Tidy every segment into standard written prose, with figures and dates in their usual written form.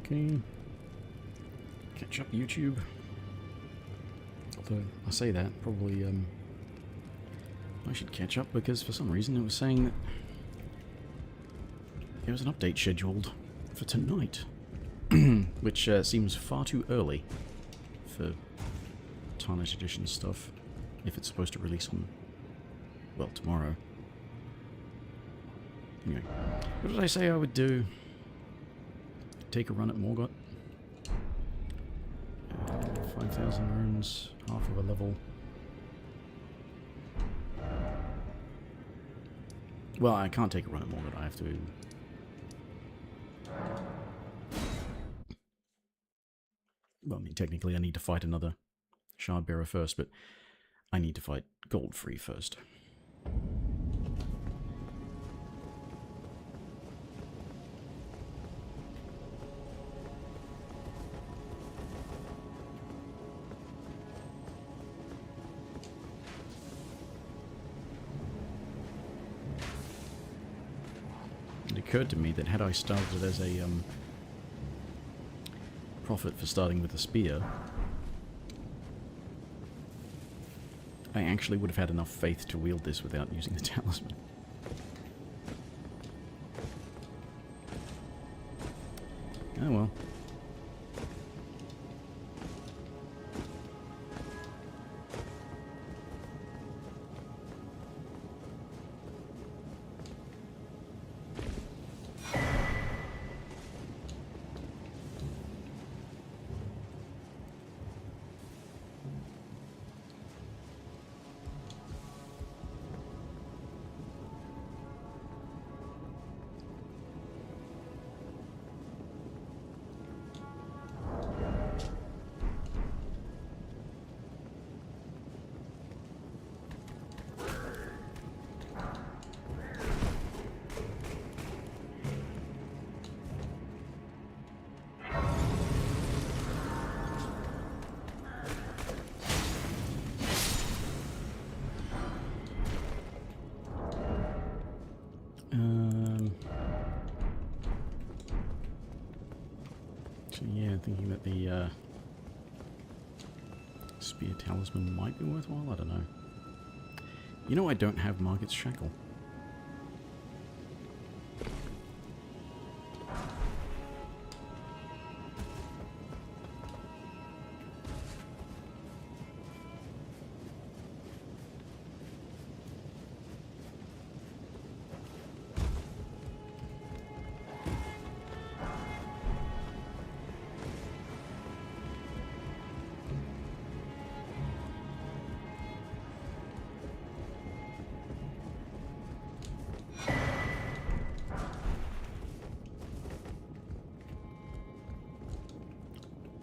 Okay. Catch up, YouTube. Although, I say that, probably, I should catch up because for some reason it was saying that there was an update scheduled for tonight. Which seems far too early for Tarnished Edition stuff, if it's supposed to release on, well, tomorrow. Anyway, what did I say I would do? Take a run at Morgott. 5,000 runes, half of a level. Well, I can't take a run at Morgott, I have to... Well, I mean, technically I need to fight another Shardbearer first, but I need to fight Goldfree first. It occurred to me that had I started as a prophet for starting with a spear, I actually would have had enough faith to wield this without using the talisman. Oh well. Yeah, thinking that the spear talisman might be worthwhile, I don't know. You know I don't have Margit's Shackle.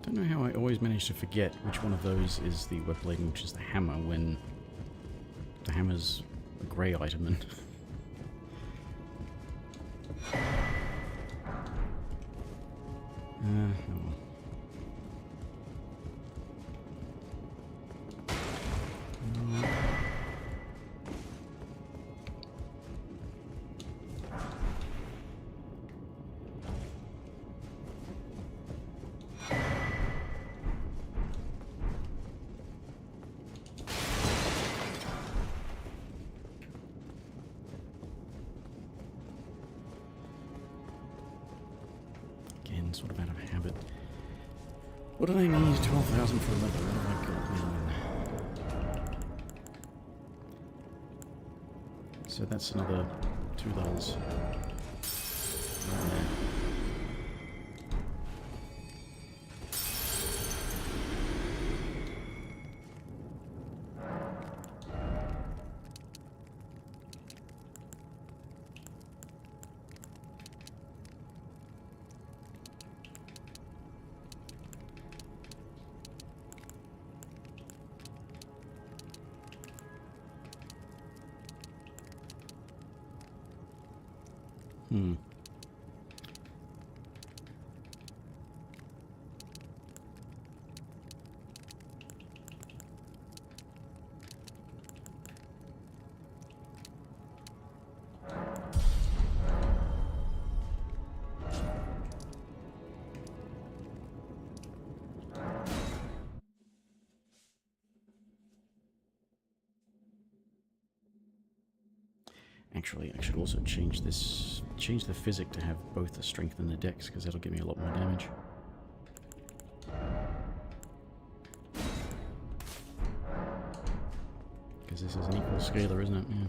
I don't know how I always manage to forget which one of those is the web blade and which is the hammer when the hammer's a grey item and oh well. Sort of out of habit. What did I need? 12,000 for a level. What have I got? So that's another 2 levels. Hmm. Actually, I should also change the physic to have both the strength and the dex, because that'll give me a lot more damage. Because this is an equal scalar, isn't it? Yeah.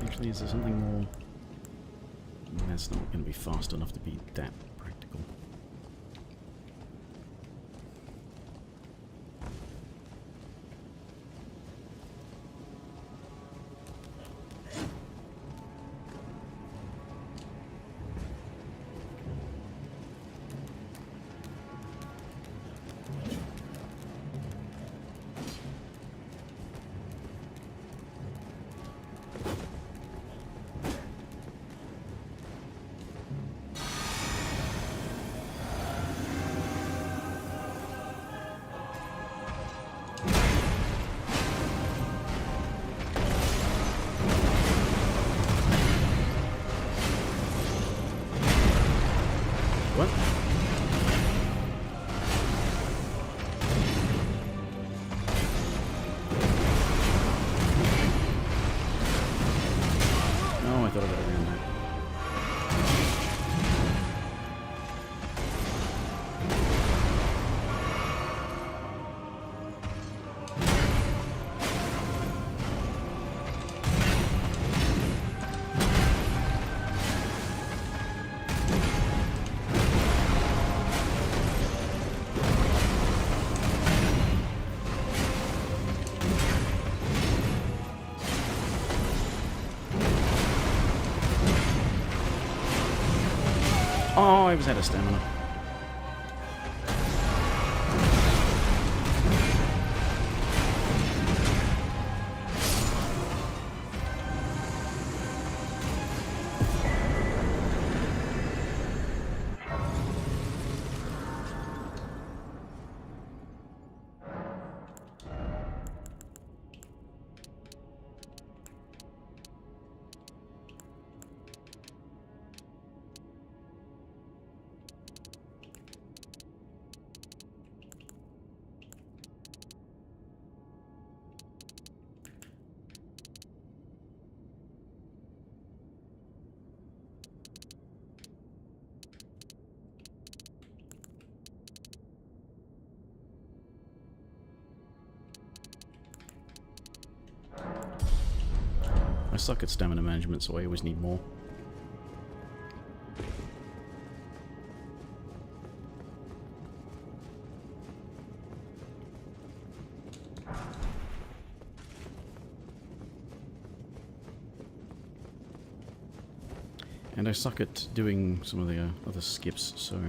Actually, is there something more? That's not going to be fast enough to be that practical. What? No, I thought I got around that. Oh, I was out of stamina. I suck at stamina management, so I always need more. And I suck at doing some of the other skips, so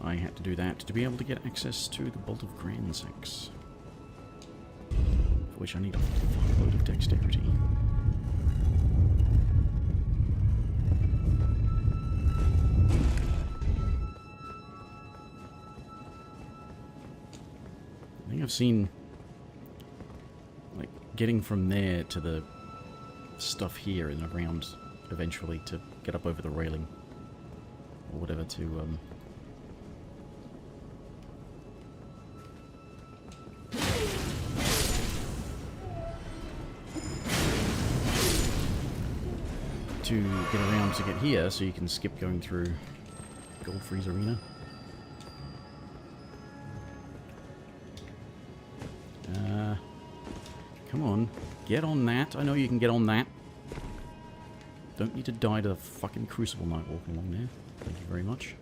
I had to do that to be able to get access to the Bolt of Gransex, for which I need a fuckload of dexterity. I think I've seen, like, getting from there to the stuff here and around eventually to get up over the railing or whatever to get around to get here, so you can skip going through Goldfried's Arena. Come on, get on that. I know you can get on that. Don't need to die to the fucking Crucible Knight walking along there. Thank you very much.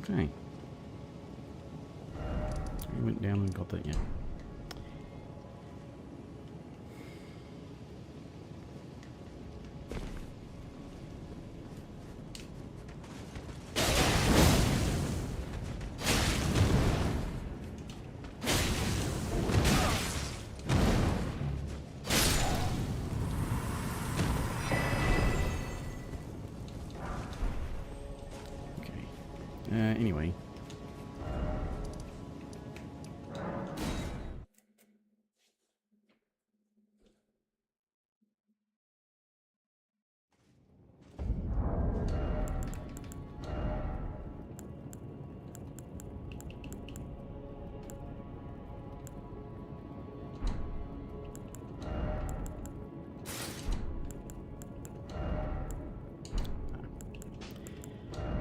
Okay. We went down and got that, yeah. Anyway.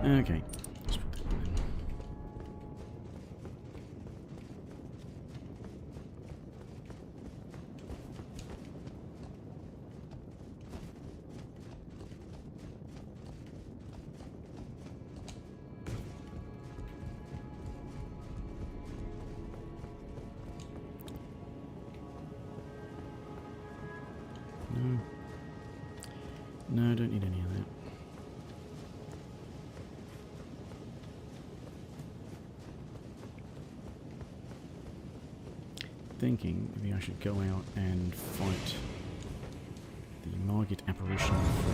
Okay. No, don't need any of that. Thinking maybe I should go out and fight the Margit apparition for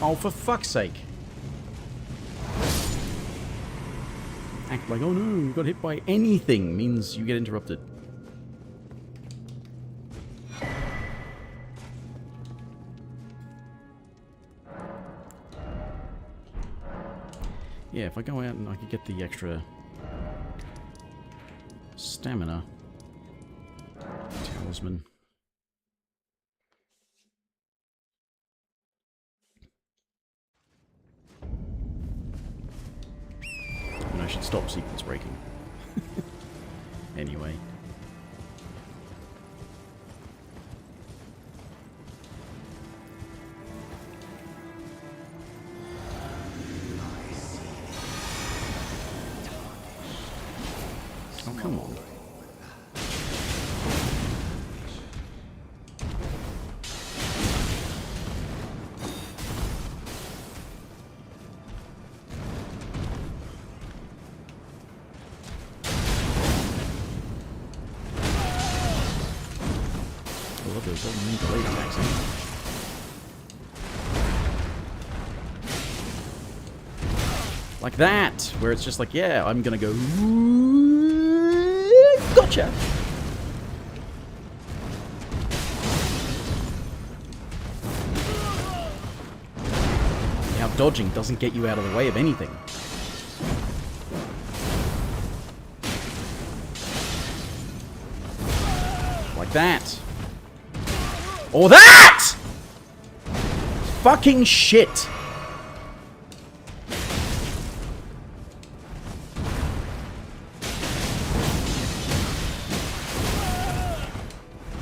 oh, for fuck's sake. Act like, oh no, you got hit by anything means you get interrupted. Yeah, if I go out and I could get the extra stamina talisman. And I should stop sequence breaking. Anyway. Oh, come on. I love those little mini blade attacks. Like that, where it's just like, yeah, I'm gonna go. Gotcha! Now, dodging doesn't get you out of the way of anything. Like that. Or that! Fucking shit!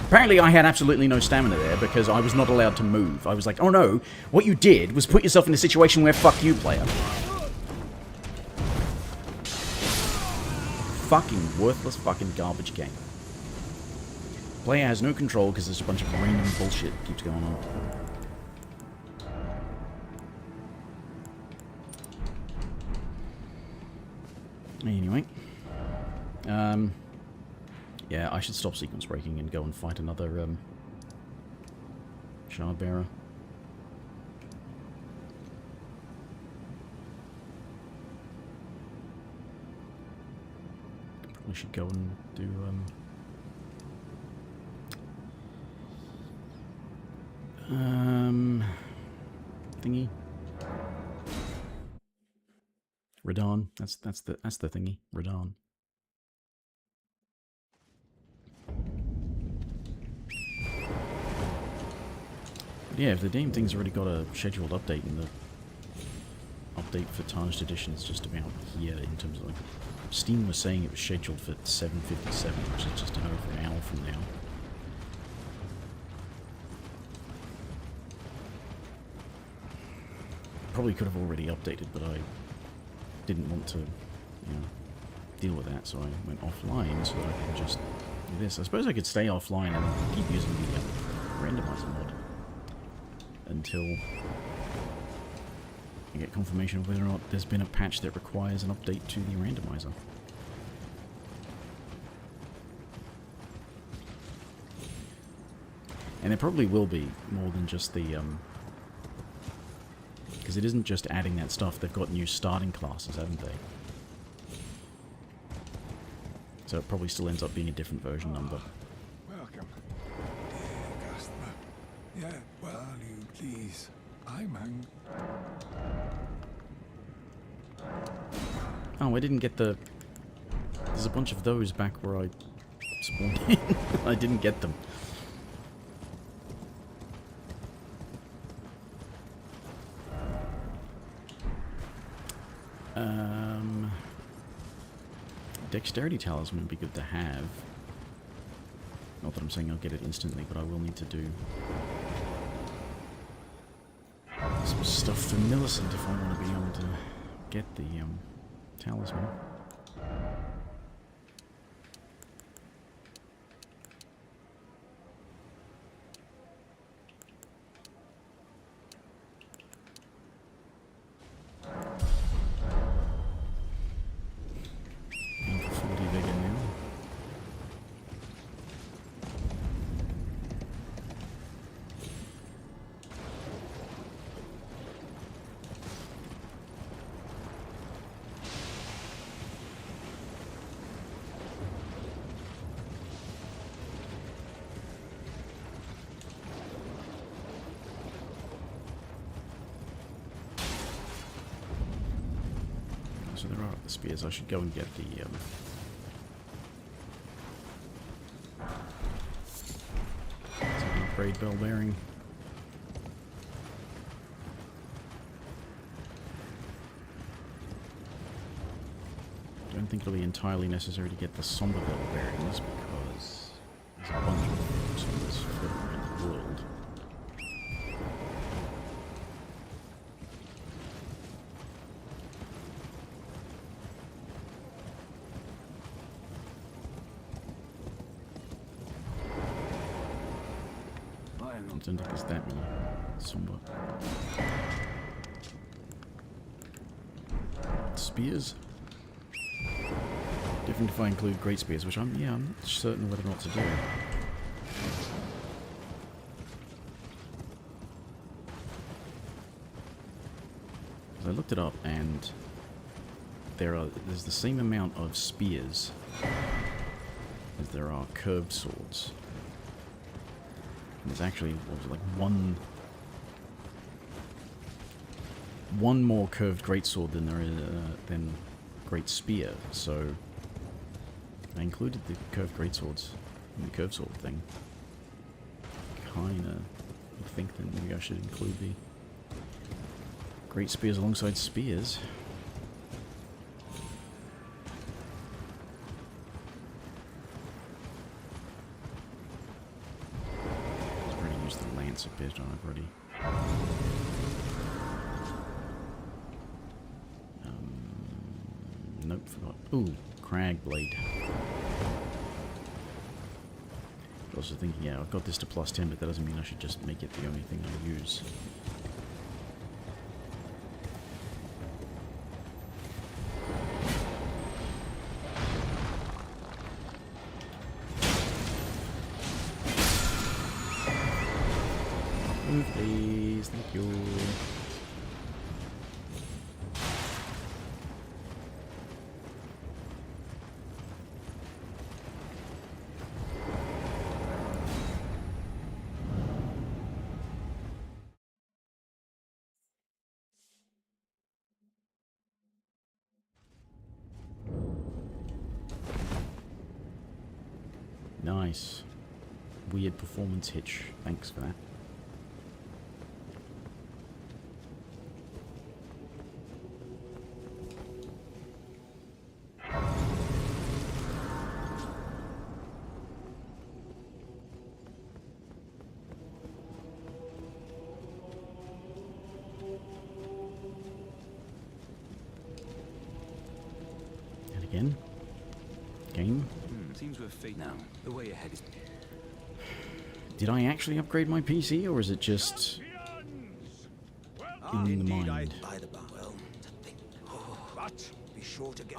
Apparently I had absolutely no stamina there because I was not allowed to move. I was like, oh no, what you did was put yourself in a situation where fuck you, player. Fucking worthless fucking garbage game. Player has no control because there's a bunch of random bullshit that keeps going on. Anyway. Yeah, I should stop sequence breaking and go and fight another, shard bearer. Probably should go and do, thingy. Radon. That's the thingy. Radon. But yeah, if the damn thing's already got a scheduled update, and the update for Tarnished Edition is just about here in terms of like, Steam was saying it was scheduled for 7:57, which is just over an hour from now. Probably could have already updated, but I didn't want to, deal with that, so I went offline so that I can just do this. I suppose I could stay offline and keep using the randomizer mod until I get confirmation of whether or not there's been a patch that requires an update to the randomizer. And there probably will be more than just the, because it isn't just adding that stuff, they've got new starting classes, haven't they? So it probably still ends up being a different version number. Welcome, dear customer. Yeah, well, you please. I'm hungry. Oh, I didn't get the... There's a bunch of those back where I spawned in. I didn't get them. Dexterity Talisman would be good to have. Not that I'm saying I'll get it instantly, but I will need to do some stuff for Millicent if I want to be able to get the talisman. Aim for 40 vigor now. So there are the spears. I should go and get the upgrade bell bearing. Don't think it'll be entirely necessary to get the somber bell bearings because there's a bunch of sombers floating around the world. I don't think there's that many somber spears. Different if I include great spears, which I'm not certain whether or not to do. I looked it up, and there's the same amount of spears as there are curved swords. And there's actually like one more curved greatsword than there is than great spear. So I included the curved greatswords in the curved sword thing. Kinda think that maybe I should include the great spears alongside spears. I've already used the lance a bit, I've already. Nope, forgot. Ooh, crag blade. I was also thinking, yeah, I've got this to +10, but that doesn't mean I should just make it the only thing I use. Move, please. Thank you. Nice. Weird performance hitch. Thanks for that. And again. Game. Seems we're fate now. The way ahead is. Did I actually upgrade my PC, or is it just in the mind? By the well, but be sure to get.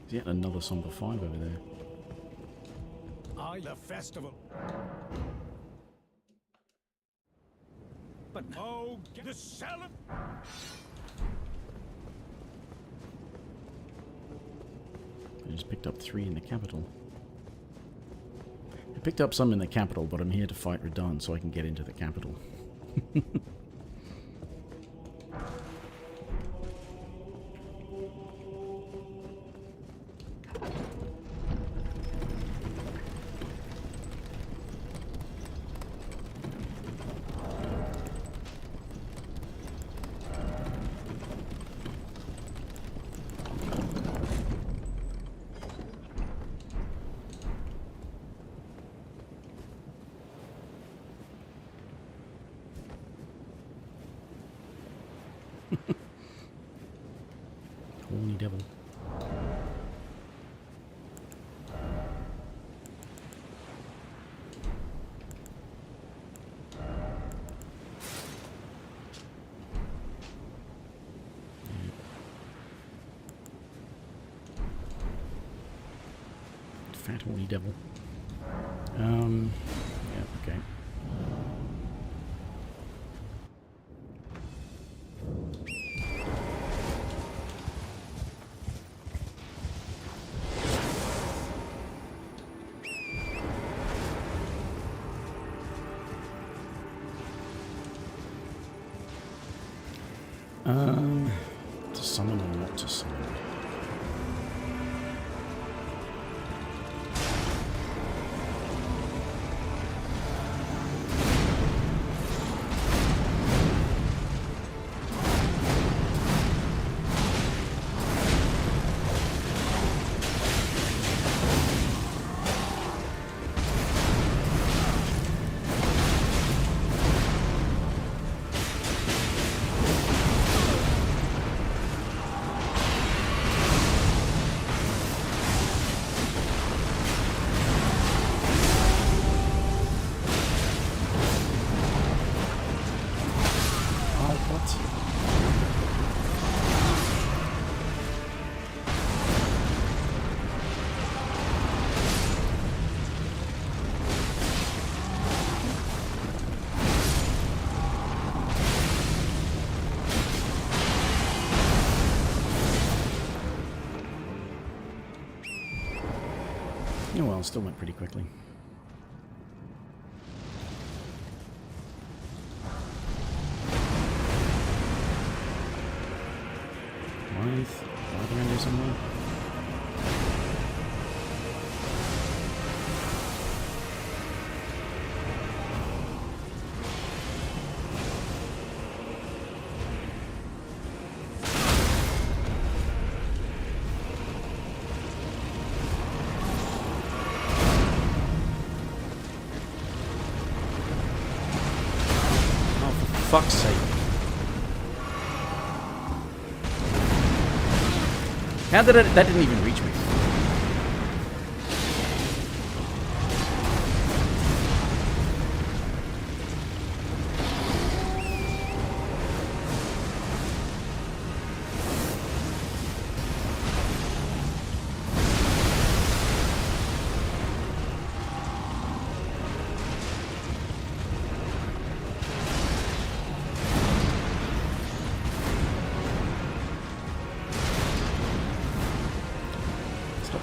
Yet another Somber 5 over there. The festival. But oh, the cellar. I just picked up 3 in the capital. I picked up some in the capital, but I'm here to fight Radahn so I can get into the capital. Horny devil. Fat horny devil. Yeah, okay. To summon or not to summon? Oh well, still went pretty quickly. Are around here somewhere? Fuck's sake. How did that didn't even reach me?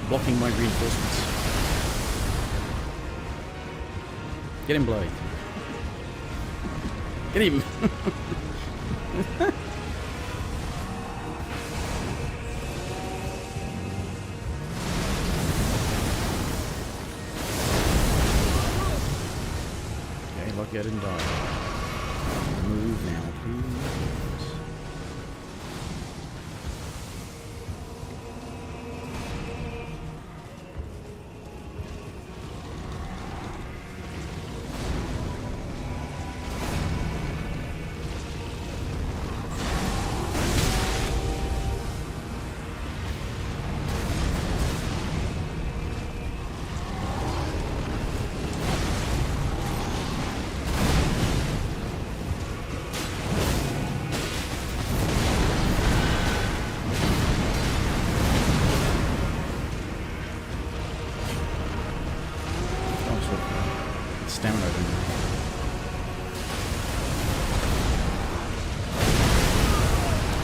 Blocking my reinforcements. Get him, Blade. Get him! Armageddon die. Move now, please. Stamina over there.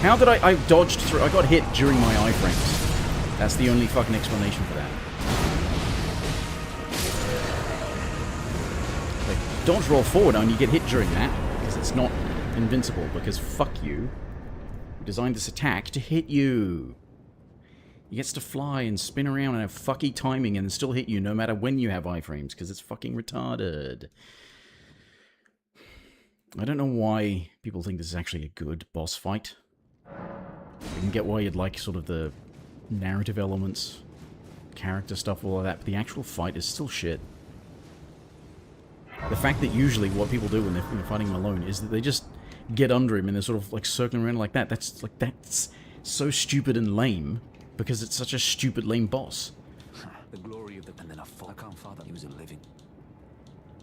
How did I dodged through? I got hit during my iframes. That's the only fucking explanation for that. Like, dodge roll forward and you get hit during that, because it's not invincible, because fuck you. We designed this attack to hit you. He gets to fly and spin around and have fucky timing and still hit you no matter when you have iframes, because it's fucking retarded. I don't know why people think this is actually a good boss fight. You can get why you'd like sort of the narrative elements, character stuff, all of that, but the actual fight is still shit. The fact that usually what people do when they're fighting him alone is that they just get under him and they're sort of like circling around like that. That's so stupid and lame. Because it's such a stupid, lame boss. The glory of the... And then I fought. I can't father. He was a living.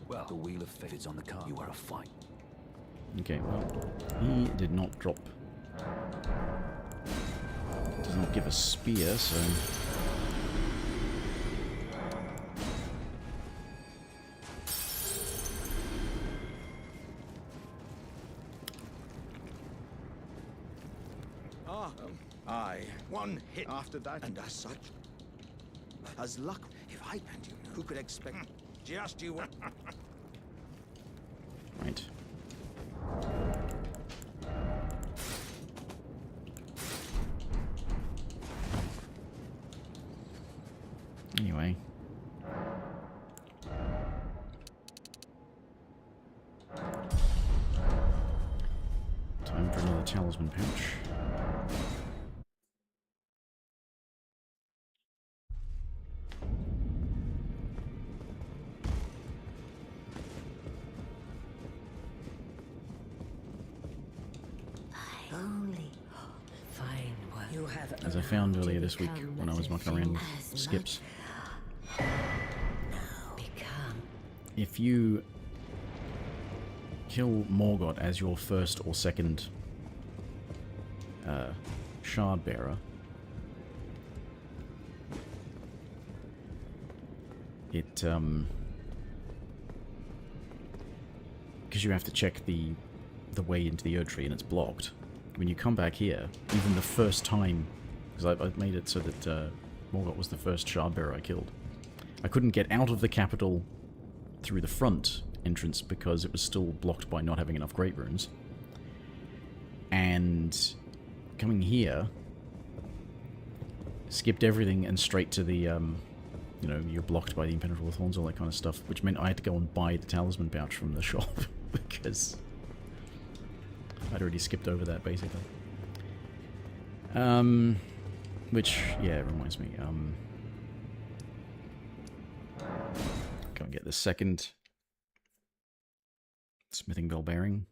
Well, the wheel of fate is on the card. You are a fight. Okay, well, he did not drop. Does not give a spear, so... Aye. One hit after that, and as such, as luck. If I and you, who could expect? Just you. Right. Anyway. Time for another talisman pouch. As I found earlier this week when I was mucking around with skips. If you kill Morgott as your first or second shard bearer, it because you have to check the way into the Erd Tree and it's blocked. When you come back here, even the first time, because I've made it so that Morgott was the first shard bearer I killed, I couldn't get out of the capital through the front entrance because it was still blocked by not having enough great runes. And coming here, skipped everything and straight to the, you know, you're blocked by the impenetrable thorns, all that kind of stuff, which meant I had to go and buy the talisman pouch from the shop because I'd already skipped over that, basically. Which, yeah, reminds me, go and get the second smithing bell bearing.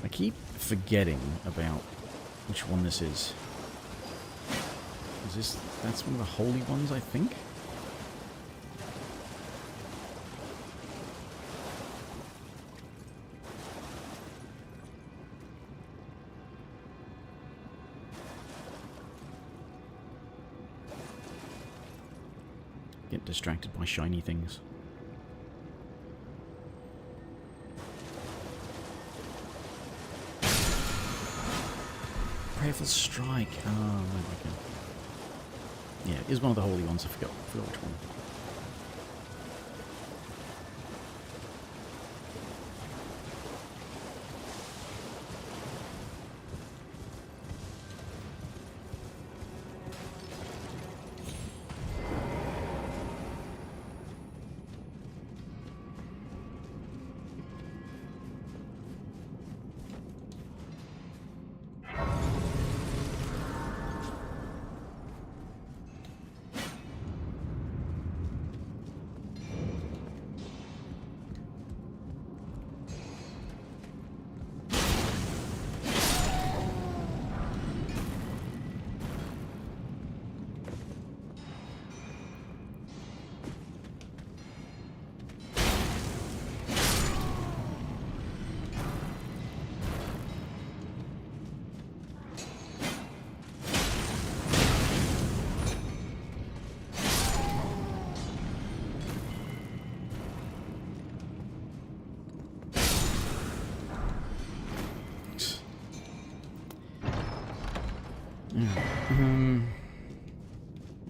I keep forgetting about which one this is. Is this... that's one of the holy ones, I think? get distracted by shiny things. Prayerful Strike. Oh, okay. Yeah, it is one of the holy ones. I forgot which one.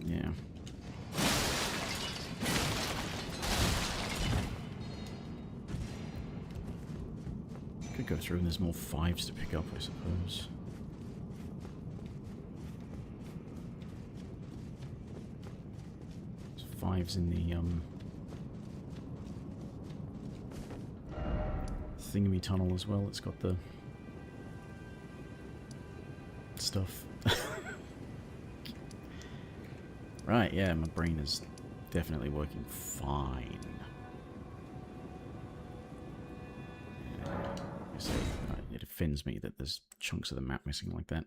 Yeah. Could go through and there's more 5s to pick up, I suppose. There's 5s in the, thingy tunnel as well. It's got the stuff. Right, yeah, my brain is definitely working fine. And I say, it offends me that there's chunks of the map missing like that.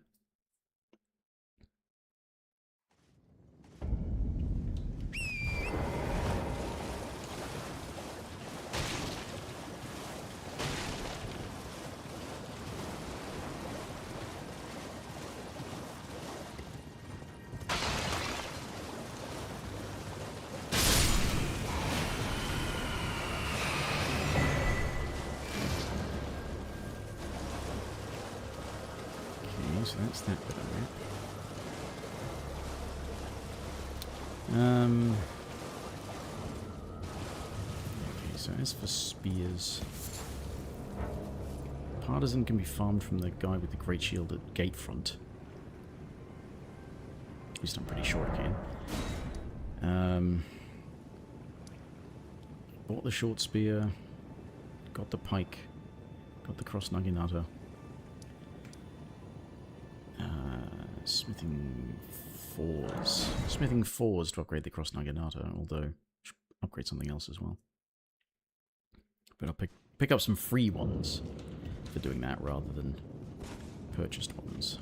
So that's that bit of it. Okay, so as for spears, Partisan can be farmed from the guy with the great shield at Gatefront. At least I'm pretty sure it can. Bought the short spear, got the pike, got the cross naginata. Smithing 4s. Smithing 4s to upgrade the cross naginata, although should upgrade something else as well. But I'll pick up some free ones for doing that rather than purchased ones.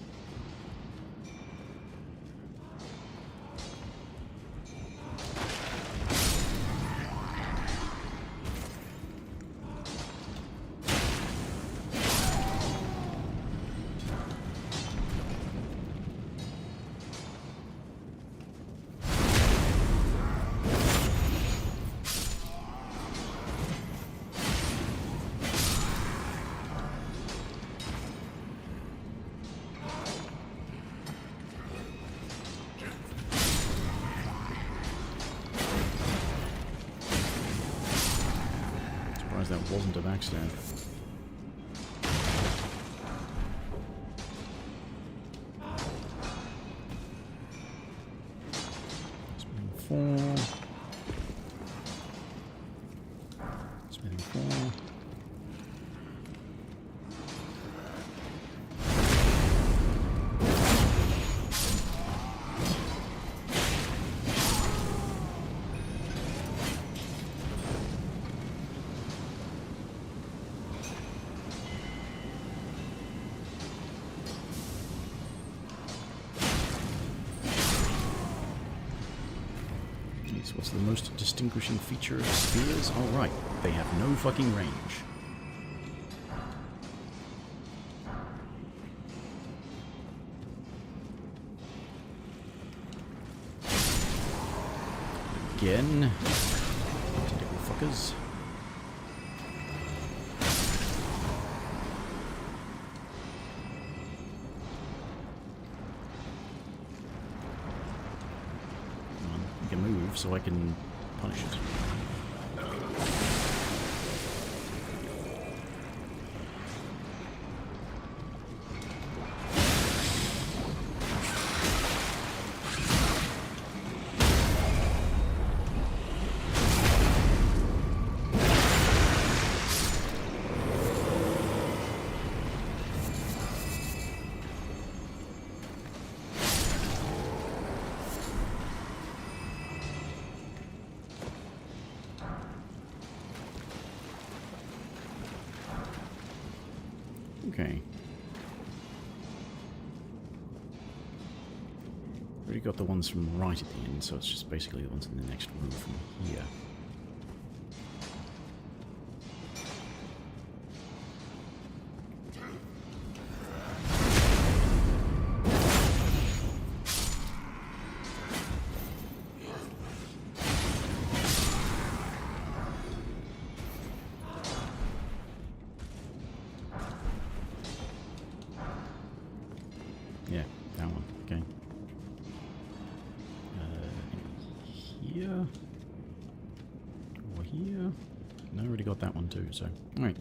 That wasn't a backstab. Smithing 4. Smithing 4. What's the most distinguishing feature of spears? All right, they have no fucking range. again. Tentacle fuckers. Come on, you can move so I can punish it. Okay. Already got the ones from right at the end, so it's just basically the ones in the next room from here. Yeah, that one. Okay. Here. Or here. No, I already got that one too, so. Alright.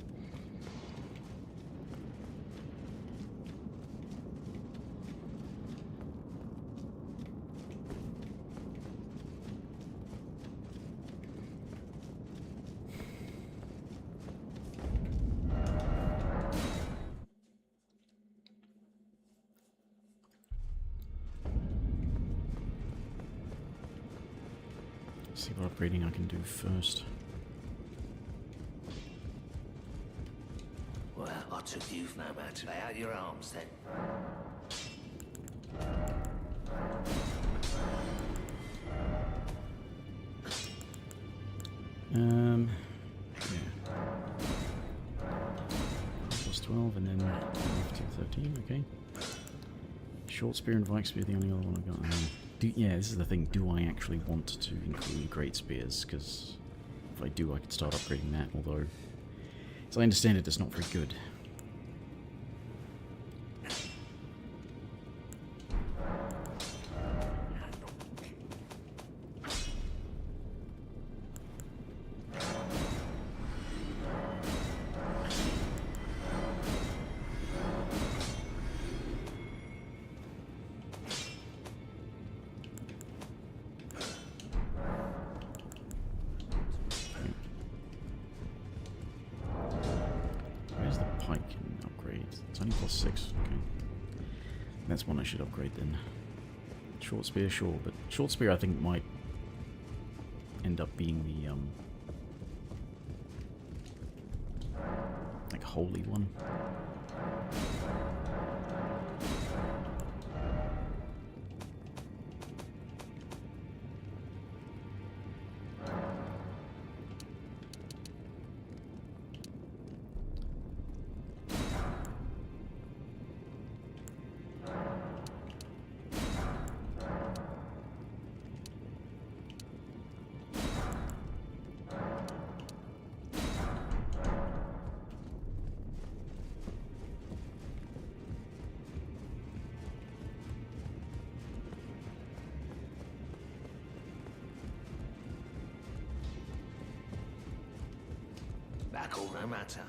See what upgrading I can do first. Well, I took you no matter. Lay out your arms then. Yeah. Plus 12 and then 12 to 13, okay. Short spear and Vike spear, the only other one I've got. Yeah, this is the thing. Do I actually want to include great spears? Because if I do, I could start upgrading that. Although, as I understand it, it's not very good. It's only plus 6, okay. That's one I should upgrade then. Short spear, sure, but short spear I think might end up being the, like, holy one. Back all no matter.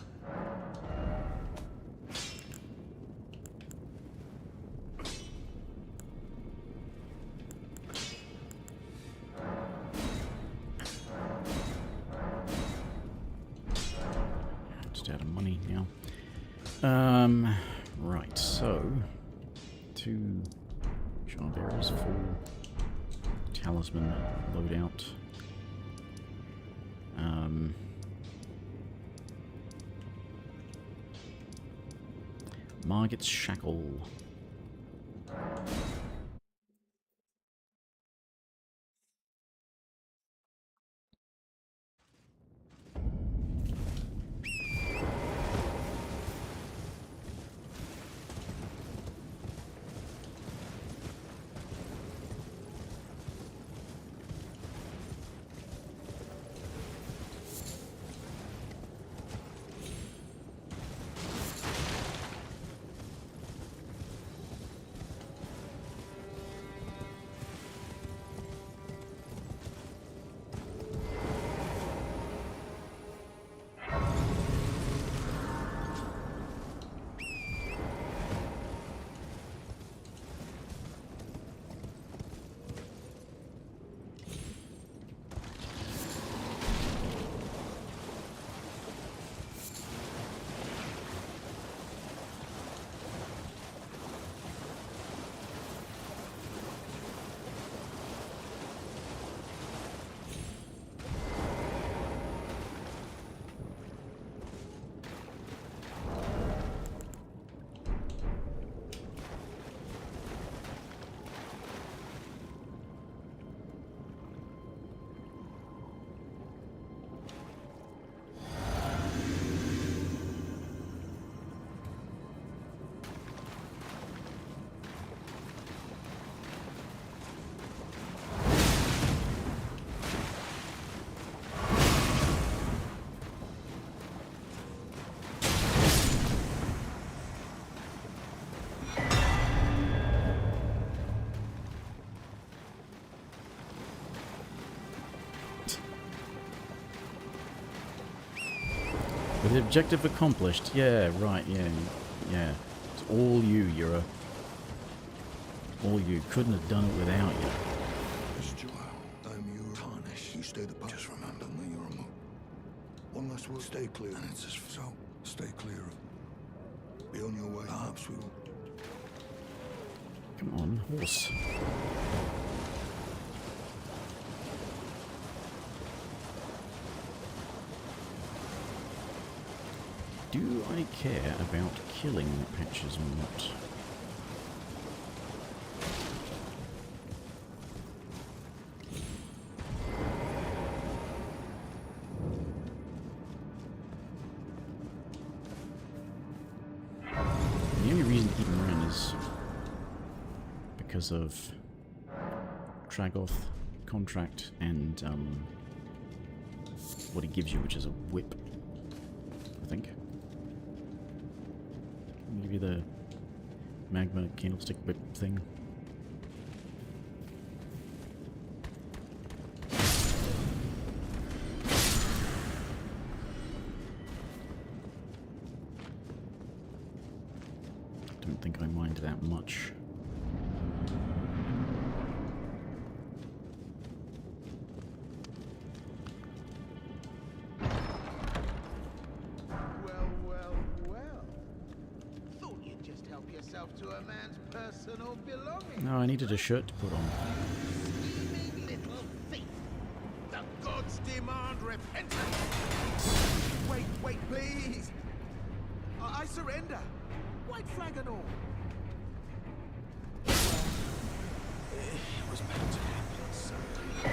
Just out of money now. Right, so 2 charm bearers, full talisman loadout. Margit's Shackle. The objective accomplished. Yeah, right, yeah. Yeah. It's all you, Yura. All you. Couldn't have done it without you. I'm your tarnish. You stay the path. Just remember me, you're a mo. One last word. Stay clear. And it's just so. Stay clear of. Be on your way. Perhaps we will. Come on, horse. Do I care about killing patches or not? The only reason to keep him around is because of Tragoth contract and what he gives you, which is a whip, I think. I'll give you the magma candlestick whip thing. Don't think I mind that much. To a man's personal belongings. No, I needed a shirt to put on. Scheming little thief. The gods demand repentance. Wait, please. I surrender. White flag and all. It was bound to happen someday.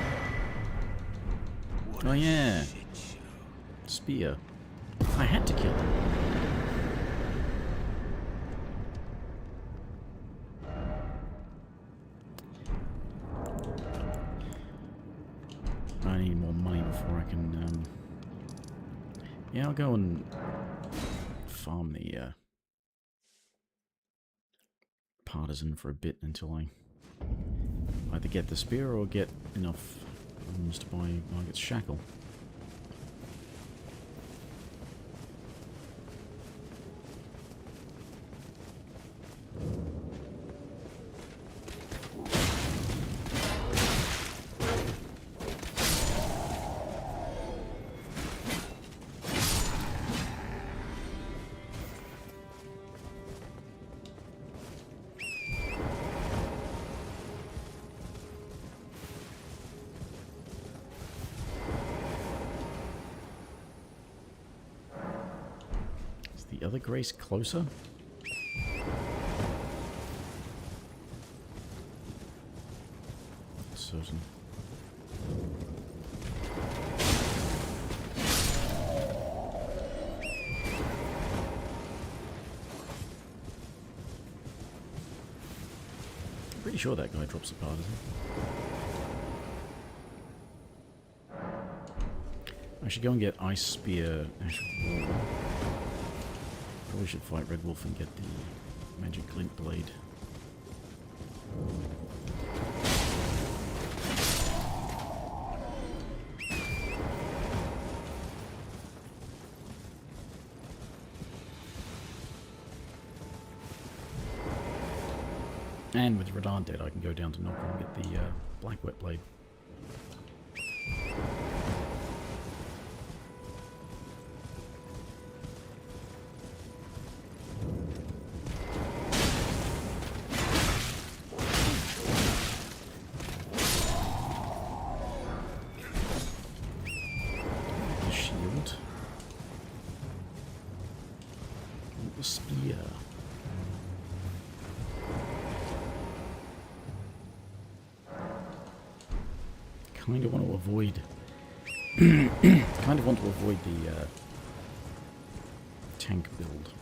Oh yeah, spear. I had to kill him. I need more money before I can, yeah, I'll go and farm the, partisan for a bit until I either get the spear or get enough to buy Margaret's shackle. The other Grace closer? Certain. I'm pretty sure that guy drops a partisan. I should go and get Ice Spear, Ash of War. Probably should fight Red Wolf and get the Magic Glint Blade. And with Radahn dead, I can go down to Nocturne and get the Black Wet Blade. Spear. Kind of want to avoid. Kind of want to avoid the tank build.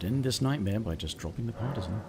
end this nightmare by just dropping the partisan.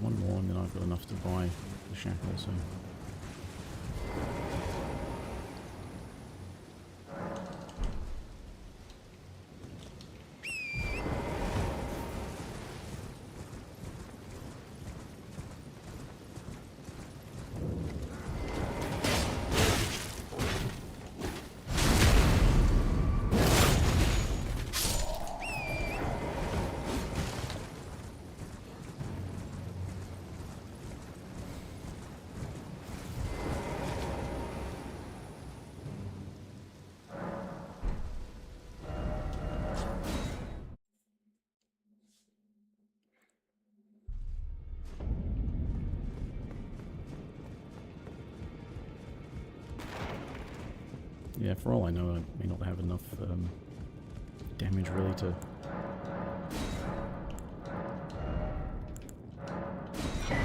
One more and then I've got enough to buy the shackle, so... Yeah, for all I know, I may not have enough damage really to...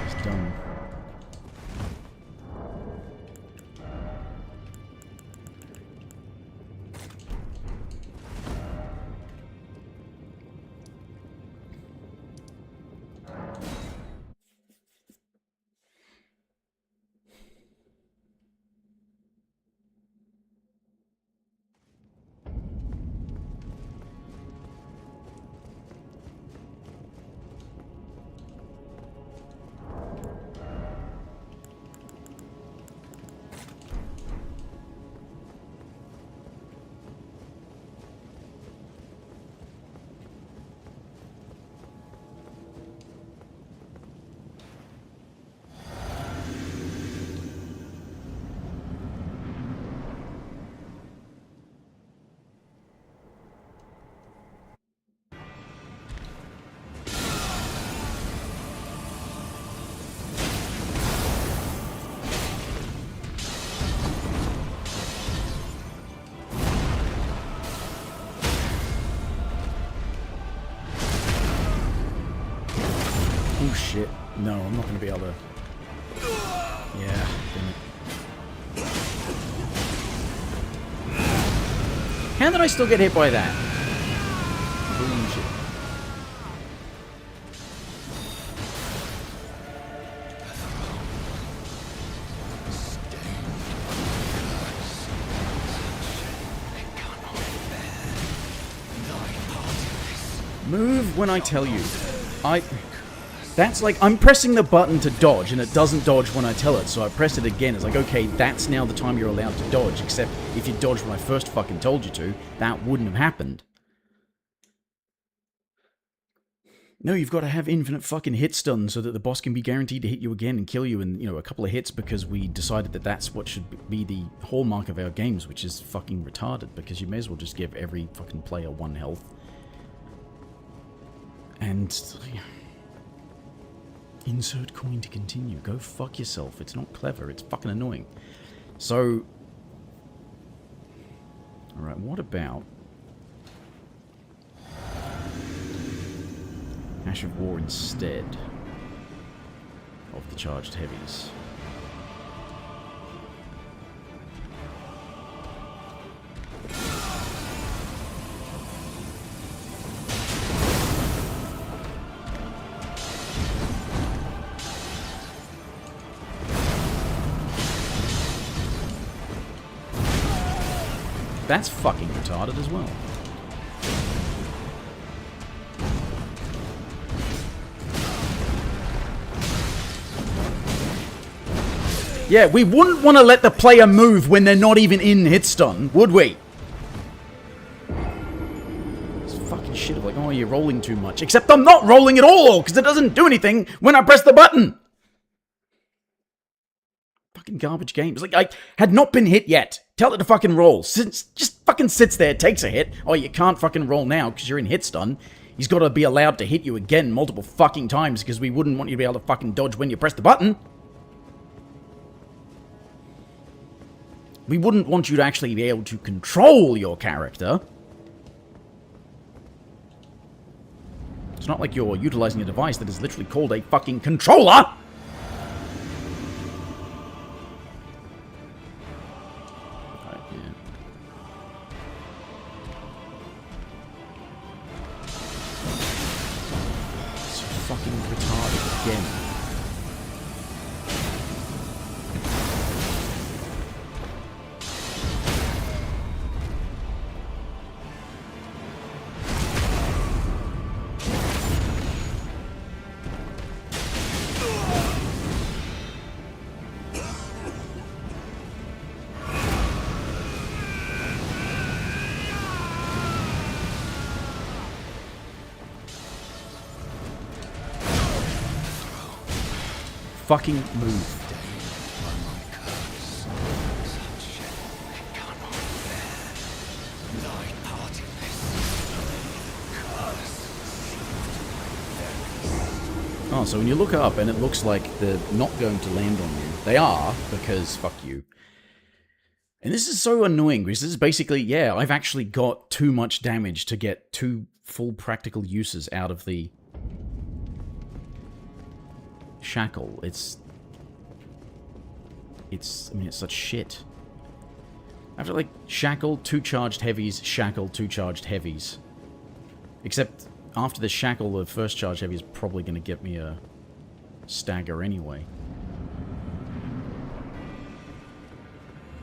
It's done. Oh shit. No, I'm not going to be able to... Yeah, damn it. How did I still get hit by that? Bullshit. Move when I tell you. That's like, I'm pressing the button to dodge, and it doesn't dodge when I tell it, so I press it again. It's like, okay, that's now the time you're allowed to dodge, except if you dodged when I first fucking told you to, that wouldn't have happened. No, you've got to have infinite fucking hit stun so that the boss can be guaranteed to hit you again and kill you in, you know, a couple of hits, because we decided that that's what should be the hallmark of our games, which is fucking retarded, because you may as well just give every fucking player 1 health. And... insert coin to continue. Go fuck yourself. It's not clever. It's fucking annoying. So... Alright, what about... Ash of War instead of the charged heavies? That's fucking retarded as well. Yeah, we wouldn't want to let the player move when they're not even in hit stun, would we? This fucking shit of like, oh you're rolling too much. Except I'm not rolling at all, because it doesn't do anything when I press the button! Fucking garbage games. Like, I had not been hit yet. Tell it to fucking roll. Just fucking sits there, takes a hit. Oh, you can't fucking roll now, because you're in hit stun. He's got to be allowed to hit you again multiple fucking times, because we wouldn't want you to be able to fucking dodge when you press the button. We wouldn't want you to actually be able to control your character. It's not like you're utilizing a device that is literally called a fucking controller! It's fucking retarded again. Fucking move. Oh, so when you look up and it looks like they're not going to land on you, they are, because fuck you. And this is so annoying, because this is basically, yeah, I've actually got too much damage to get 2 full practical uses out of the shackle. It's I mean, it's such shit. After, like, shackle, 2 charged heavies, shackle, 2 charged heavies. Except, after the shackle, the first charged heavy is probably going to get me a stagger anyway.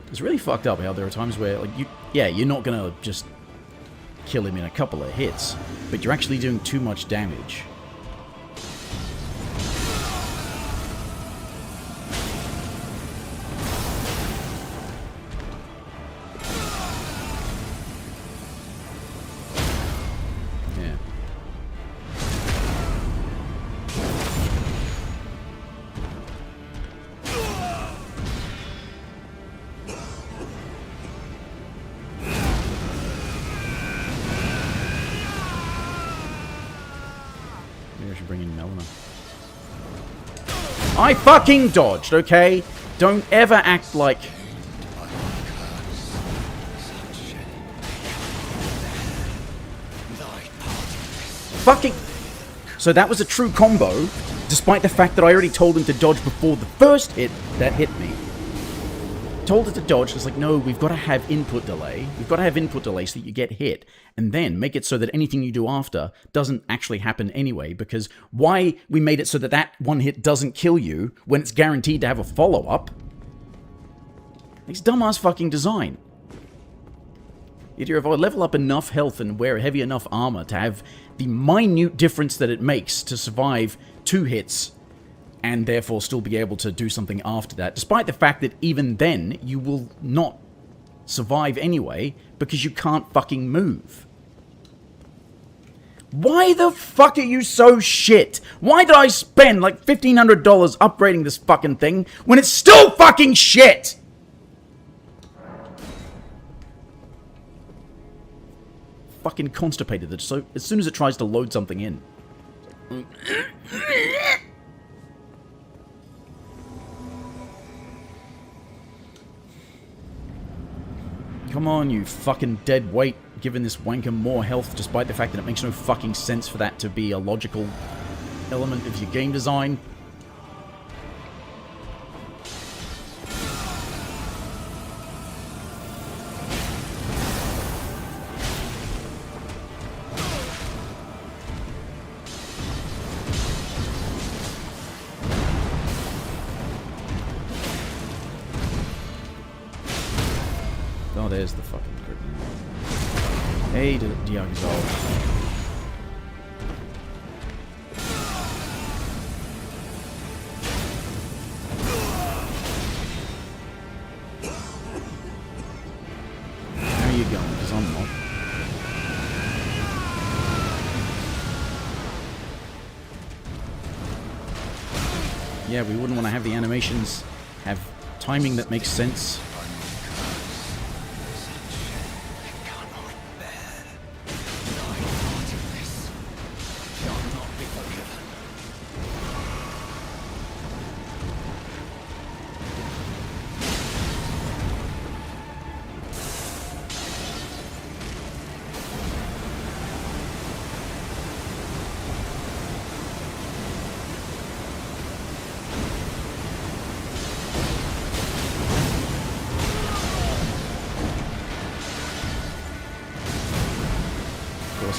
It's really fucked up how there are times where, like, you're not going to just kill him in a couple of hits, but you're actually doing too much damage. I fucking dodged, okay? Don't ever act like... Fucking... So that was a true combo, despite the fact that I already told him to dodge before the first hit that hit me. Told it to dodge, it's like, no, we've got to have input delay. We've got to have input delay so that you get hit. And then make it so that anything you do after doesn't actually happen anyway. Because why we made it so that that one hit doesn't kill you when it's guaranteed to have a follow-up? It's dumbass fucking design. Either if I level up enough health and wear heavy enough armor to have the minute difference that it makes to survive 2 hits, and therefore still be able to do something after that, despite the fact that even then, you will not survive anyway, because you can't fucking move. Why the fuck are you so shit? Why did I spend like $1,500 upgrading this fucking thing, when it's still fucking shit? Fucking constipated, so as soon as it tries to load something in. Come on, you fucking dead weight, giving this wanker more health despite the fact that it makes no fucking sense for that to be a logical element of your game design. Oh, there's the fucking crit. Hey, Diagazol. How are you going? Because I'm not. Yeah, we wouldn't want to have the animations have timing that makes sense.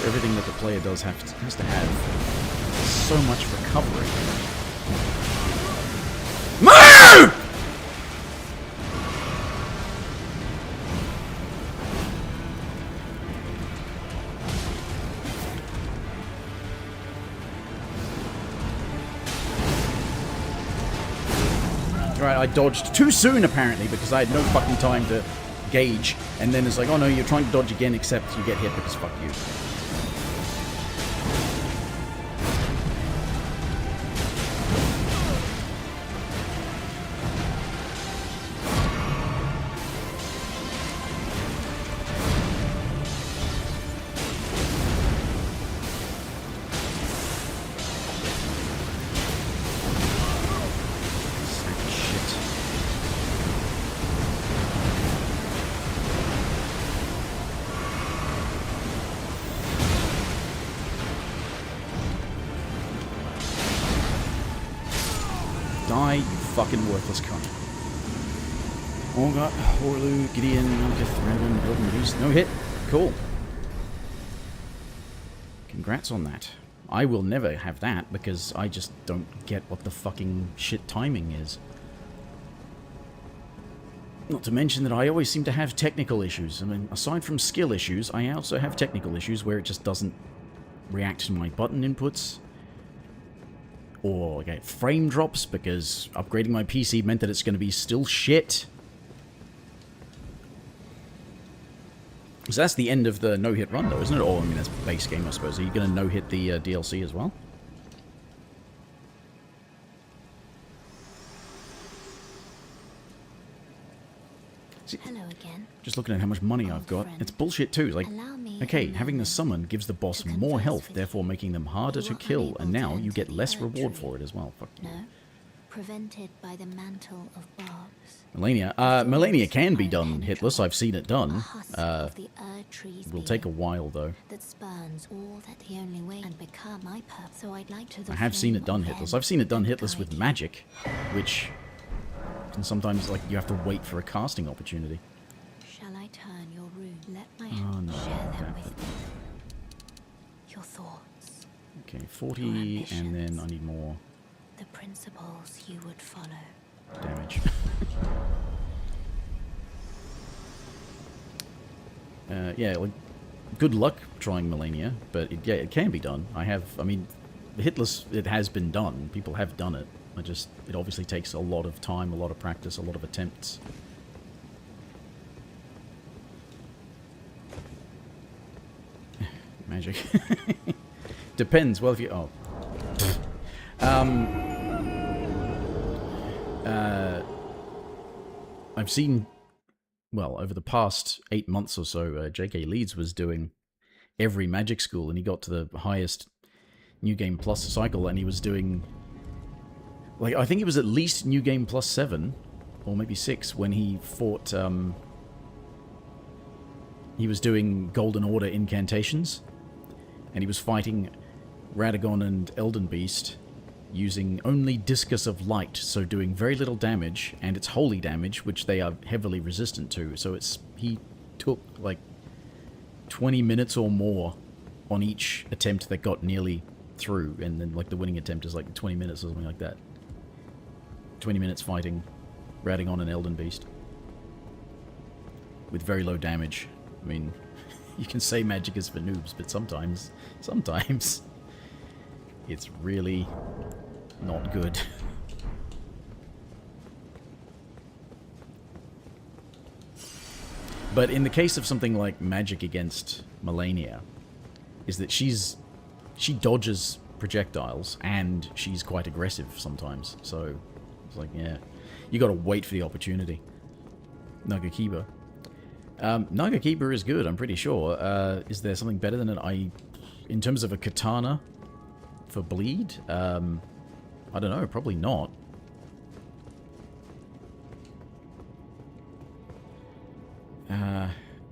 Everything that the player does has to have so much recovery. Move! Right, I dodged too soon apparently because I had no fucking time to gauge, and then it's like, oh no, you're trying to dodge again, except you get hit because fuck you. Die, you fucking worthless cunt. Orgot, Horlu, Gideon, Malekith, Random, Golden Beast. No hit. Cool. Congrats on that. I will never have that because I just don't get what the fucking shit timing is. Not to mention that I always seem to have technical issues. I mean, aside from skill issues, I also have technical issues where it just doesn't react to my button inputs. Or I get frame drops because upgrading my PC meant that it's going to be still shit. So that's the end of the no-hit run, though, isn't it? Or, I mean, that's base game, I suppose. Are you going to no-hit the DLC as well? Hello again. Just looking at how much money I've got. It's bullshit, too. Like, okay, having the summon gives the boss more health, therefore making them harder to kill, and now you get less reward for it as well. Fuck you. No, prevented by the mantle of barbs. Melania. Melania can be done hitless. I've seen it done. Will take a while, though. That spurns all that the only way and become my purpose. So I'd like to. I have seen it done hitless. I've seen it done hitless with magic, which can sometimes, like, you have to wait for a casting opportunity. Shall I turn your rune? Let my hand share them with me. Your thoughts. Okay, 40, and then I need more. The principles you would follow. Damage. Yeah, like, good luck trying Melania, but yeah, it can be done. I mean, hitless, it has been done. People have done it. It obviously takes a lot of time, a lot of practice, a lot of attempts. Magic. Depends. Well, if you... I've seen... Well, over the past 8 months or so, J.K. Leeds was doing every Magic School, and he got to the highest New Game Plus cycle, and he was doing... Like, I think it was at least New Game Plus 7, or maybe 6, when he fought... he was doing Golden Order incantations, and he was fighting Radagon and Elden Beast using only Discus of Light, so doing very little damage, and it's holy damage, which they are heavily resistant to. So he took like 20 minutes or more on each attempt that got nearly through, and then like the winning attempt is like 20 minutes or something like that. 20 minutes fighting Radagon and Elden Beast with very low damage. I mean, you can say magic is for noobs, but sometimes it's really not good. But in the case of something like magic against Melania, is that she dodges projectiles, and she's quite aggressive sometimes. So it's like, yeah, you got to wait for the opportunity. Nagakiba. Nagakiba is good, I'm pretty sure. Is there something better than it? In terms of a katana for bleed? I don't know, probably not.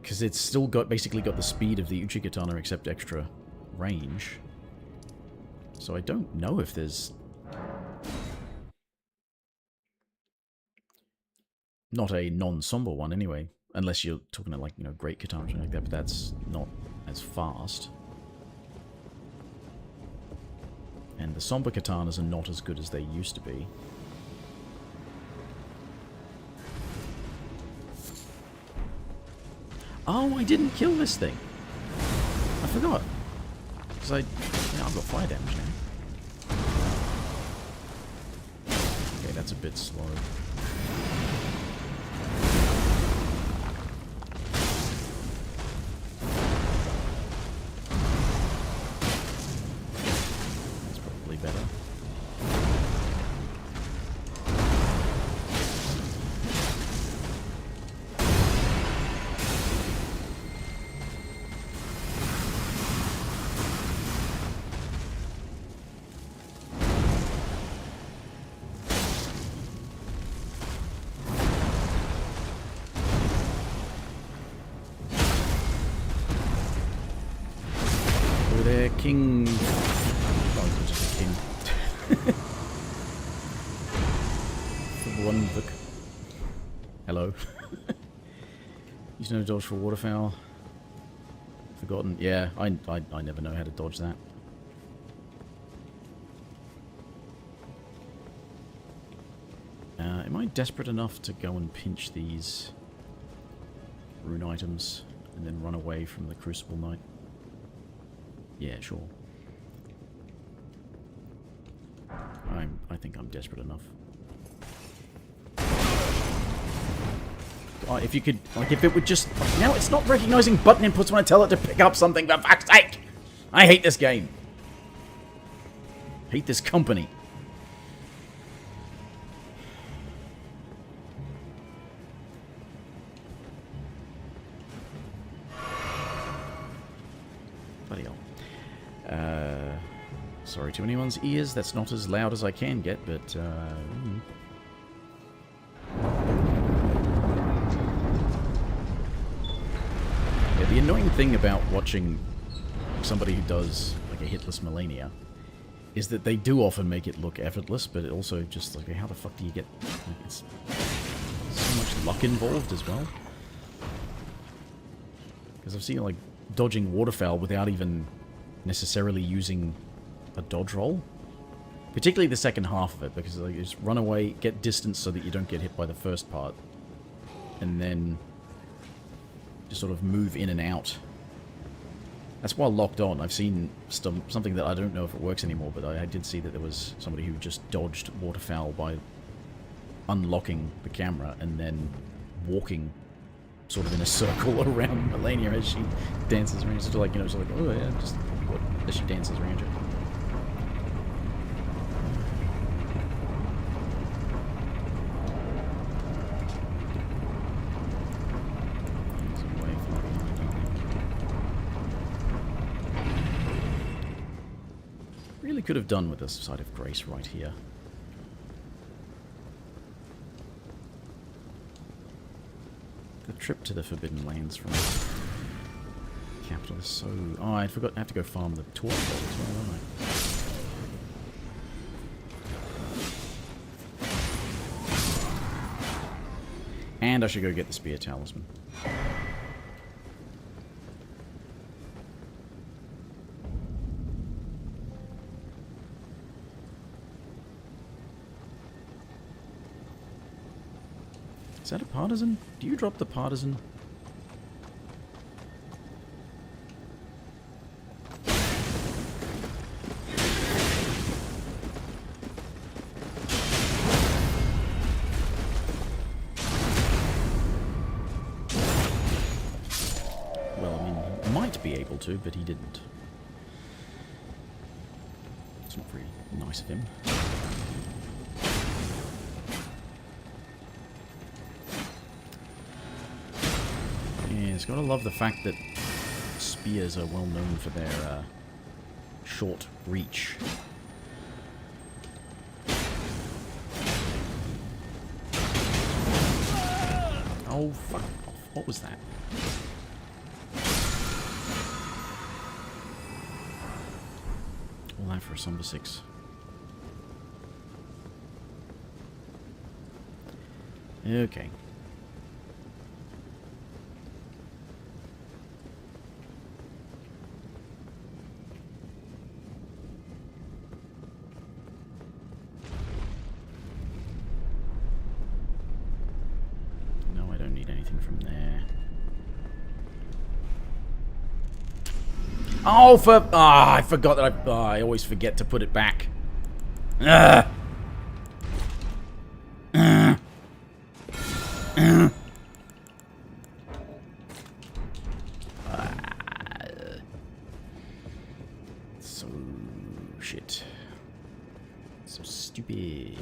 Because it's still basically got the speed of the Uchi katana except extra range. So I don't know if there's... Not a non-somber one anyway. Unless you're talking about, like, you know, great katana or something like that, but that's not as fast. And the somber katanas are not as good as they used to be. Oh, I didn't kill this thing. I forgot. Because I've got fire damage now. Okay, that's a bit slow. That's probably better. King... Oh, just a king. For one book. Hello. Use no dodge for waterfowl. Forgotten. Yeah, I never know how to dodge that. Am I desperate enough to go and pinch these rune items and then run away from the Crucible Knight? Yeah, sure. I think I'm desperate enough. Oh, if you could, like, if it would just... Now it's not recognizing button inputs when I tell it to pick up something, for fuck's sake! I hate this game. Hate this company. Bloody hell. Sorry to anyone's ears, that's not as loud as I can get, but, Yeah, the annoying thing about watching somebody who does, like, a hitless Malenia is that they do often make it look effortless, but it also just, like, how the fuck do you get... Like, it's so much luck involved as well. Because I've seen, like, dodging waterfowl without even necessarily using a dodge roll. Particularly the second half of it, because like, you just run away, get distance so that you don't get hit by the first part, and then just sort of move in and out. That's while locked on. I've seen something that I don't know if it works anymore, but I did see that there was somebody who just dodged waterfowl by unlocking the camera and then walking sort of in a circle around Malenia as she dances around. So like, you know, so like, oh yeah, just as she dances around you. Really could have done with this side of grace right here. The trip to the Forbidden Lands from Capital is so... Oh, I forgot. I have to go farm the torch as well, don't I? And I should go get the Spear Talisman. Is that a partisan? Do you drop the partisan? Well, I mean, he might be able to, but he didn't. Nice of him. Yeah, it's gotta love the fact that spears are well known for their short reach. Oh, fuck off. What was that? All that for a Somber 6. Okay. No, I don't need anything from there. Oh, for... Ah, I forgot that I always forget to put it back. Ugh. So... shit. So stupid.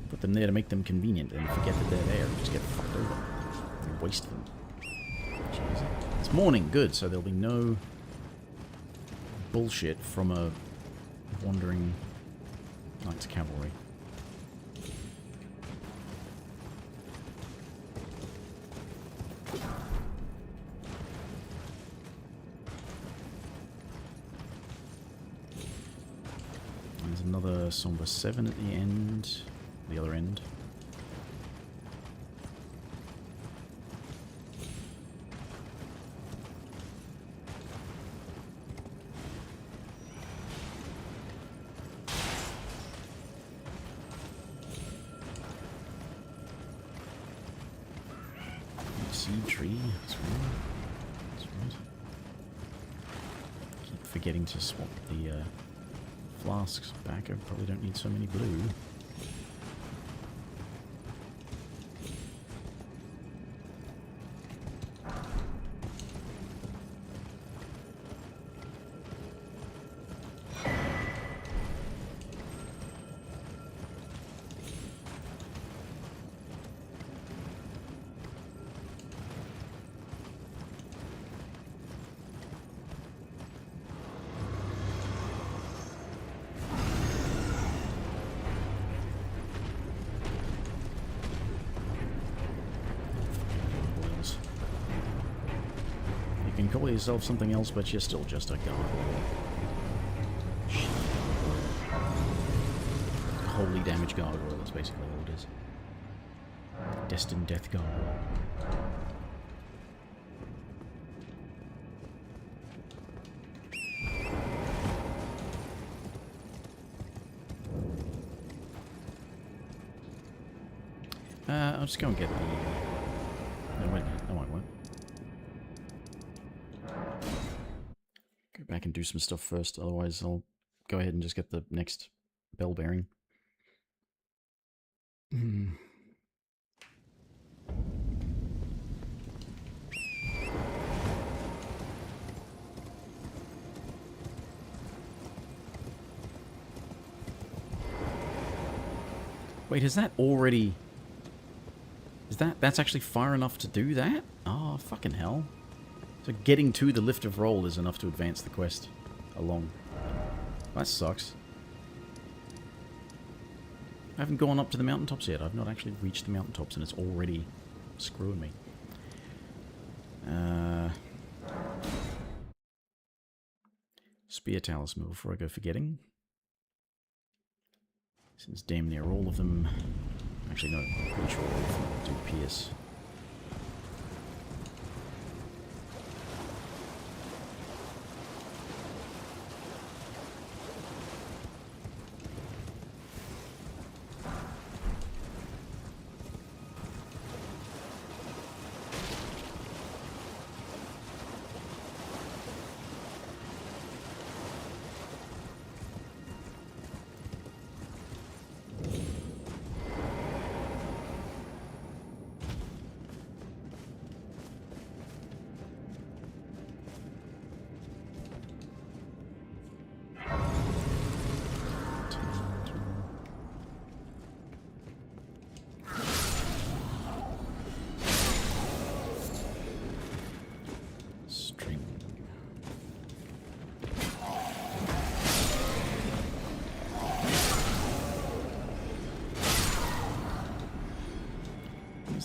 Put them there to make them convenient and forget that they're there and just get fucked over. And waste them. Jeez. It's morning, good, so there'll be no bullshit from a wandering Knights Cavalry. There's another Somber 7 at the end, the other end. Seed tree, that's right. That's right. Keep forgetting to swap the flasks back. I probably don't need so many blue. You can call yourself something else, but you're still just a gargoyle. Holy damage gargoyle, that's basically all it is. Destined death gargoyle. I'll just go and get the... No, wait, no, I won't. Go back and do some stuff first, otherwise I'll go ahead and just get the next bell bearing. Wait, is that already... That's actually far enough to do that? Oh, fucking hell. So getting to the Lift of Roll is enough to advance the quest along. That sucks. I haven't gone up to the mountaintops yet. I've not actually reached the mountaintops and it's already screwing me. Spear Talisman before I go forgetting. Since damn near all of them... Actually, no, I'm pretty sure all of them do pierce.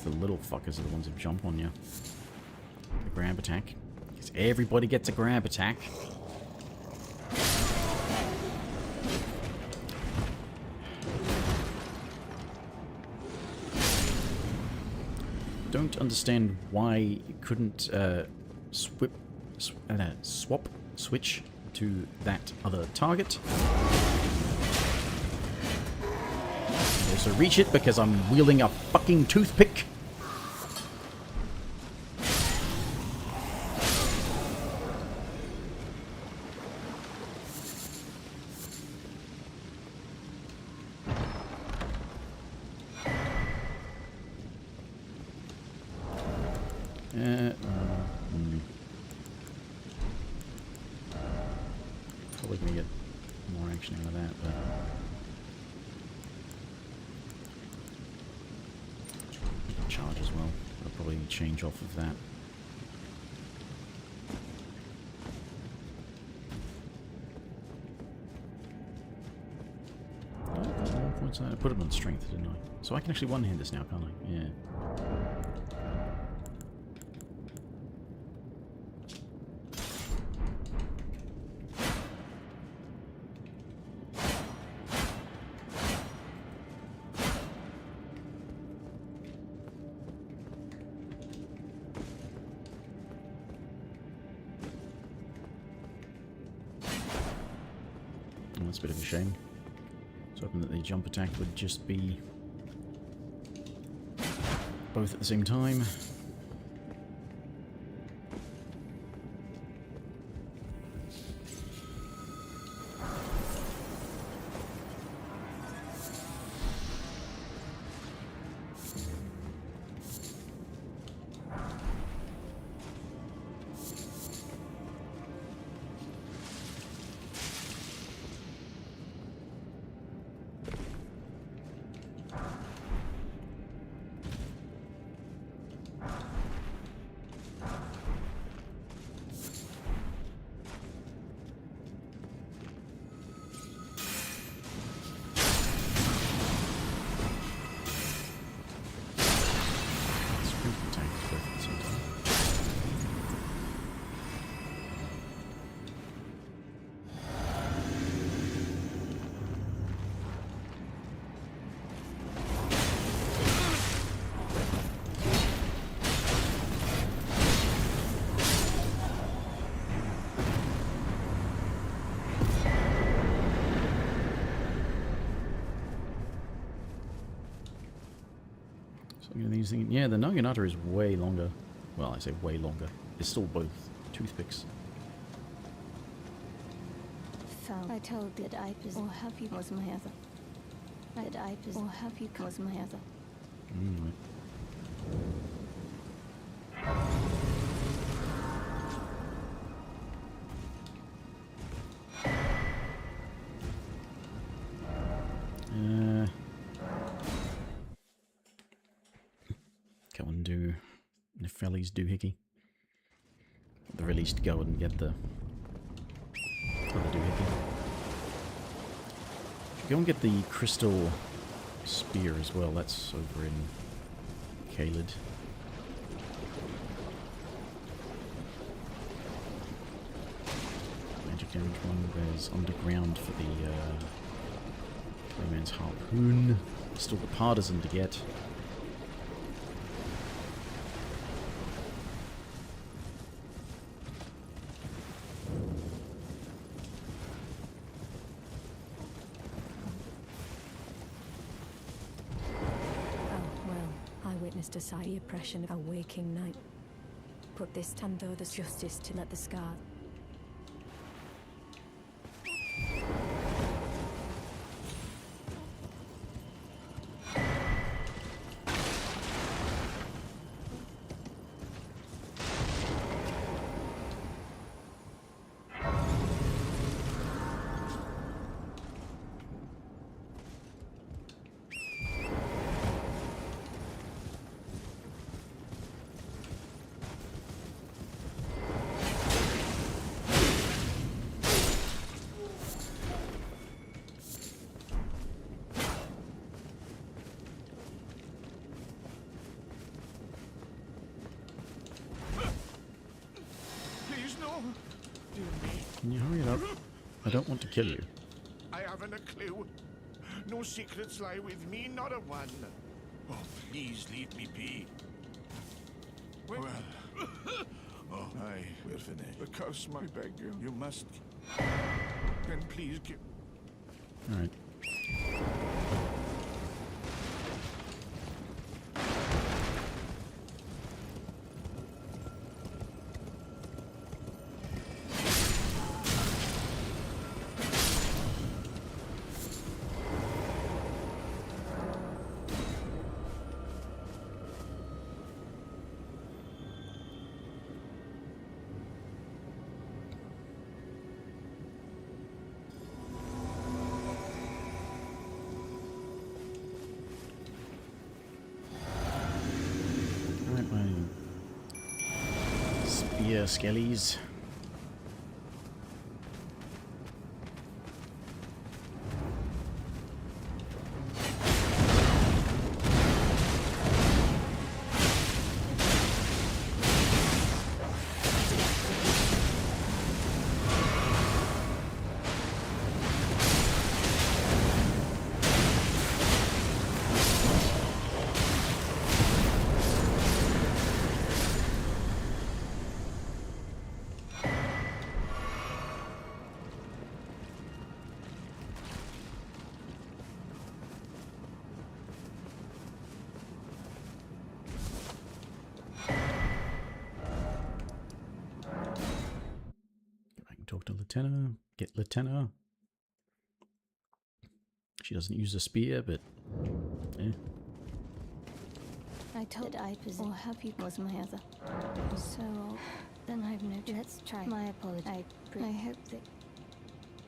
It's the little fuckers are the ones who jump on you. The grab attack. Because everybody gets a grab attack. Don't understand why you couldn't switch to that other target. Also reach it because I'm wielding a fucking toothpick. Probably gonna get more action out of that, but charge as well. I'll probably change off of that. More points on that. I put it on strength, didn't I? So I can actually one-hand this now, can't I? Yeah. That's a bit of a shame. I was hoping that the jump attack would just be both at the same time. Yeah, the Naginata is way longer. Well, I say way longer. It's still both toothpicks. I told that I or have you was my other. That I or have you was my other. Right. Go and do Nepheli's doohickey. At the very least, go and get the other doohickey. Go and get the crystal spear as well. That's over in Caelid. Magic damage one. There's underground for the Clayman's harpoon. Still the partisan to get. To side the oppression of a waking night. Put this Tandoda's justice to let the scar. don't want to kill you. I haven't a clue. No secrets lie with me, not a one. Oh, please leave me be. Well, oh, aye, we're finished. The curse, I beg you. You must. Then please give. Alright. Spear skellies. Talk to Lieutenant. Get Lieutenant. She doesn't use a spear, but yeah. I told I possess or help you was my other. So then I've no. Let's try. My apology. I hope that.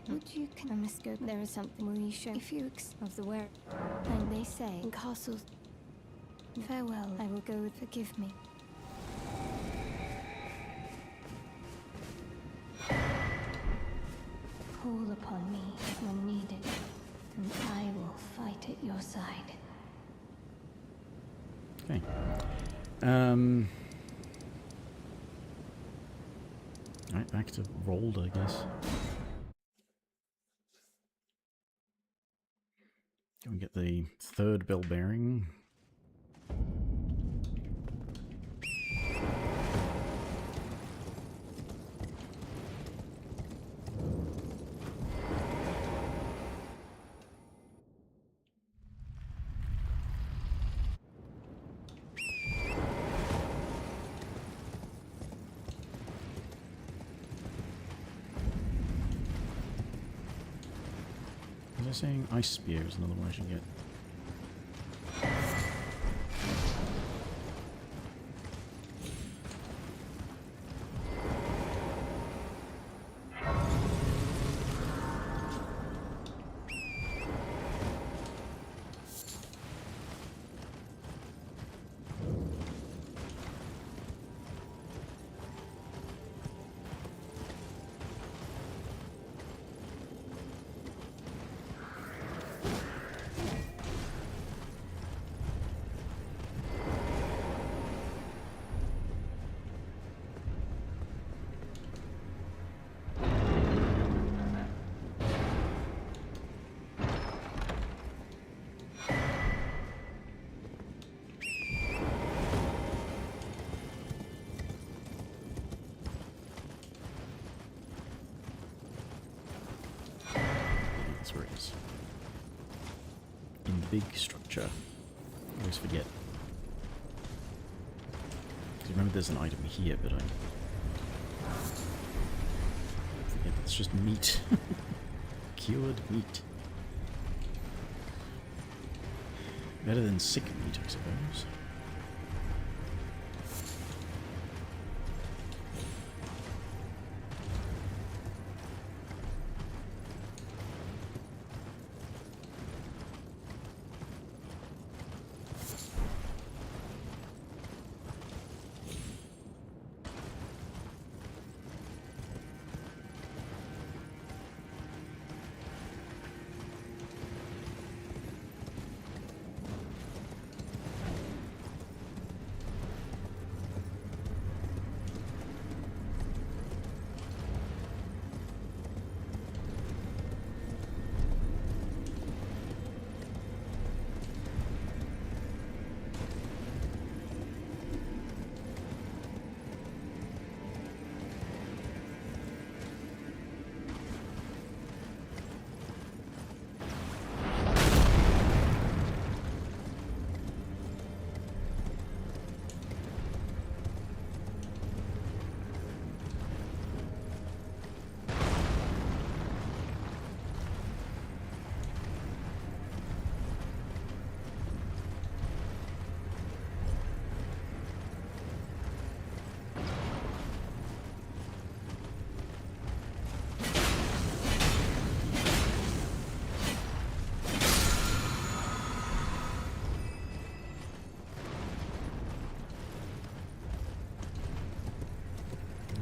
Would you I must go. There is something will you show if you of the where. And they say in castles. Farewell. I will go. Forgive me. Call upon me when needed, and I will fight at your side. Okay. Right, back to Rolled, I guess. Go and get the third bell bearing. Saying ice spear is another one I should get. That's where it is. In the big structure. I always forget. Because remember there's an item here, but I forget it's just meat. Cured meat. Better than sick meat, I suppose.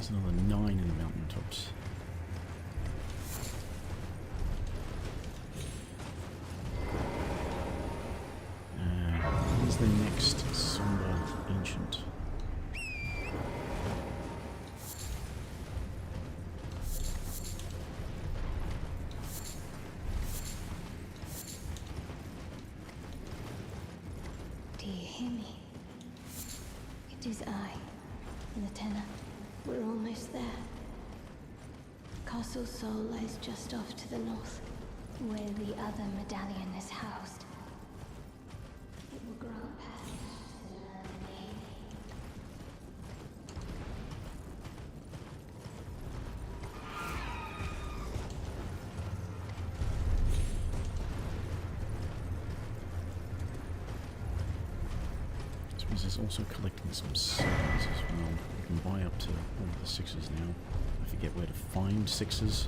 There's another 9 in the mountaintops. Where's the next somber ancient? Do you hear me? It is I, Lieutenant. We're almost there. Castle Sol lies just off to the north, where the other medallion is housed. It will grant passage to the land of Haiti. This is also collecting some 7s as well. You can buy up to all the 6s now. I forget where to find 6s.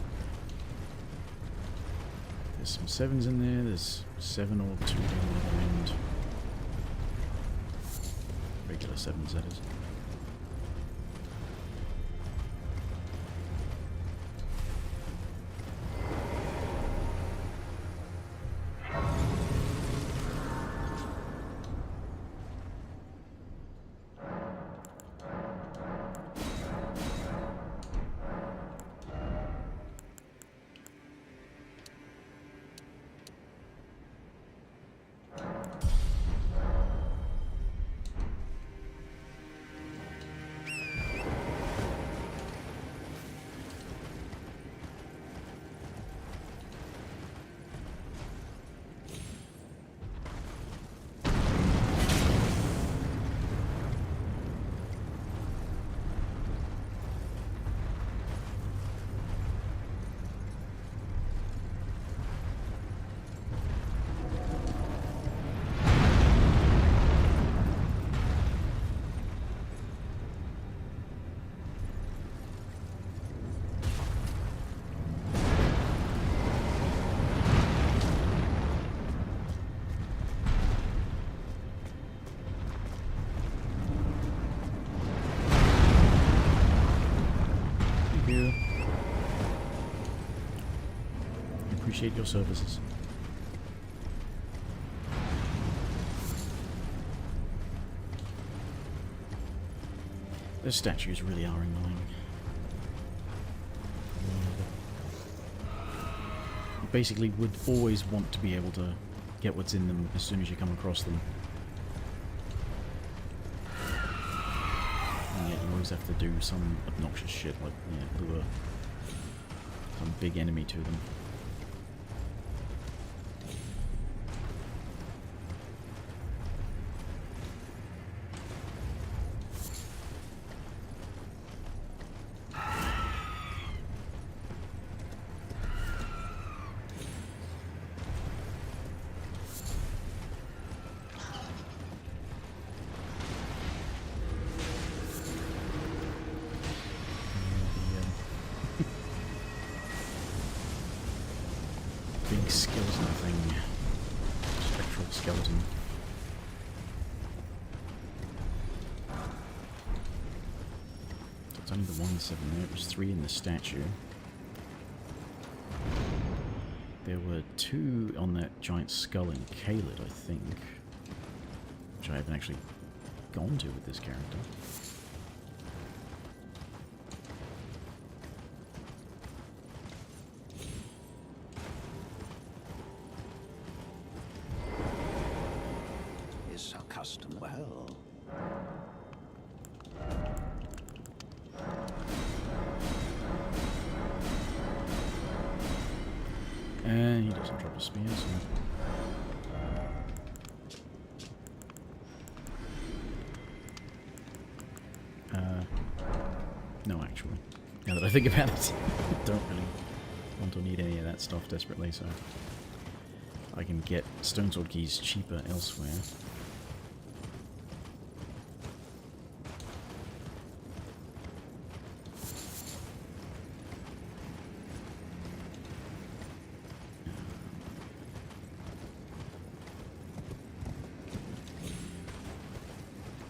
There's some 7s in there. There's 7 or 2 down the other end. Regular 7s, that is. Appreciate your services. Those statues really are annoying. You basically would always want to be able to get what's in them as soon as you come across them. And yet you always have to do some obnoxious shit like, lure some big enemy to them. Big skeleton thing. Spectral skeleton. So it's only the 1-7 there. It was 3 in the statue. There were 2 on that giant skull in Kaled, I think. Which I haven't actually gone to with this character. Is a custom well. And he doesn't drop a spear, so... no, actually. Now that I think about it, I don't really want or need any of that stuff desperately, so... I can get stone sword keys cheaper elsewhere.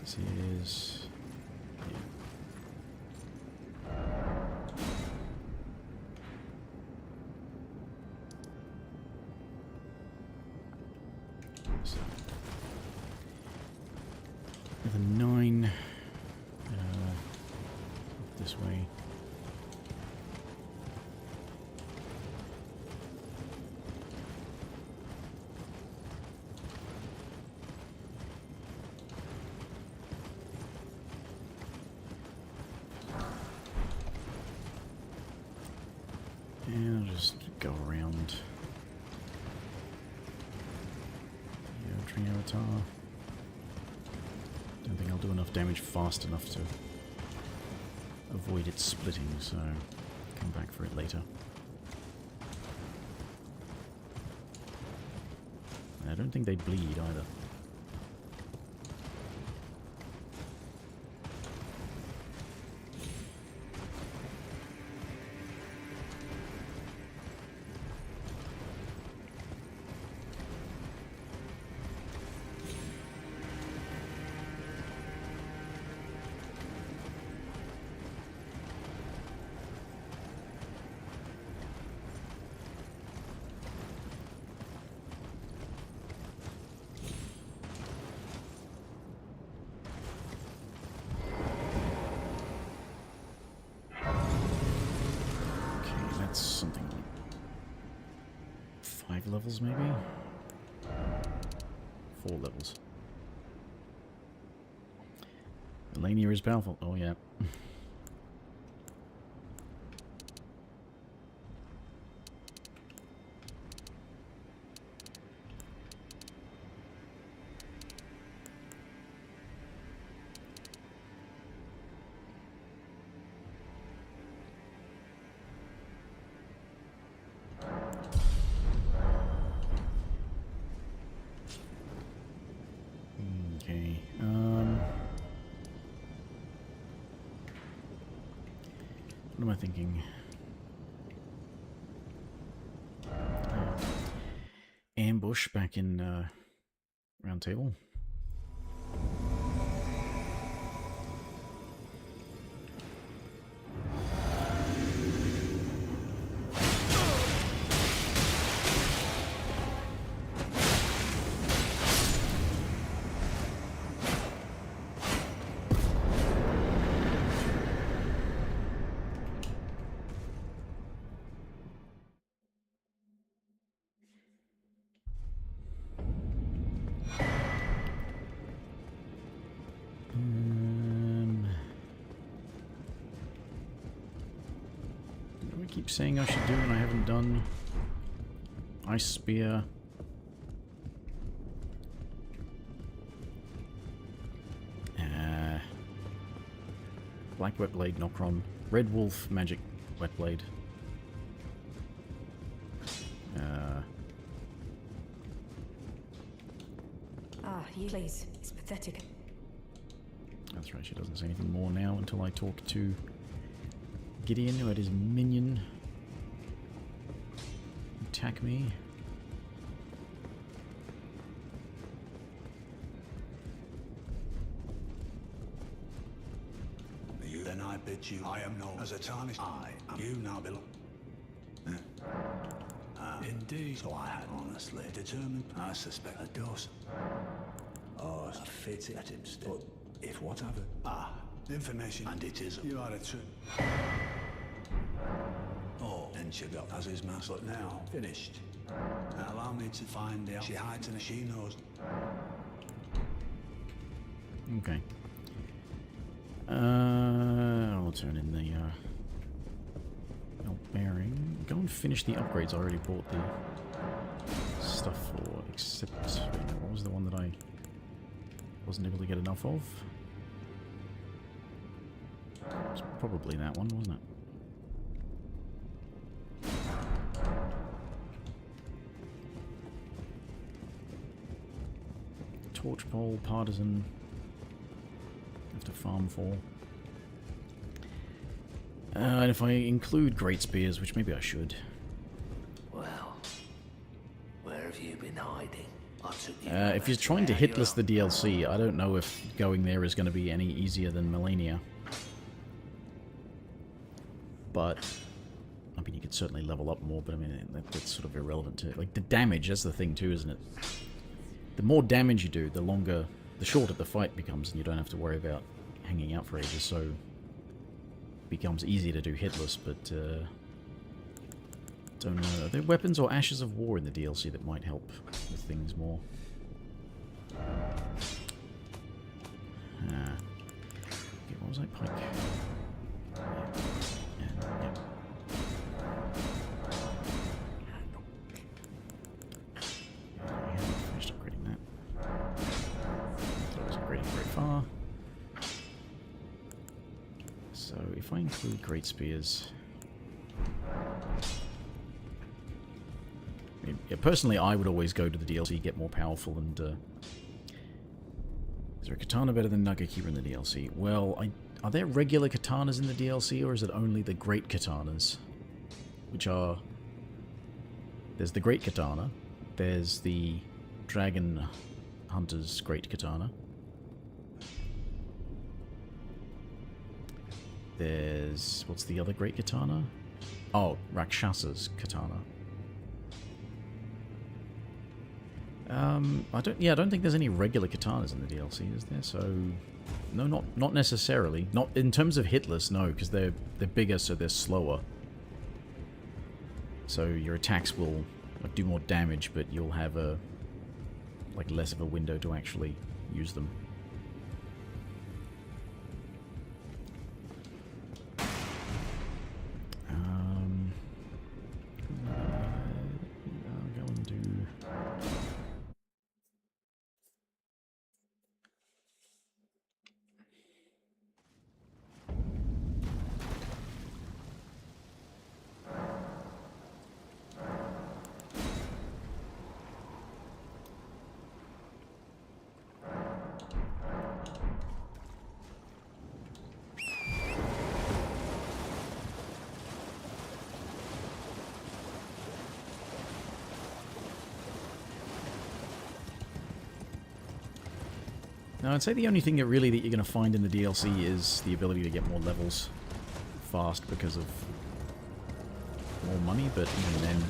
This is... yeah. So, with a 9, this way. And I'll just go around the Tree Avatar. Don't think I'll do enough damage fast enough to avoid it splitting, so come back for it later. And I don't think they bleed either. Something like 5 levels, maybe? 4 levels. Melania is powerful. Oh, yeah. Okay. What am I thinking? Ambush back in Round Table. Keep saying I should do and I haven't done. Ice Spear. Black Wet Blade, Nocron. Red Wolf, Magic Wet Blade. Please. It's pathetic. That's right, she doesn't say anything more now until I talk to Gideon, who had his minion attack me. You then I bid you, I am known as a tarnished. I am you now belong. Indeed. So I had honestly determined, I suspect a dose. Oh, a fitting at him still. But if whatever. Information, and it is. You are a true. Oh, and she got as his master. But now, finished. Now allow me to find out. She hides and she knows. Okay. I'll turn in the belt bearing. Go and finish the upgrades I already bought the stuff for, except what was the one that I wasn't able to get enough of? It's probably that one, wasn't it? Torchpole, Partisan. Have to farm for. And if I include Great Spears, which maybe I should. Well, where have you been hiding? If you're trying to hit list the DLC, I don't know if going there is going to be any easier than Melania. But, I mean, you could certainly level up more, but I mean, that's sort of irrelevant to it. Like, the damage, that's the thing too, isn't it? the more damage you do, the shorter the fight becomes, and you don't have to worry about hanging out for ages, so it becomes easier to do hitless, but don't know. Are there weapons or ashes of war in the DLC that might help with things more? Okay, what was I? Pike. Yeah. I haven't finished upgrading that. That was upgrading very far. So if I include Great Spears... Yeah, personally, I would always go to the DLC, get more powerful, and... is there a katana better than Nagakiba in the DLC? Well, are there regular katanas in the DLC, or is it only the great katanas? Which are... There's the great katana, there's the Dragon Hunter's great katana, there's... what's the other great katana? Oh, Rakshasa's katana. I don't think there's any regular katanas in the DLC, is there? So, no, not necessarily. Not in terms of hitless, no, because they're bigger, so they're slower. So your attacks will do more damage, but you'll have less of a window to actually use them. I'll go and do... Now, I'd say the only thing that you're going to find in the DLC is the ability to get more levels fast because of more money, but even then...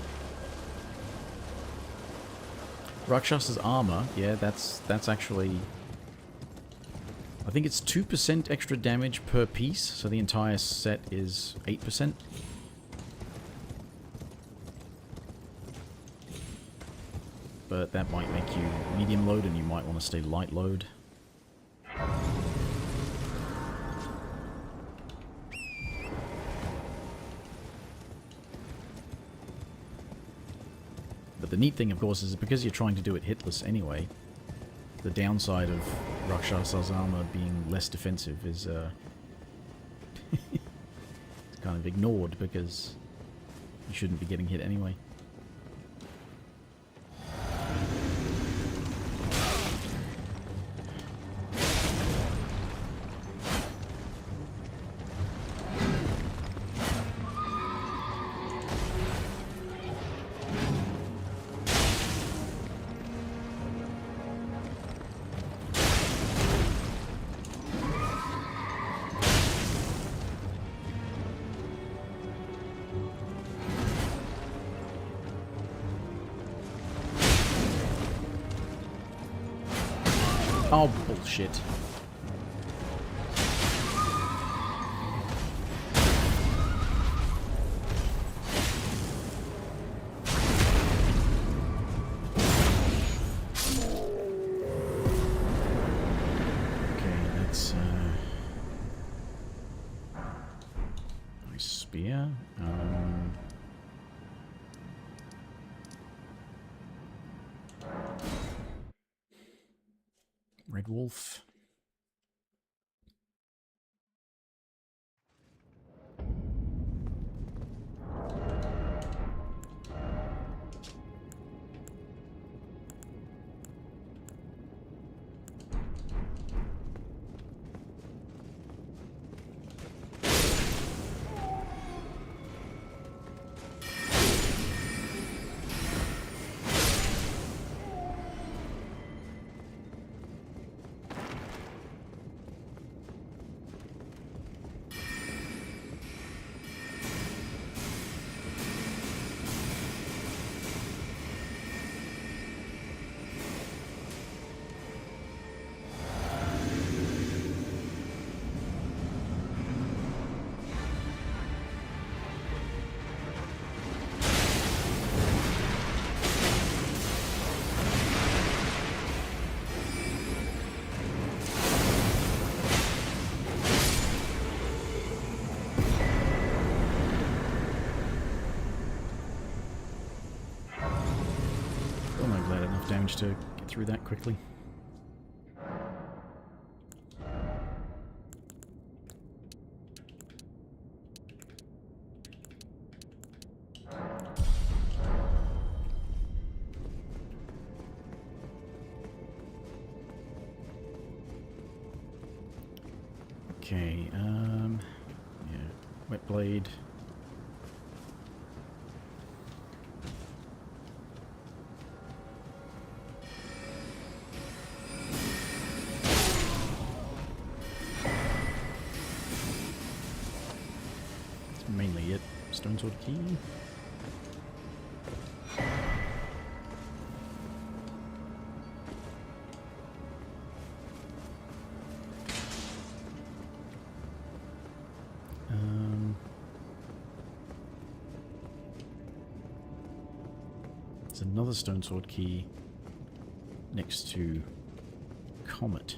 Rakshasa's armor, yeah, that's actually... I think it's 2% extra damage per piece, so the entire set is 8%. But that might make you medium load, and you might want to stay light load. But the neat thing, of course, is because you're trying to do it hitless anyway, the downside of Rakshasa's armor being less defensive is it's kind of ignored because you shouldn't be getting hit anyway. Oh, bullshit. Okay, that's nice spear. Red Wolf. enough damage to get through that quickly. Okay, yeah, wet blade. That's mainly it. Stone sword key. There's another stone sword key next to Comet.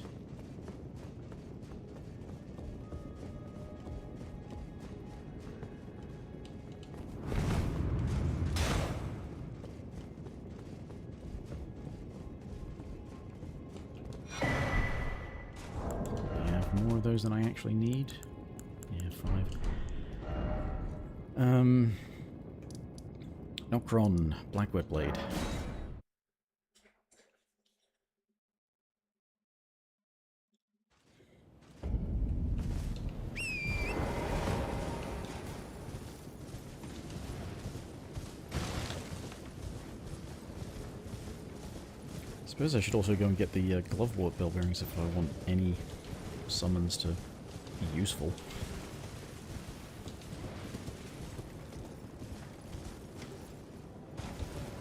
I have more of those than I actually need. Yeah, 5. Nocron, Black Wet Blade. Suppose I should also go and get the Glovewort bell bearings if I want any summons to be useful.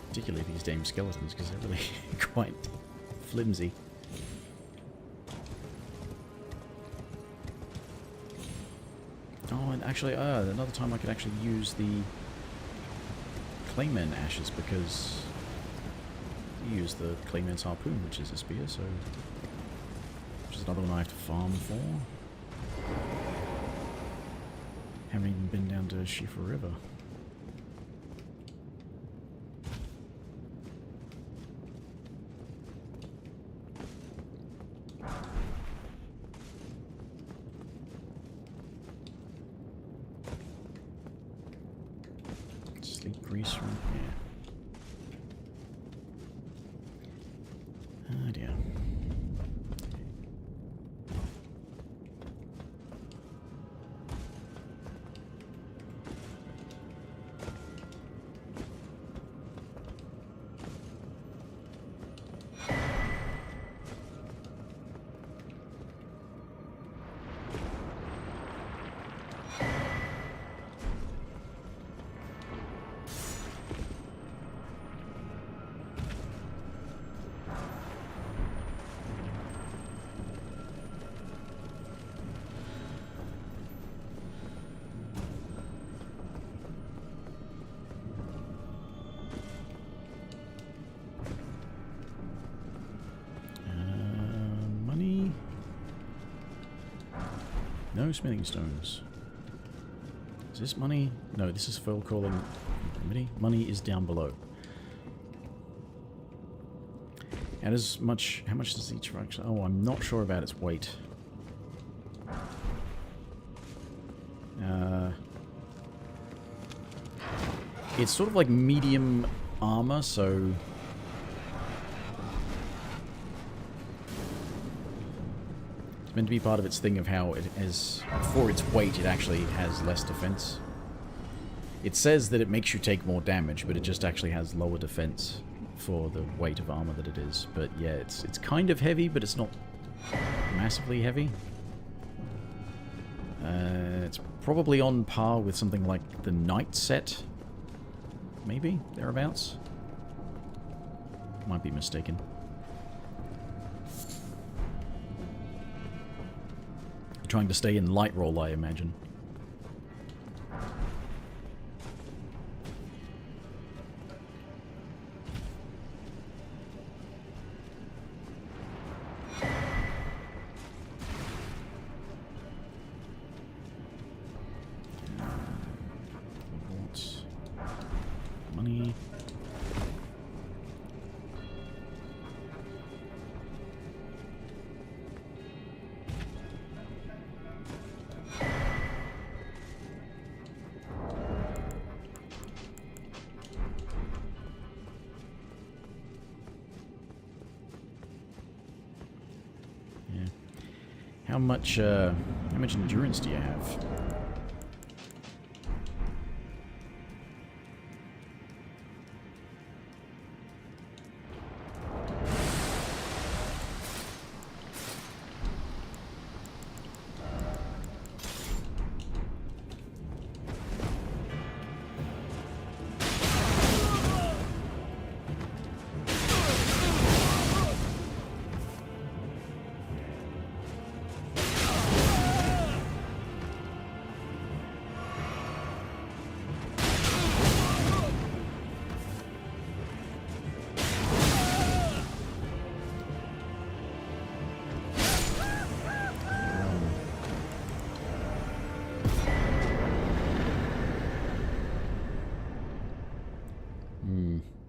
Particularly these damn skeletons, because they're really quite flimsy. Oh, and actually, another time I could actually use the Clayman ashes, because you use the Clayman's harpoon, which is a spear, so which is another one I have to farm for. Haven't even been down to Shifa River. Sleep grease from here. Oh dear. Money? No smithing stones. Is this money? No, this is foil calling remedy. Money is down below. And as much, how much does each actually? Oh, I'm not sure about its weight. It's sort of like medium armor, so it's meant to be part of its thing of how it has, for its weight, it actually has less defense. It says that it makes you take more damage, but it just actually has lower defense for the weight of armor that it is. But yeah, it's kind of heavy, but it's not massively heavy. It's probably on par with something like the Knight set. Maybe, thereabouts. Might be mistaken. Trying to stay in light roll, I imagine. Money. How much endurance do you have?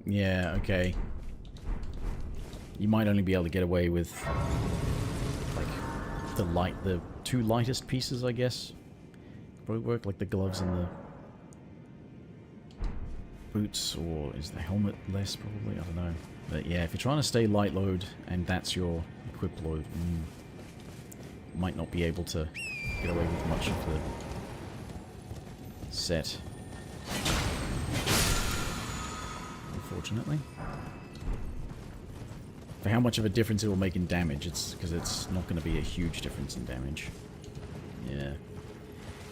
Yeah, okay. You might only be able to get away with, like, the two lightest pieces, I guess. Probably work, like the gloves and the boots, or is the helmet less, probably? I don't know. But yeah, if you're trying to stay light load, and that's your equip load, might not be able to get away with much of the set. Unfortunately. For how much of a difference it will make in damage, it's because it's not going to be a huge difference in damage. Yeah.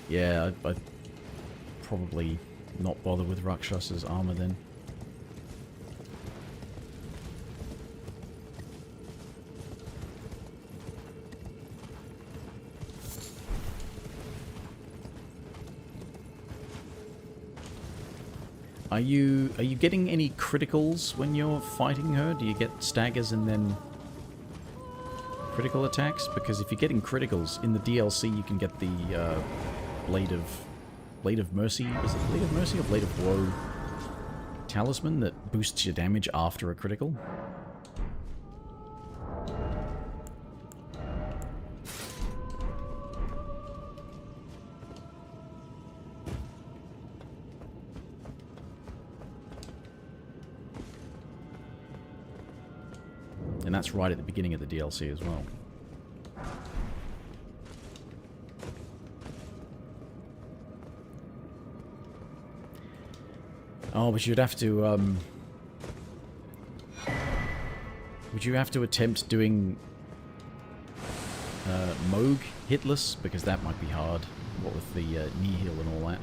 Yeah, I'd probably not bother with Rakshas's armor then. Are you getting any criticals when you're fighting her? Do you get staggers and then critical attacks? Because if you're getting criticals in the DLC, you can get the Blade of Mercy. Is it Blade of Mercy or Blade of Woe talisman that boosts your damage after a critical? And that's right at the beginning of the DLC as well. Oh, but you'd have to, would you have to attempt doing Moog hitless? Because that might be hard. What with the knee heal and all that.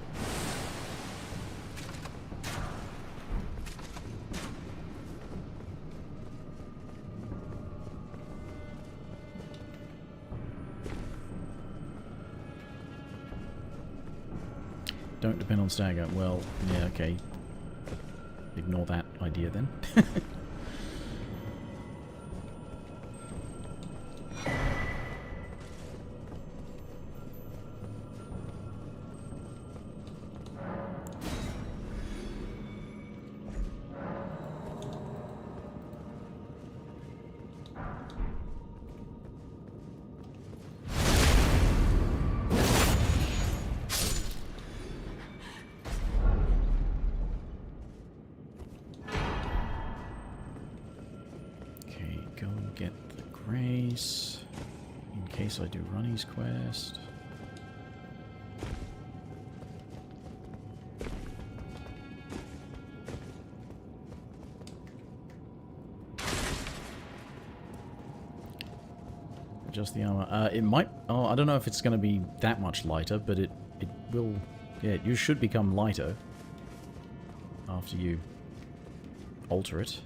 Don't depend on stagger. Well, yeah, okay. Ignore that idea then. I do Ronnie's quest. Adjust the armor. It might... Oh, I don't know if it's going to be that much lighter, but it will... Yeah, you should become lighter after you alter it.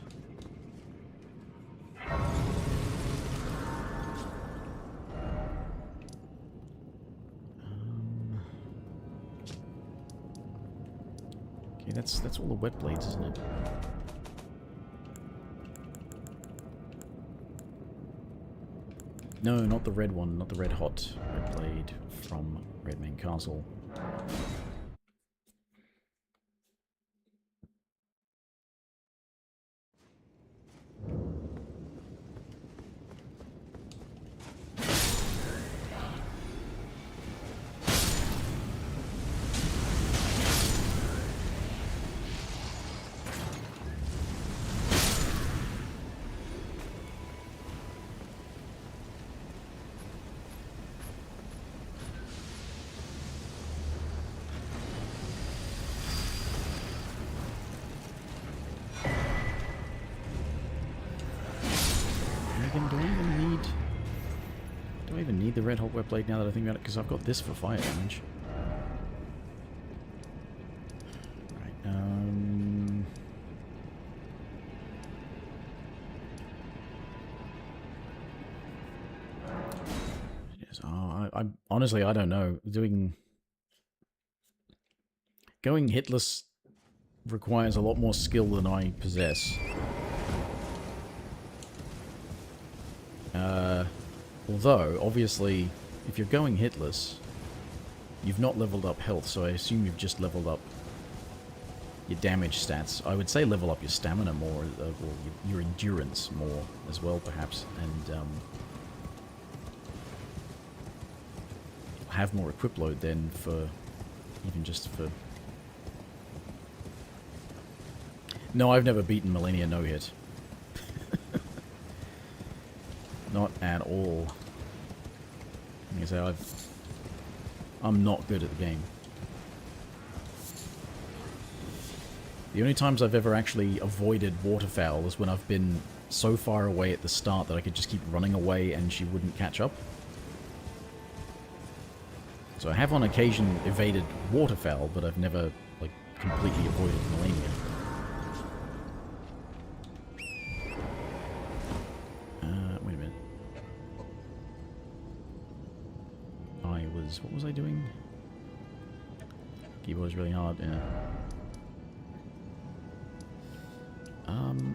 That's all the wet blades, isn't it? No, not the red one, not the red hot red blade from Redmane Castle. again, do I even need the red hot wet blade now that I think about it? Because I've got this for fire damage. Right, yes, I honestly, I don't know. Going hitless requires a lot more skill than I possess. Although, obviously, if you're going hitless, you've not leveled up health, so I assume you've just leveled up your damage stats. I would say level up your stamina more, or your endurance more as well, perhaps, and have more equip load then for, even just for... No, I've never beaten Millennia no-hit. Not at all. Like I say, I'm not good at the game. The only times I've ever actually avoided waterfowl is when I've been so far away at the start that I could just keep running away and she wouldn't catch up. So I have on occasion evaded waterfowl, but I've never, like, completely avoided Millennia. Wait a minute. What was I doing? Keyboard is really hard, yeah.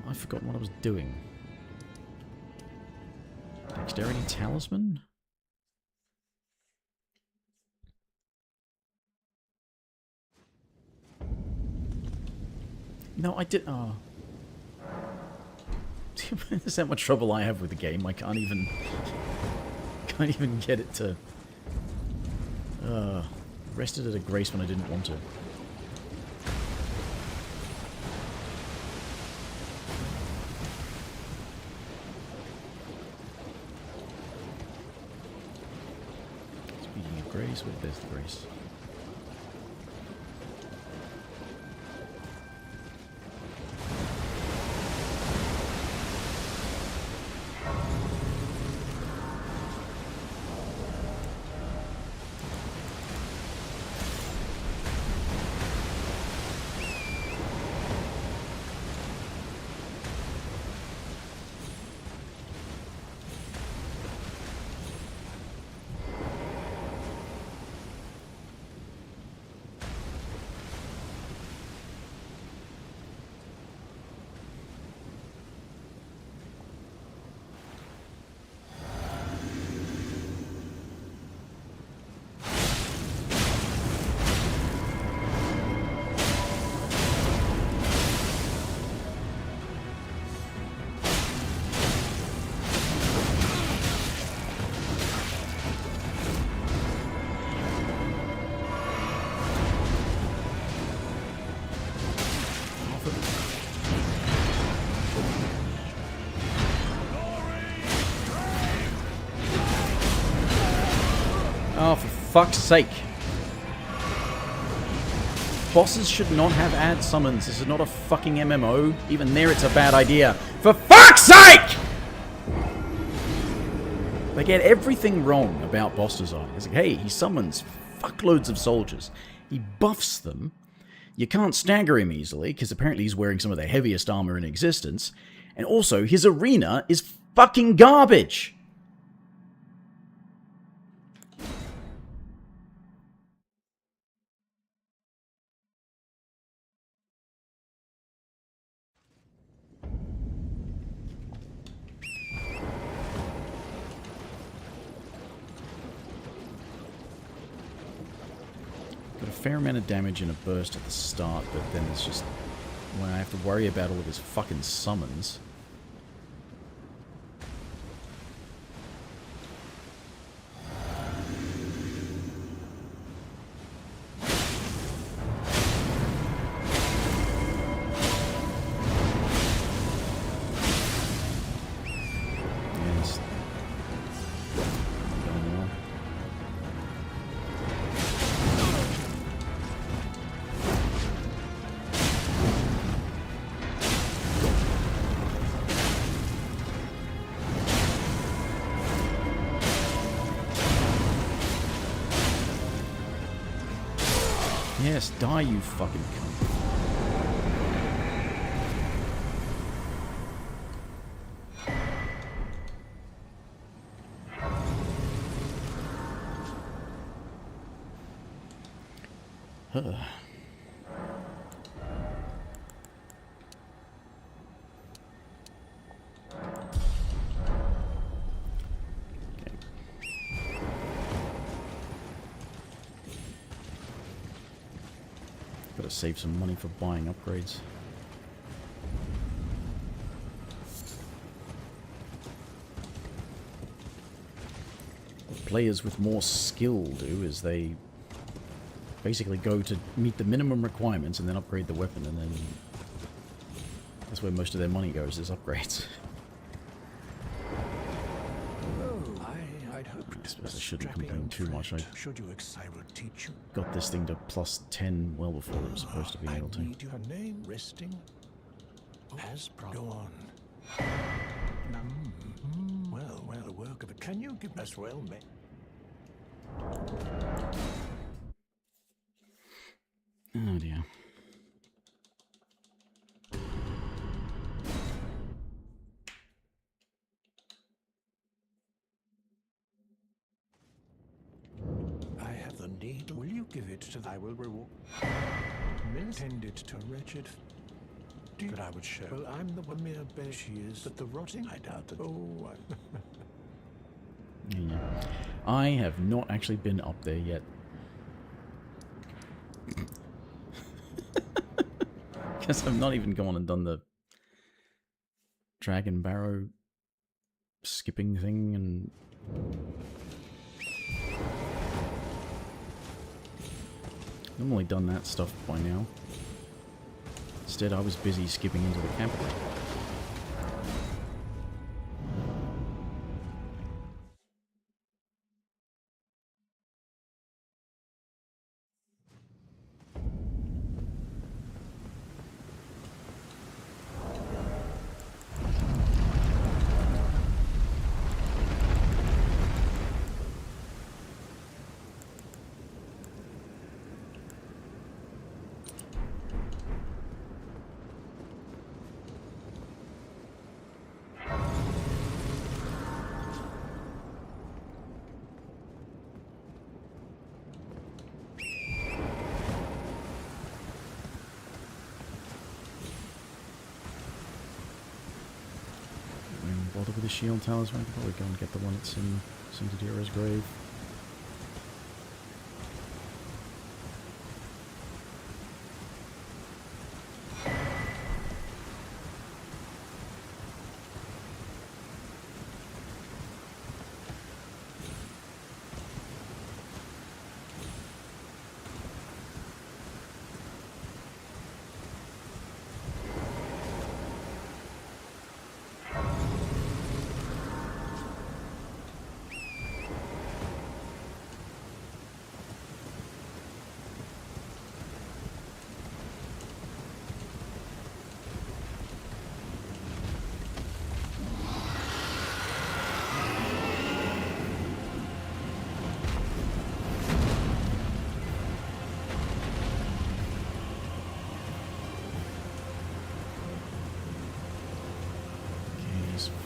I've forgotten what I was doing. Dexterity Talisman? No, I did... Oh. There's that much trouble I have with the game. I can't even... Can't even get it to... rested at a grace when I didn't want to. Speaking of grace, where's the grace? Oh, for fuck's sake. Bosses should not have ad summons. This is not a fucking MMO. Even there, it's a bad idea. For fuck's sake! They get everything wrong about boss design. It's like, hey, he summons fuckloads of soldiers. He buffs them. You can't stagger him easily, because apparently he's wearing some of the heaviest armor in existence. And also, his arena is fucking garbage! Got a fair amount of damage in a burst at the start, but then it's just when I have to worry about all of his fucking summons. Yes. Going well. Yes, die, you fucking cunt. Huh. Gotta save some money for buying upgrades. What players with more skill do is they basically go to meet the minimum requirements and then upgrade the weapon, and then that's where most of their money goes, is upgrades. I'd hoped I suppose I shouldn't complain too much. I should you I will teach you. got this thing to plus 10 well before it was supposed to be able to. I need your name resting as go on. Well, the work of it. Can you give us well, mate? Oh dear. I have the needle. Will you give it to I will reward. Intended to wretched. That I would show. Well, I'm the one mere bear she is, but the rotting I doubt that. Oh, Yeah. I have not actually been up there yet. Guess I've not even gone and done the Dragon Barrow skipping thing and normally done that stuff by now. Instead, I was busy skipping into the capital. Bother with the shield talisman. I could probably go and get the one that's in Sintadira's grave.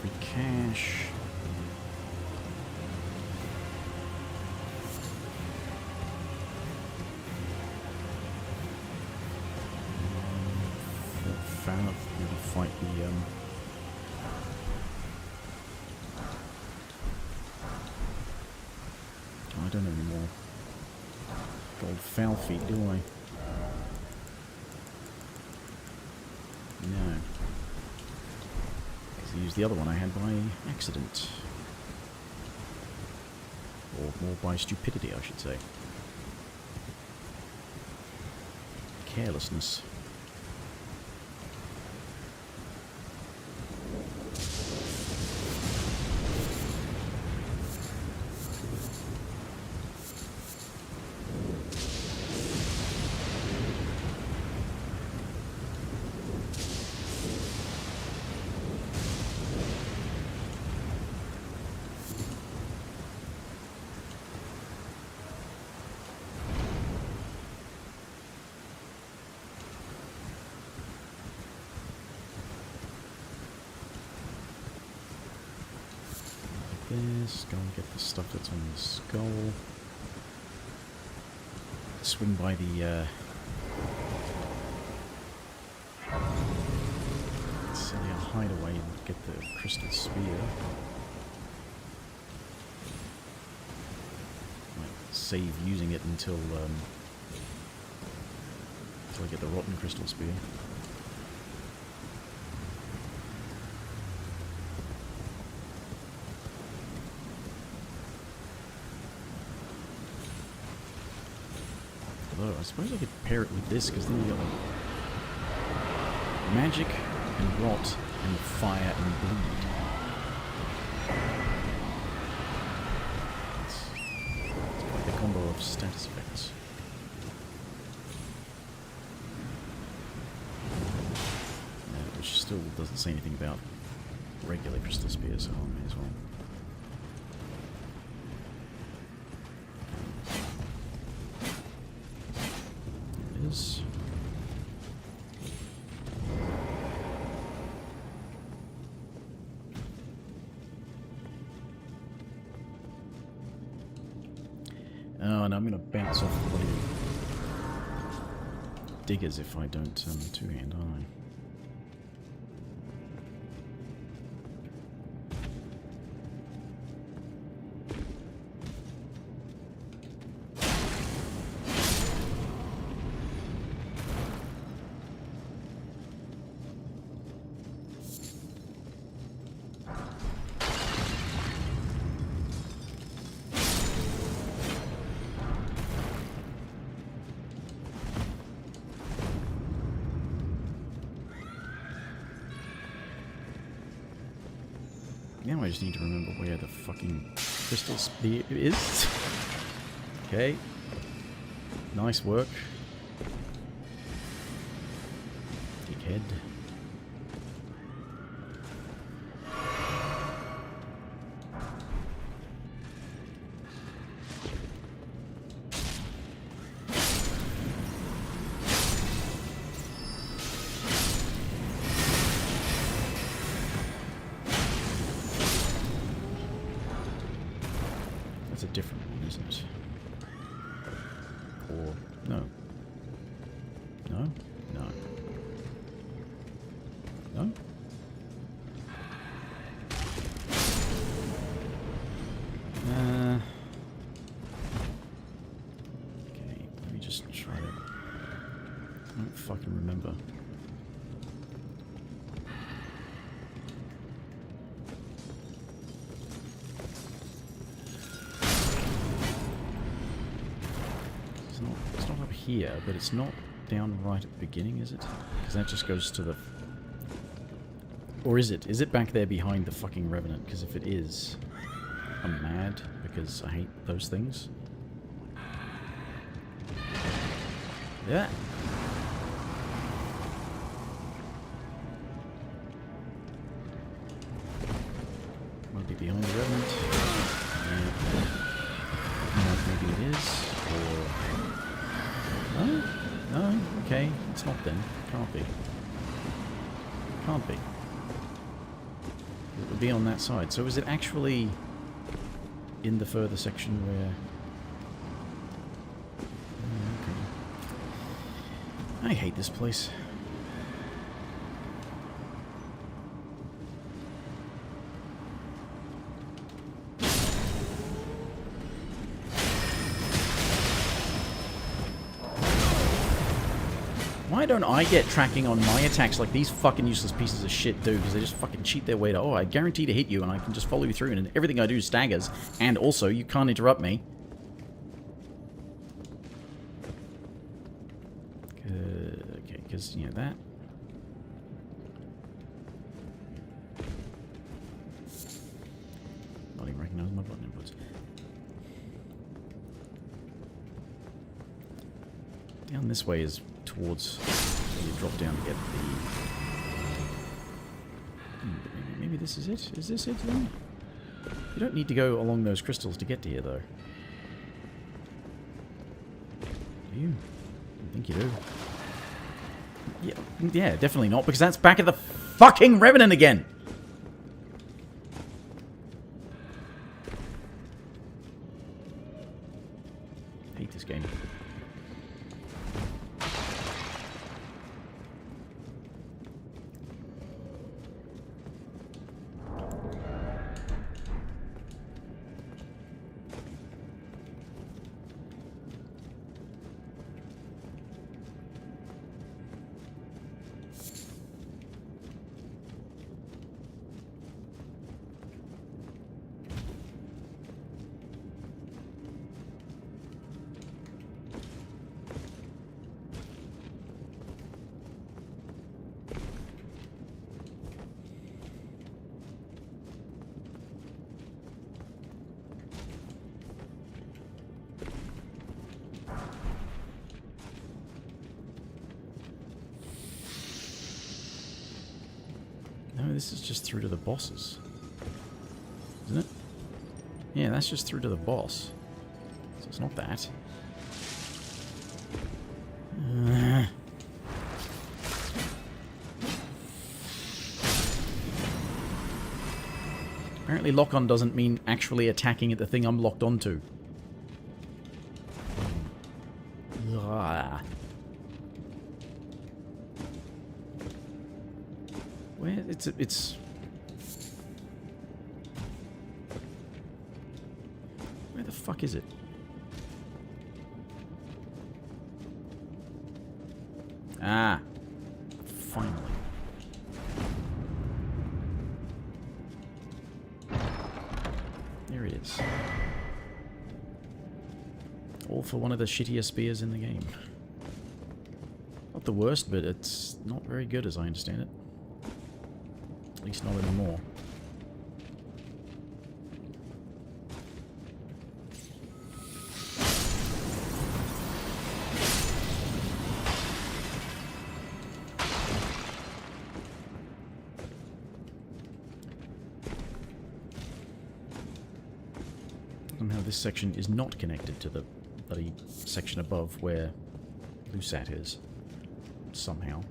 Free cash. Fan of really fight the I don't have any more gold foul feet, do I? No. I used the other one I had by accident. Or more by stupidity, I should say. Carelessness. this. Go and get the stuff that's on the skull. Swing by the Celia hideaway and get the crystal spear. Might save using it until I get the rotten crystal spear. Although, I suppose I could pair it with this, because then you got like magic and rot and fire and bleed. It's quite the combo of status effects. Which still doesn't say anything about regular crystal spears, so I may as well. There it is. Oh, and I'm going to bounce off the bloody diggers if I don't two-hand, aren't I? Now I just need to remember where the fucking crystal spear is. Okay. Nice work. Dickhead. That's a different one, isn't it? Or no. No? No. No? Okay, let me just try it. I don't fucking remember. It's not up here, but it's not down right at the beginning, is it? Because that just goes to the... Or is it? Is it back there behind the fucking Revenant? Because if it is, I'm mad, because I hate those things. Yeah. Might be behind the Revenant. Maybe it is, or... No? No? Okay, it's not then. Can't be. Can't be. It would be on that side. So is it actually in the further section where... Okay. I hate this place. Why don't I get tracking on my attacks like these fucking useless pieces of shit do? Because they just fucking cheat their way to, oh, I guarantee to hit you and I can just follow you through and everything I do staggers. And also, you can't interrupt me. Okay, because, you know, that... Not even recognize my button inputs. Down this way is towards where you drop down to get the... Maybe this is it? Is this it then? You don't need to go along those crystals to get to here, though. Do you? I think you do. Yeah, definitely not, because that's back at the fucking Revenant again! hate this game. No, this is just through to the bosses. Isn't it? Yeah, that's just through to the boss. So it's not that. Apparently lock-on doesn't mean actually attacking at the thing I'm locked onto. Where it's where the fuck is it? Ah, finally. There it is. All for one of the shittier spears in the game. Not the worst, but it's not very good as I understand it. At least not anymore. Somehow this section is not connected to the bloody section above where Lusat is. Somehow.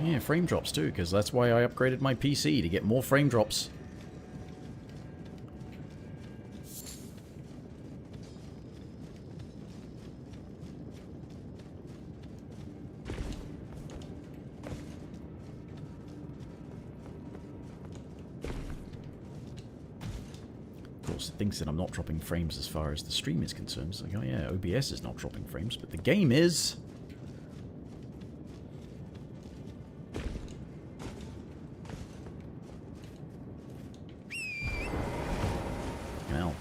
Yeah, frame drops too, because that's why I upgraded my PC, to get more frame drops. Of course, it thinks that I'm not dropping frames as far as the stream is concerned. It's like, oh yeah, OBS is not dropping frames, but the game is. Well.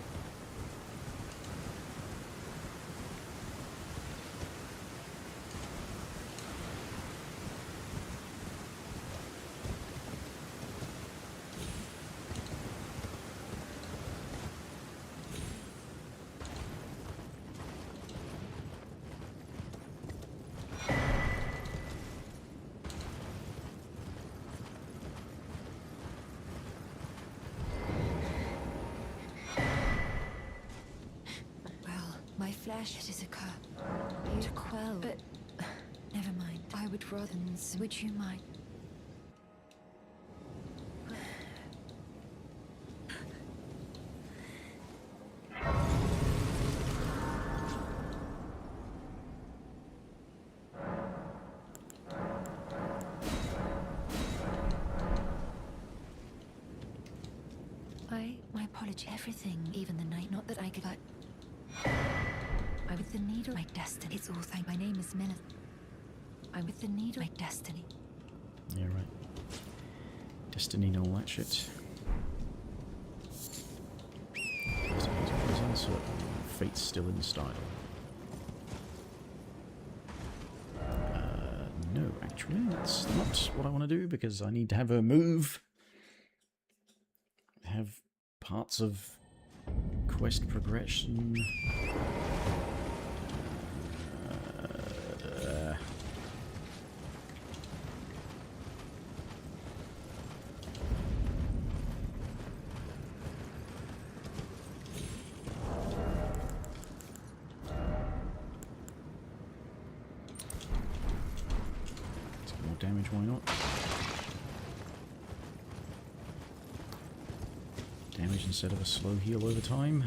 My flesh, it is a curse. To quell, but never mind. I would rather. Would you mind? My apology. Everything, even the night. Not that I could. I'm with the needle, my destiny. It's all thank. My name is Minna. I'm with the needle, my destiny. Yeah, right. Destiny and all that shit. Destiny is uncertain. Fate's still in style. No, actually, that's not what I want to do, because I need to have her move. Have parts of Quest progression. More damage, why not? Damage instead of a slow heal over time.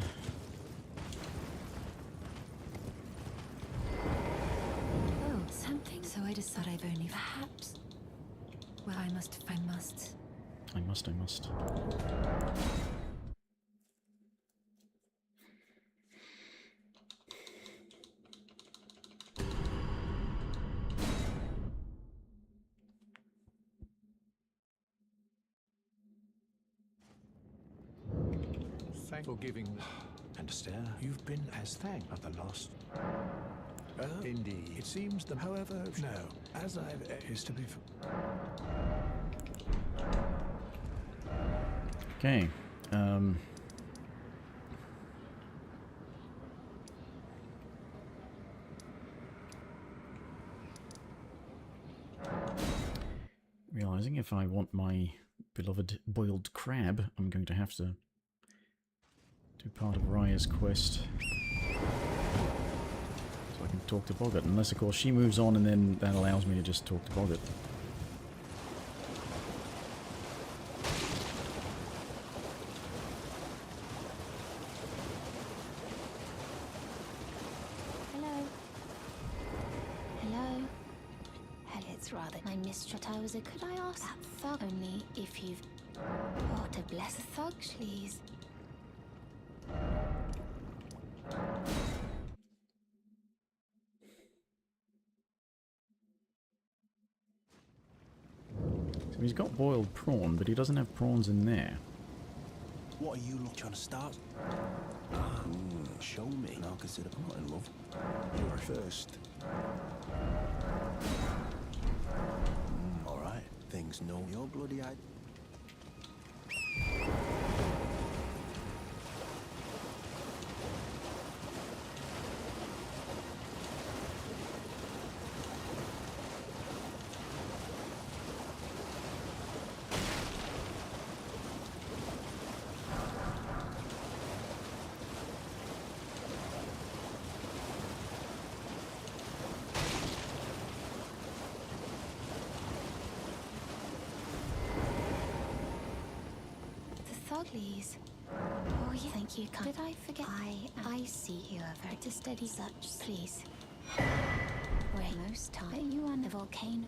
Oh, something. So I decided I've only perhaps. Well, I must. I must. Thank for giving. Understand? You've been as thank at the last. Indeed. It seems that, however, no, as I've is to be. Okay. Realizing if I want my beloved boiled crab, I'm going to have to do part of Raya's quest. So I can talk to Boggart. Unless, of course, she moves on and then that allows me to just talk to Boggart. My mistress, I was a. Could I ask that thug only if you've. Oh, to bless a thug, please. So he's got boiled prawn, but he doesn't have prawns in there. What are you trying to start? Show me. And I'll consider I'm not in love. You're first. Alright. Things know your bloody eye. Please. Oh, yeah. Thank you. Did I forget? I see you are very to study such. Please. Wait. Most time. But you are the volcano.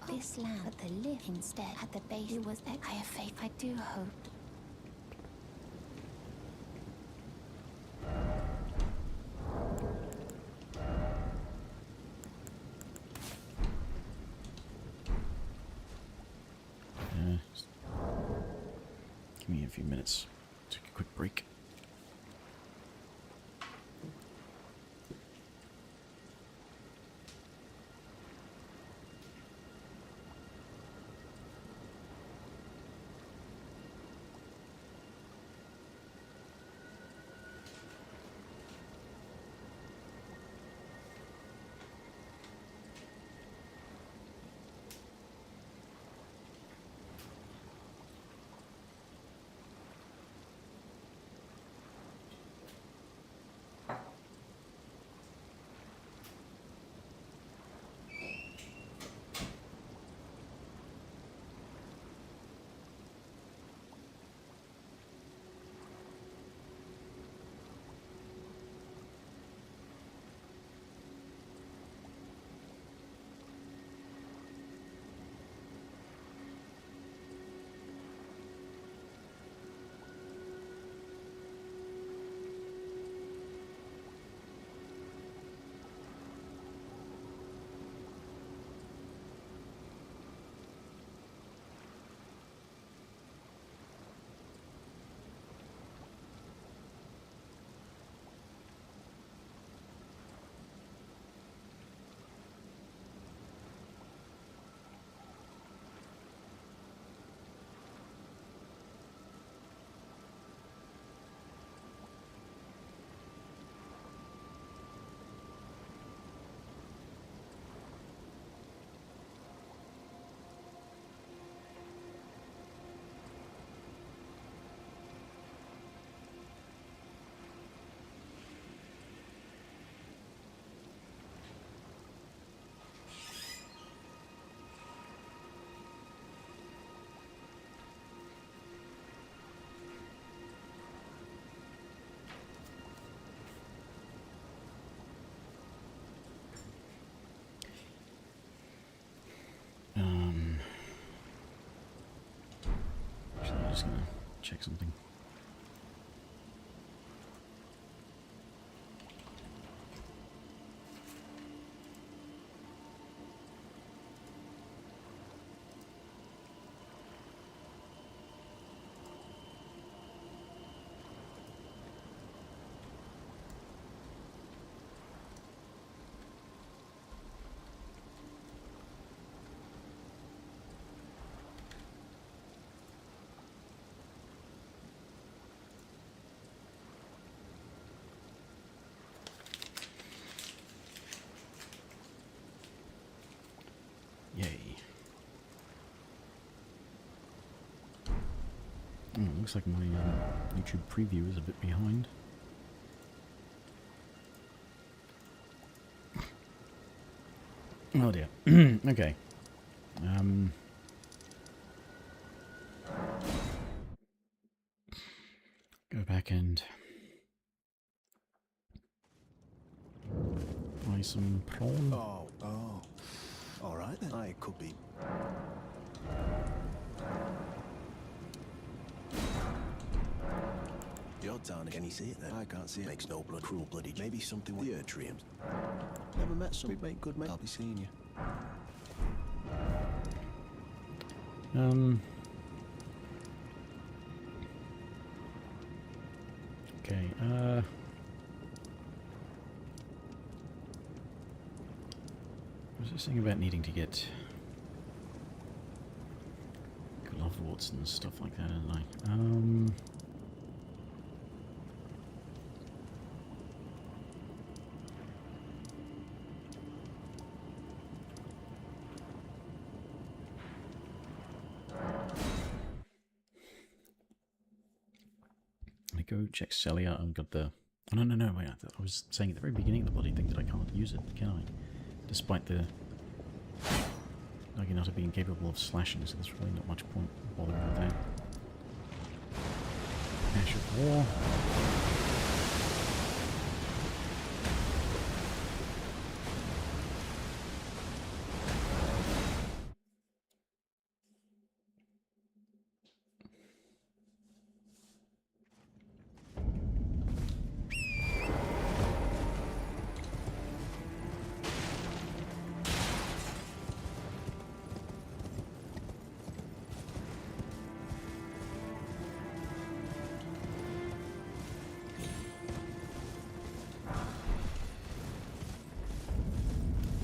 This land, but the live instead at the base. It was. I have faith. I do hope. Give me a few minutes. Take a quick break. just gonna check something. Yay. Oh, looks like my YouTube preview is a bit behind. Oh dear. Okay. Go back and buy some prawn. Oh. All right then. I could be. Your town, can you see it then? I can't see it. Makes no blood, cruel bloody. Maybe something with the Erdtriums. Never met some. We'd make good men. I'll be seeing you. Okay, was this thing about needing to get gloveworts and stuff like that, isn't I? Go check Celia. I've got the... Oh, no, wait. I was saying at the very beginning of the bloody thing that I can't use it, can I? Despite the... Like, not being capable of slashing, so there's really not much point bothering with that. Ash of War.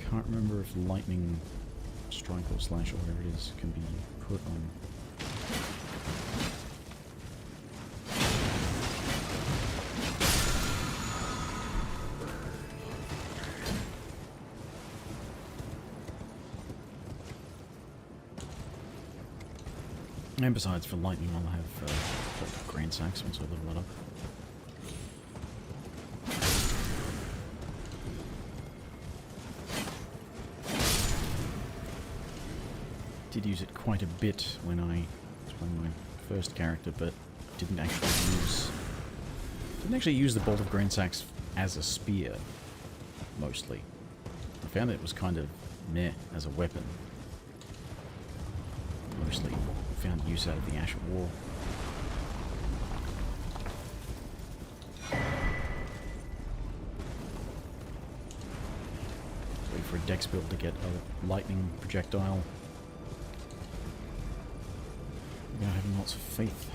Can't remember if lightning strike or slash or whatever it is can be put on. And besides, for lightning, I'll have grain sacks once I level it up. Did use it quite a bit when I was playing my first character, but didn't actually use the bolt of grain sacks as a spear, mostly. I found it was kind of meh as a weapon. Mostly found use out of the Ash of War. Wait for a dex build to get a lightning projectile. Without having lots of faith.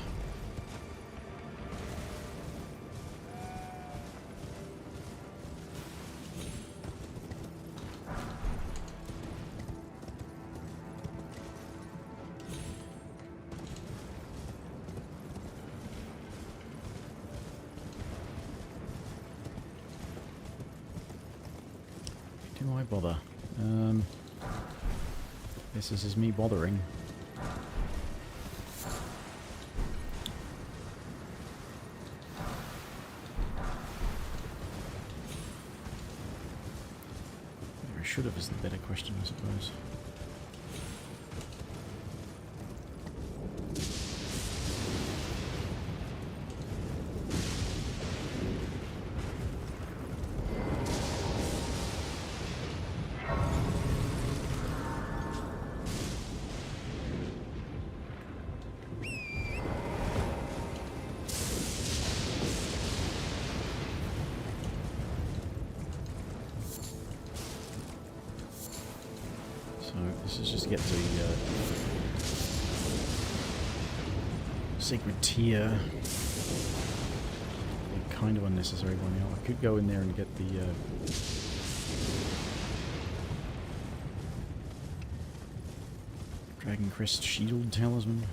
Do I bother? This is me bothering. Should have is the better question, I suppose. This is just to get the sacred tier. A kind of unnecessary one. You know, I could go in there and get the Dragon Crest Shield Talisman.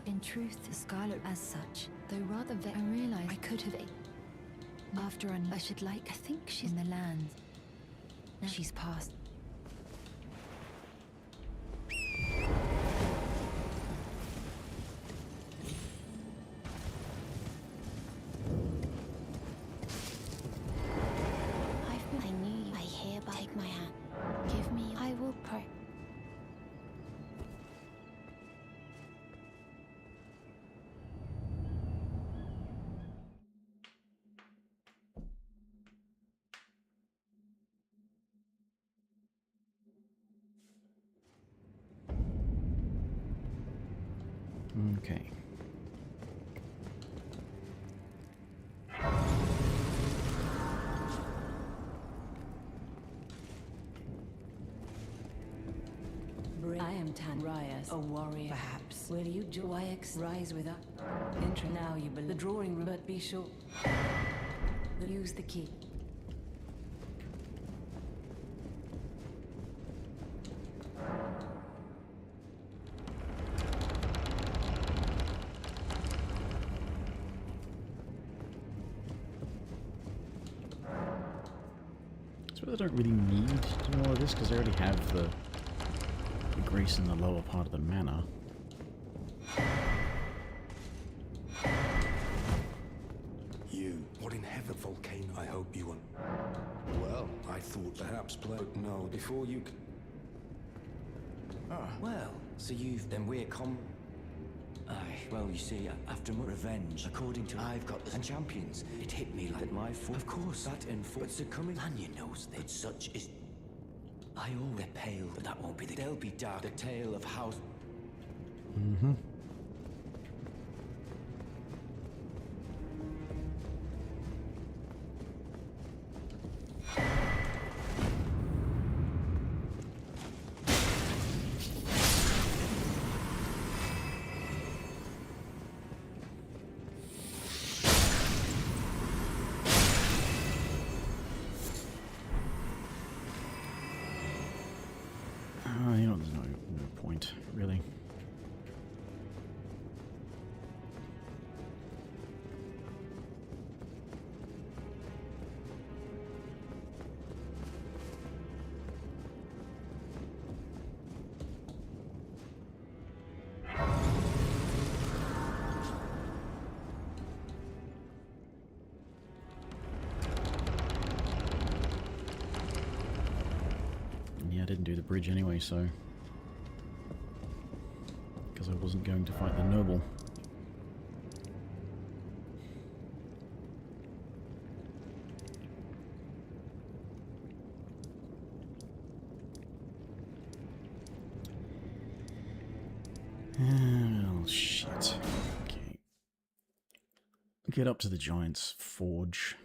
In truth, the Scarlet as such, though rather I realize I could have. After I should like. I think she's in the land. Now she's passed. I knew you. I hereby take my hand. Give me. I will pray. Okay. I am Tan Ryas, a warrior. Perhaps. Will you Joyx rise with us? Enter now, you believe. The drawing room, but be sure. Use the key. I don't really need to know all of this because I already have the grace in the lower part of the manor. You, what in heaven, volcano? I hope you were. Well, I thought perhaps but no, before you Well, so then we're well, you see, after my revenge, according to I've got the champions, it hit me like my fault. Of course, that and but succumbing. Lanya knows that such is. I all they're pale, but that won't be the. They'll be dark. The tale of how. Mm-hmm. You know, there's no point, really. Yeah, I didn't do the bridge anyway, so... because I wasn't going to fight the noble. Oh, shit. Okay. Get up to the Giant's Forge.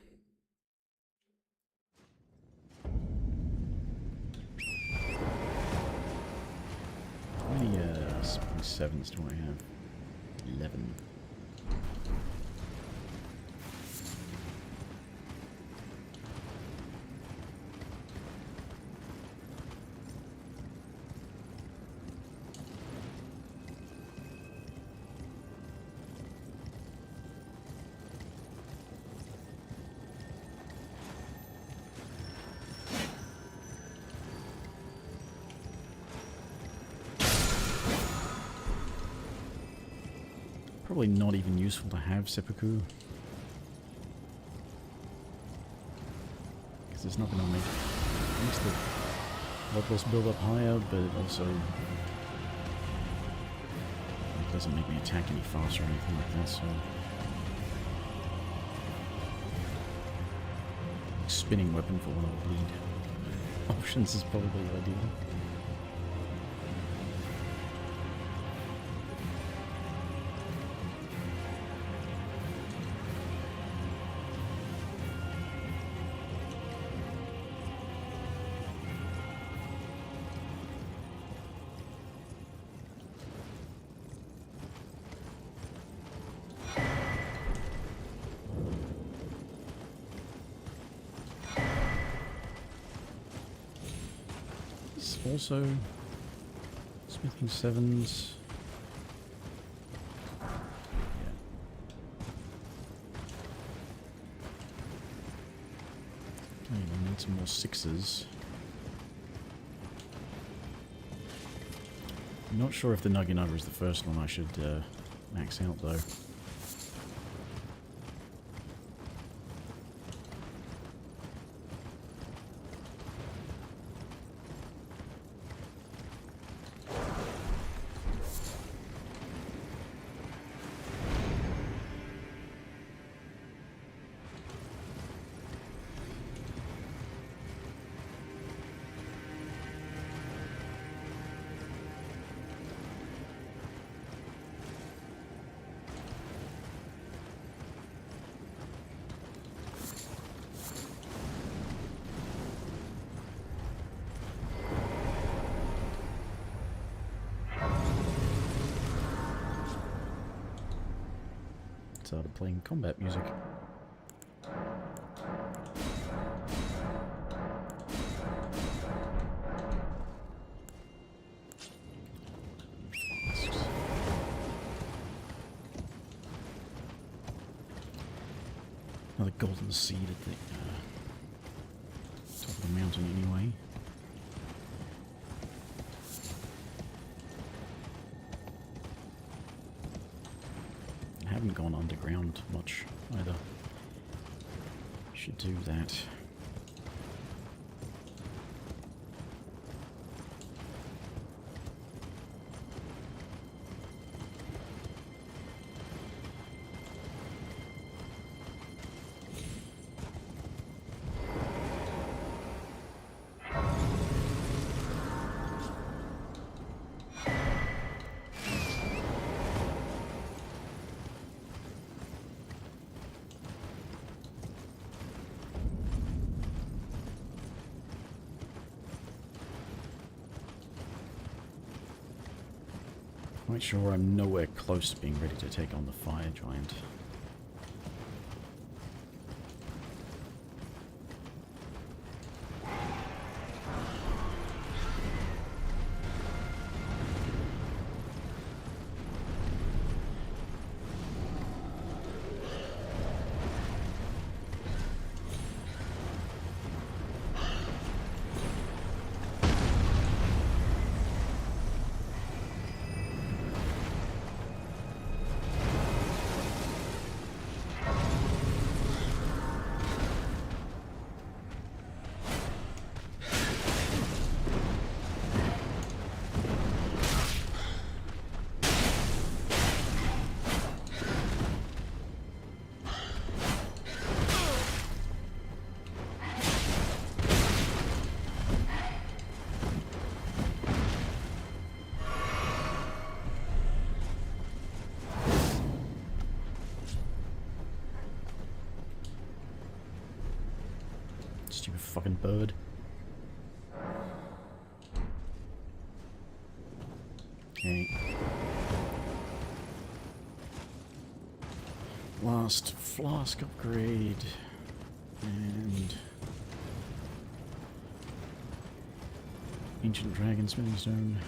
How many 7s do I have? 11. probably not even useful to have seppuku. Because there's nothing on me. It makes the blood loss build up higher, but it also it doesn't make me attack any faster or anything like that, so spinning weapon for one of the bleed options is probably ideal. Also, smithing 7s. Yeah. Okay, I need some more 6s. I'm not sure if the Naginata is the first one I should max out though. Started playing combat music. Another golden seed at the top of the mountain anyway. Haven't gone underground much either. Should do that. Quite sure I'm nowhere close to being ready to take on the fire giant. Stupid fucking bird. Okay. Last flask upgrade. And ancient dragon smithing stone.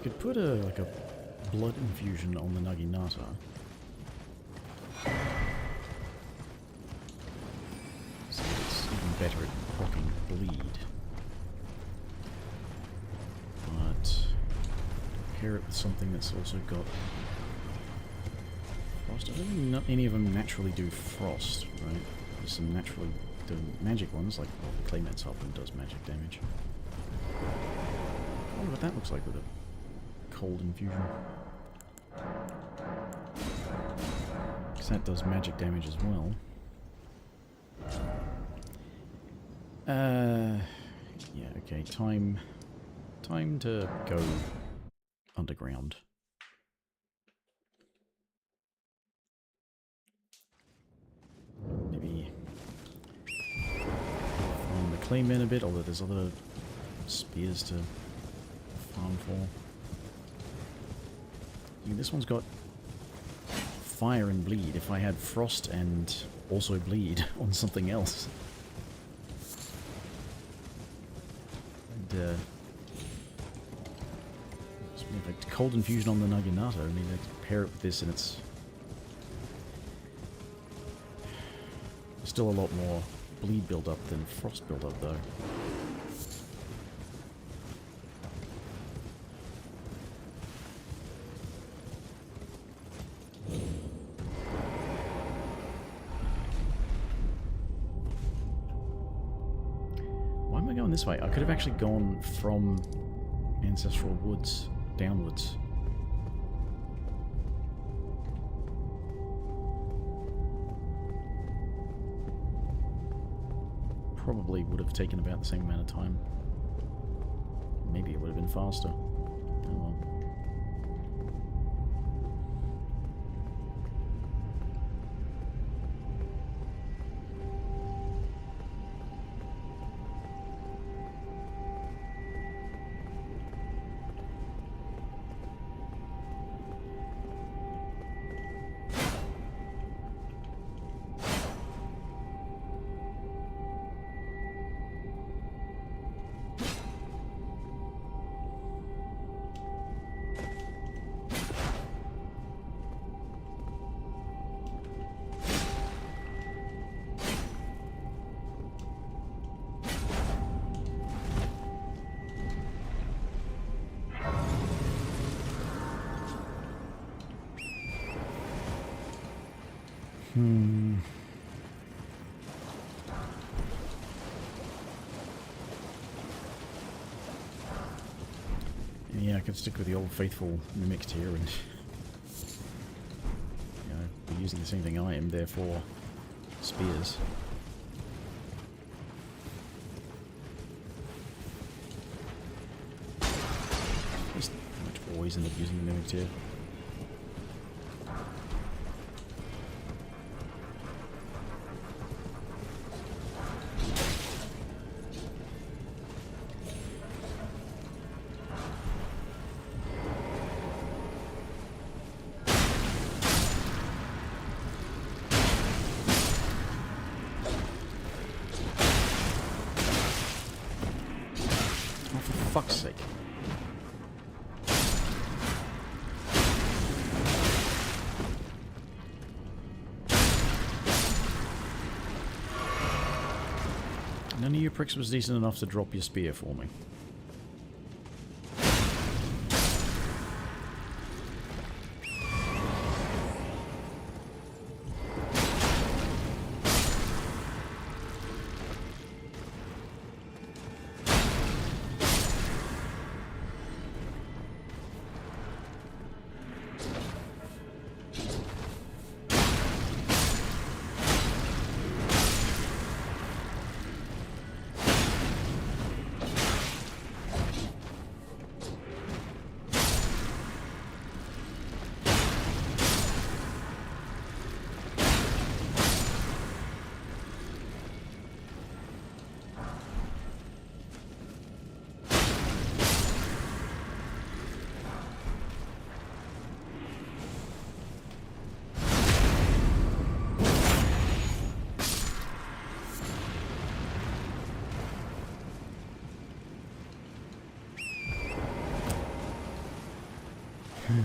could put like a blood infusion on the Naginata. So it's even better at blocking bleed. But pair it with something that's also got frost. I don't think not any of them naturally do frost, right? There's some naturally do magic ones, like well, the Clayman's Harpoon does magic damage. I wonder what that looks like with a cold infusion. Because that does magic damage as well. Yeah, okay, time to go underground. Maybe farm the Clayman a bit, although there's other spears to farm for. I mean, this one's got fire and bleed. If I had frost and also bleed on something else. And, if I cold infusion on the Naginata, I mean, I pair it with this and it's still a lot more bleed build up than frost build up, though. Why am I going this way? I could have actually gone from Ancestral Woods downwards. Probably would have taken about the same amount of time. Maybe it would have been faster. Oh well. Yeah, I could stick with the old faithful mimicked here and be using the same thing I am, therefore spears. Just pretty much always end up using the mimicked here. Fuck's sake. None of you pricks was decent enough to drop your spear for me. Why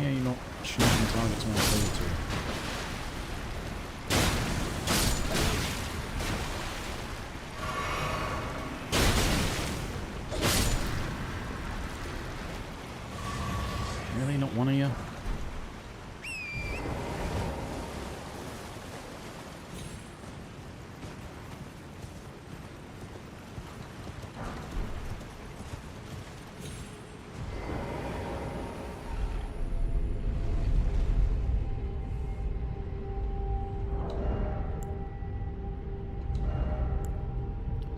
are you not choosing targets when I tell you to? Really? Not one of you?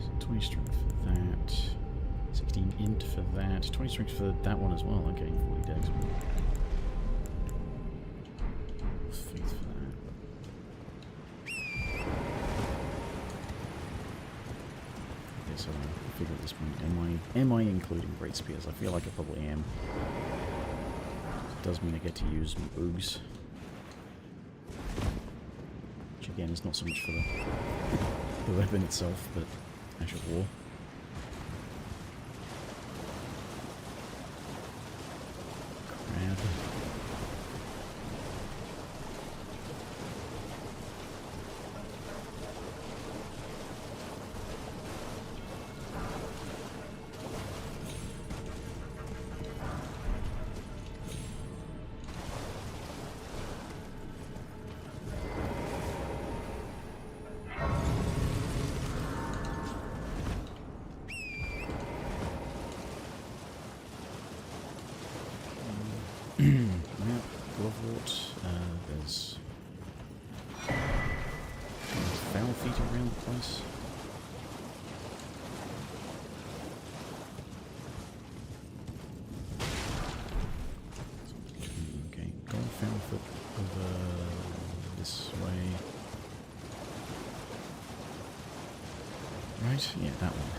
So 20 strength for that. 16 int for that. 20 strength for that one as well. Okay, 40 dex. Faith for that. Okay, so I figure at this point, am I including great spears? I feel like I probably am. It does mean I get to use oogs. Which again is not so much for the weapon itself, but actual war. Crab. Map, Glovewort, there's foul feet around the place. Okay, gold foul foot over this way. Right, yeah, that one.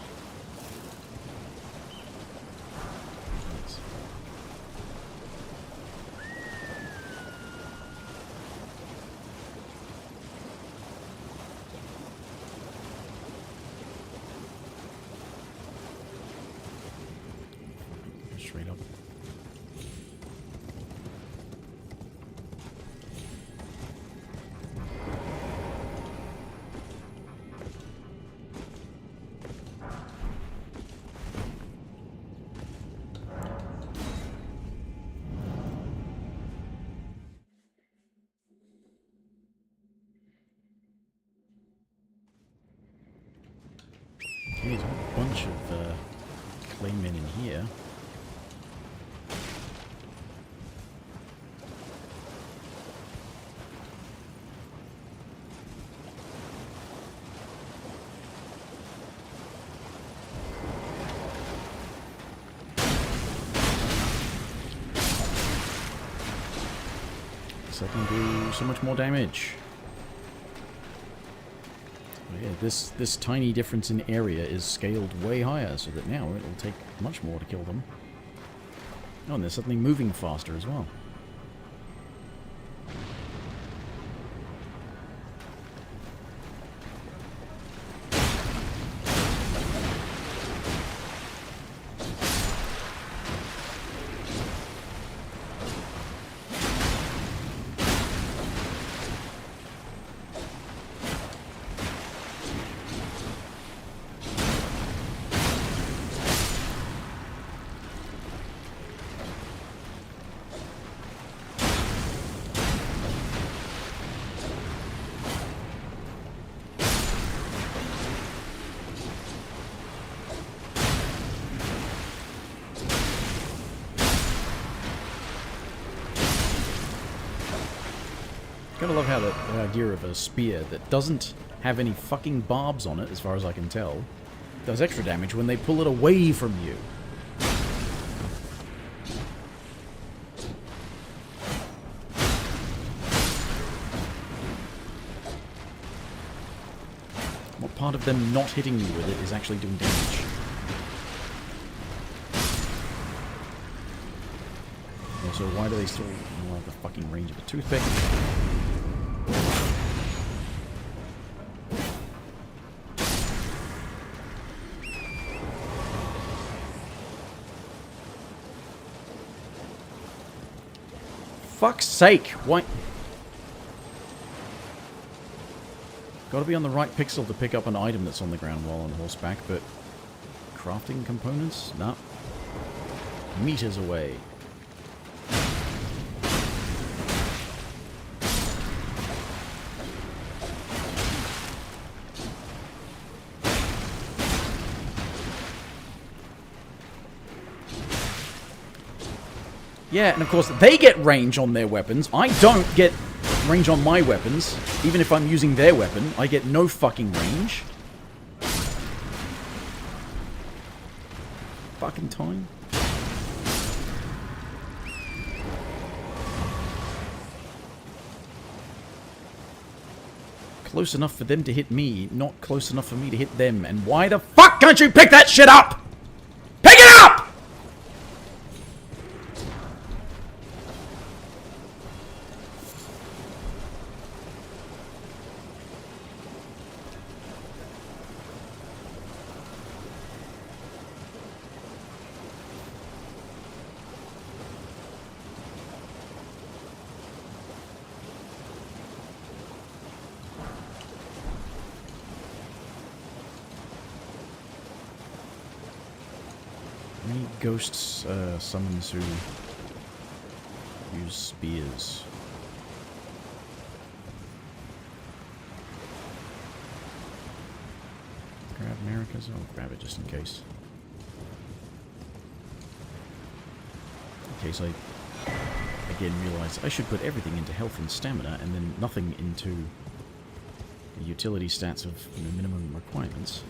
Straight up. Okay, there's a bunch of claymen in here. I can do so much more damage. But yeah, this tiny difference in area is scaled way higher, so that now it will take much more to kill them. Oh, and they're suddenly moving faster as well. Gotta love how the idea of a spear that doesn't have any fucking barbs on it, as far as I can tell, does extra damage when they pull it away from you. What part of them not hitting me with it is actually doing damage? Also, why do they still have the fucking range of a toothpick? Fuck's sake! Why? Gotta be on the right pixel to pick up an item that's on the ground while on horseback, but crafting components? Nah. Meters away. Yeah, and of course they get range on their weapons. I don't get range on my weapons. Even if I'm using their weapon, I get no fucking range. Fucking time. Close enough for them to hit me, not close enough for me to hit them. And why the fuck can't you pick that shit up? Pick it up! Any ghosts, summons who use spears? Grab America's? I'll grab it just in case. In case I, again, realize I should put everything into health and stamina and then nothing into the utility stats of minimum requirements.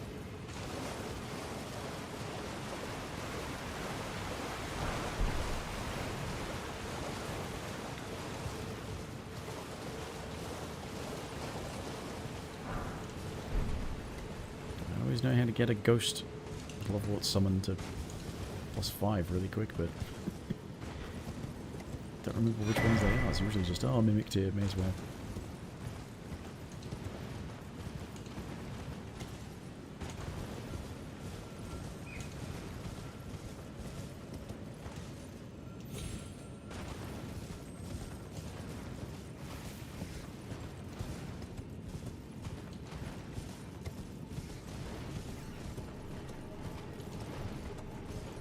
Know how to get a ghost level summoned to +5 really quick, but don't remember which ones they are. It's usually just, oh, mimicked here, may as well.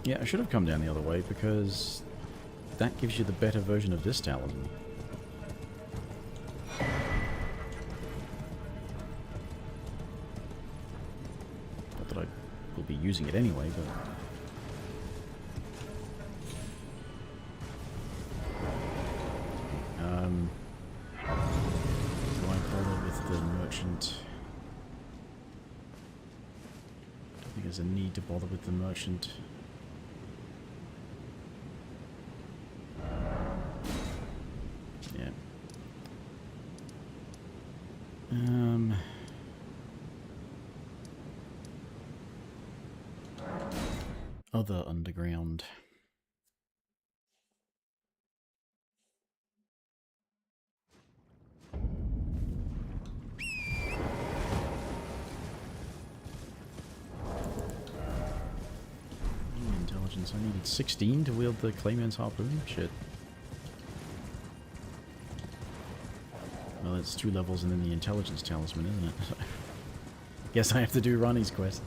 Yeah, I should have come down the other way, because that gives you the better version of this talisman. Not that I will be using it anyway, but... do I bother with the merchant? I don't think there's a need to bother with the merchant. Other underground. Intelligence. I needed 16 to wield the Clayman's harpoon? Shit. Well, it's 2 levels and then the intelligence talisman, isn't it? Guess I have to do Ronnie's quest.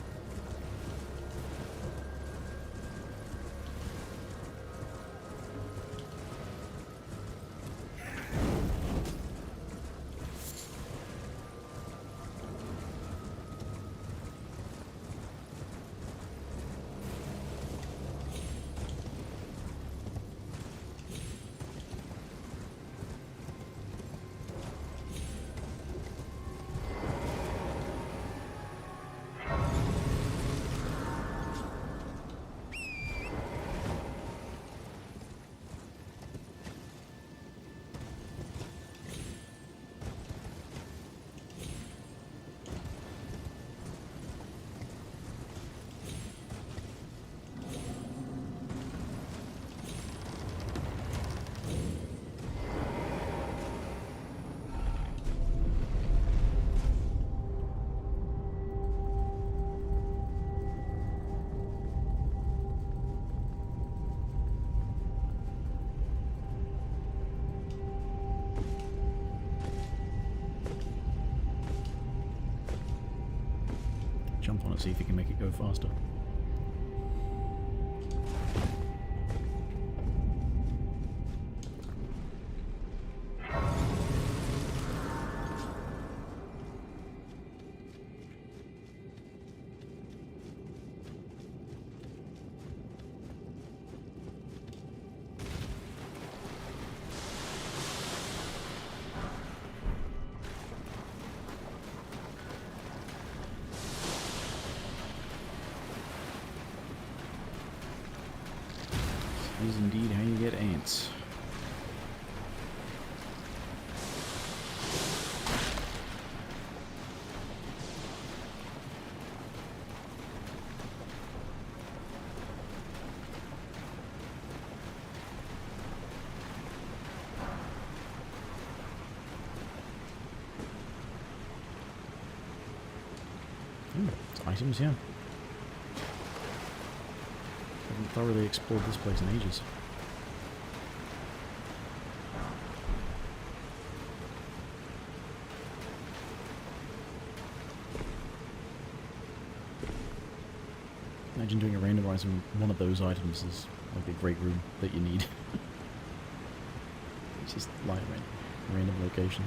jump on it, see if you can make it go faster. Is indeed how you get ants. Items, yeah. Haven't thoroughly explored this place in ages. Imagine doing a randomizing one of those items is like a great room that you need. It's just like a random location.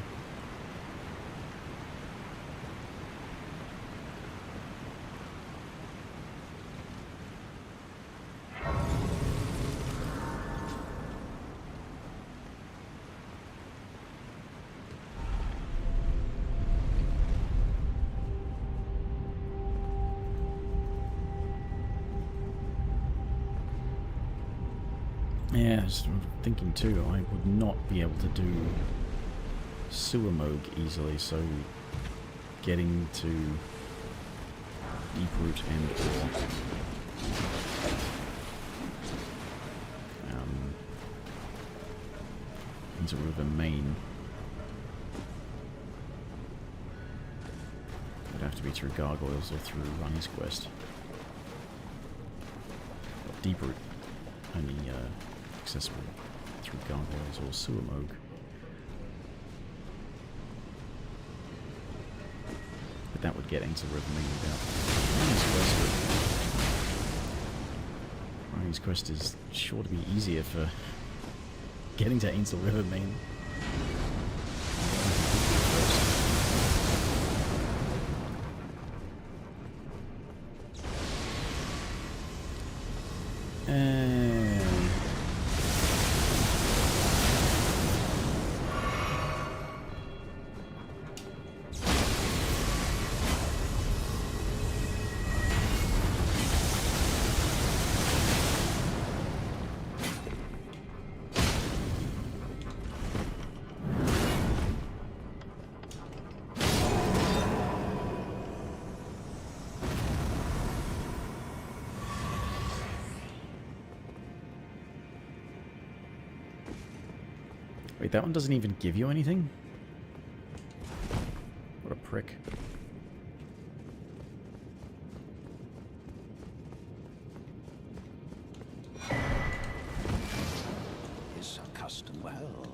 Yeah, I was thinking too, I would not be able to do sewer moog easily, so getting to Deeproot and into River Main would have to be through Gargoyles or through Runny's Quest. But Deeproot only accessible through Gargoyles or Sewer Moog. But that would get into River Main without Runny's Quest is sure to be easier for getting to Ainsel River Main. Wait, that one doesn't even give you anything? What a prick. Is accustomed well.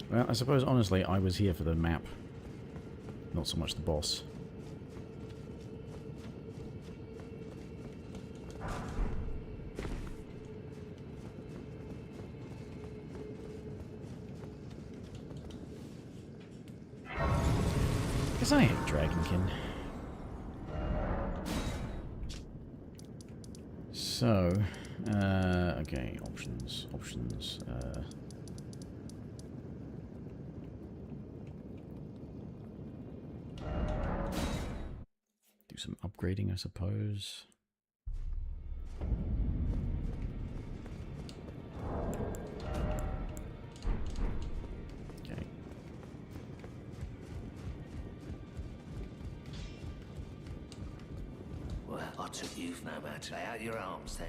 Well, I suppose, honestly, I was here for the map. Not so much the boss. Because I hate Dragonkin. So, okay, options. Do some upgrading, I suppose. Okay. Well, I took you no matter. Lay out your arms then.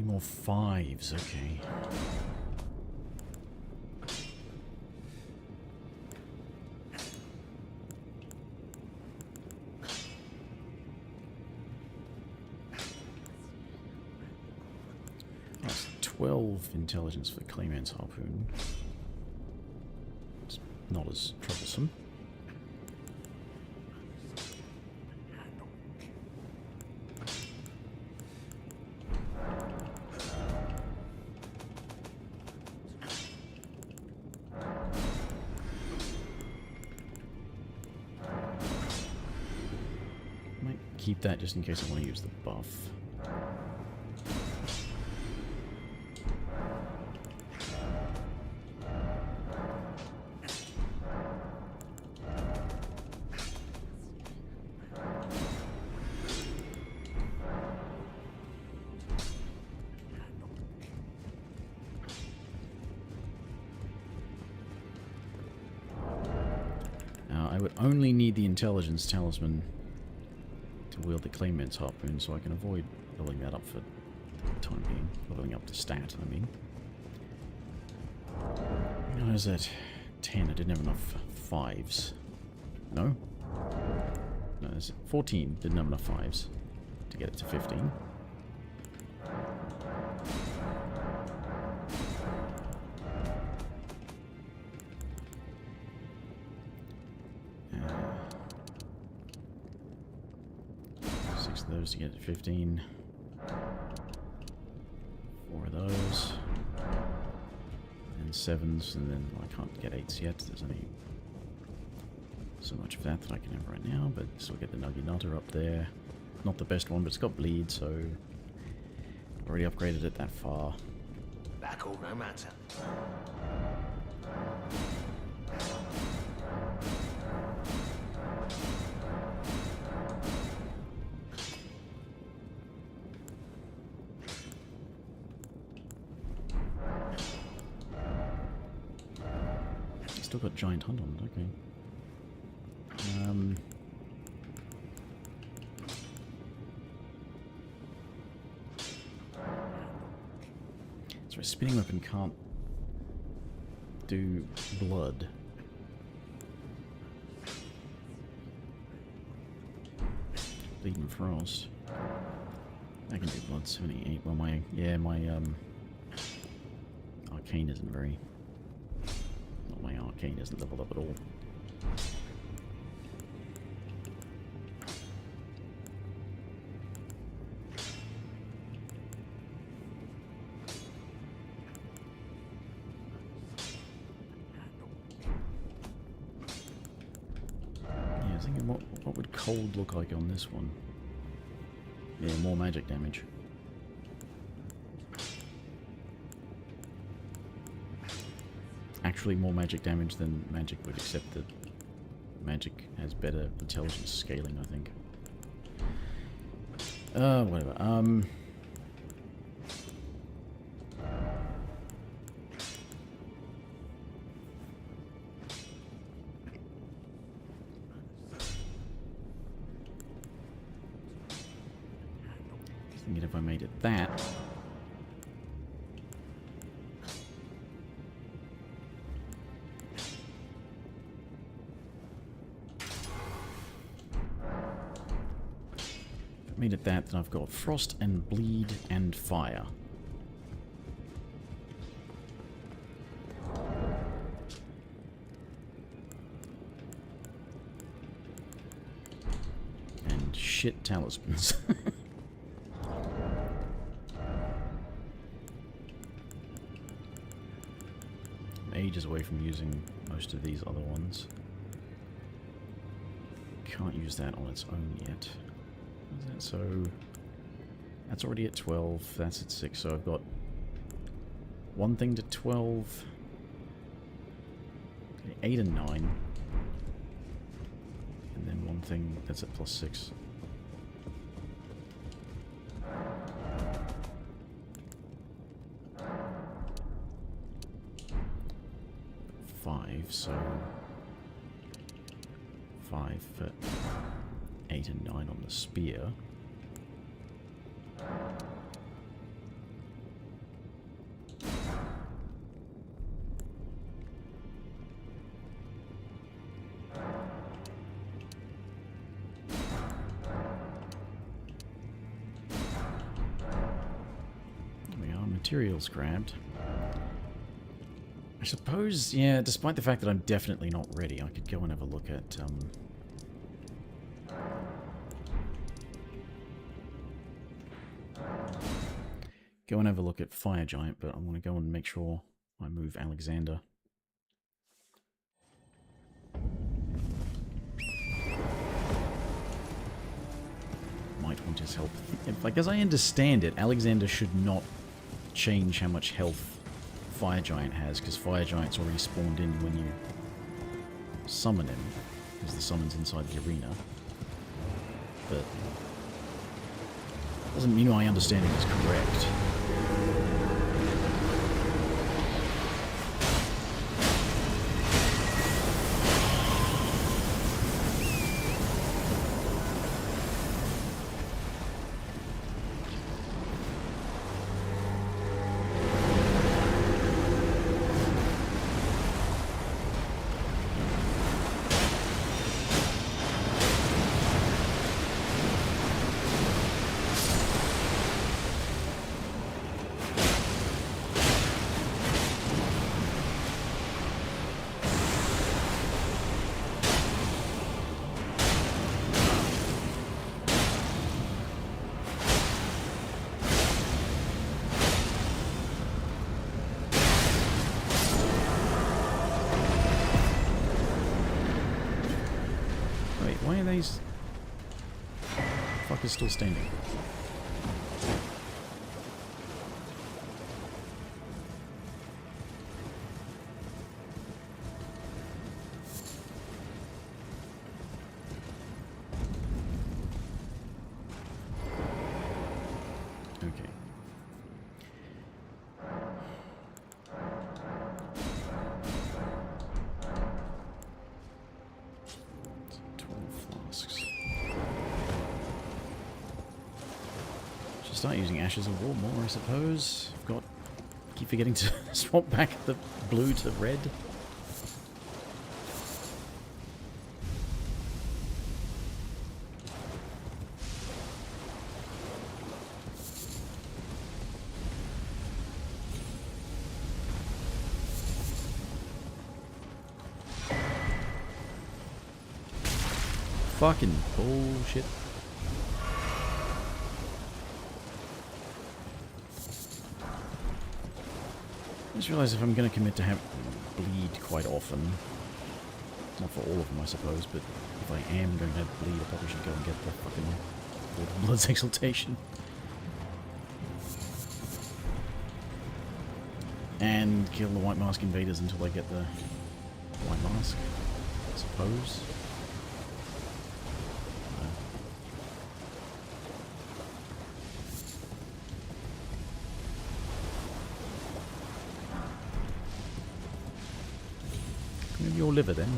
more 5s, okay. That's 12 intelligence for Clayman's harpoon. It's not as troublesome. Keep that just in case I want to use the buff. Now, I would only need the intelligence talisman to wield the Clayman's harpoon, so I can avoid leveling that up for the time being. Leveling up to stat, I mean. I was at 10, I didn't have enough 5s. No? No, there's 14, didn't have enough 5s to get it to 15. Those to get to 15. 4 of those. And 7s, and then I can't get 8s yet. There's only so much of that I can have right now, but still get the Nuggy Nutter up there. Not the best one, but it's got bleed, so already upgraded it that far. Back all no matter. Still got Giant Hunt on it, okay. So a spinning weapon can't do blood. Bleeding Frost. I can do blood 78. Well, my arcane isn't very. My arcane isn't leveled up at all. Yeah, I was thinking what would cold look like on this one? Yeah, more magic damage. Actually more magic damage than magic would, except that magic has better intelligence scaling, I think. Whatever. Thinking if I made it that. Made it that, then I've got frost and bleed and fire. And shit talismans. I'm ages away from using most of these other ones. Can't use that on its own yet. So that's already at 12, that's at 6, so I've got one thing to 12, 8 and 9, and then one thing that's at plus 6. So 5 for 8 and 9 on the spear. Materials grabbed. I suppose, yeah, despite the fact that I'm definitely not ready, I could go and have a look at, go and have a look at Fire Giant, but I want to go and make sure I move Alexander. Might want his help. Like, as I understand it, Alexander should not change how much health Fire Giant has, because Fire Giant's already spawned in when you summon him, because the summon's inside the arena. But doesn't mean my understanding is correct. Why are these fuckers still standing? Okay. Start using Ashes of War more, I suppose. I've got... keep forgetting to swap back the blue to red. Fucking bullshit. I just realised if I'm going to commit to have bleed quite often, not for all of them I suppose, but if I am going to have bleed, I probably should go and get the fucking Lord of Blood's Exaltation. And kill the White Mask invaders until I get the White Mask, I suppose. Maybe your liver then.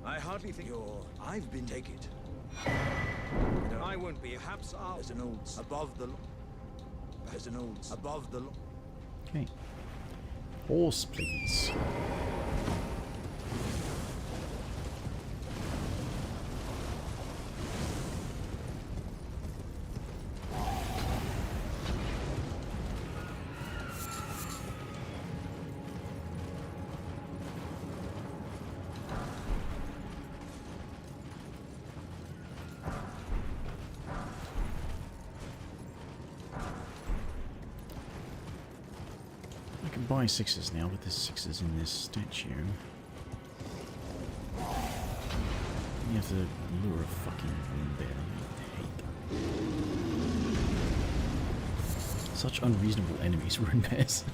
I hardly think you're... I've been... Take it. No, I won't be. Perhaps I'll... There's an old... Above the... There's an old... Above the... Okay. Horse, please. can buy 6s now, but there's 6s in this statue. You have to lure a fucking rune bear. I hate them. Such unreasonable enemies, rune bears.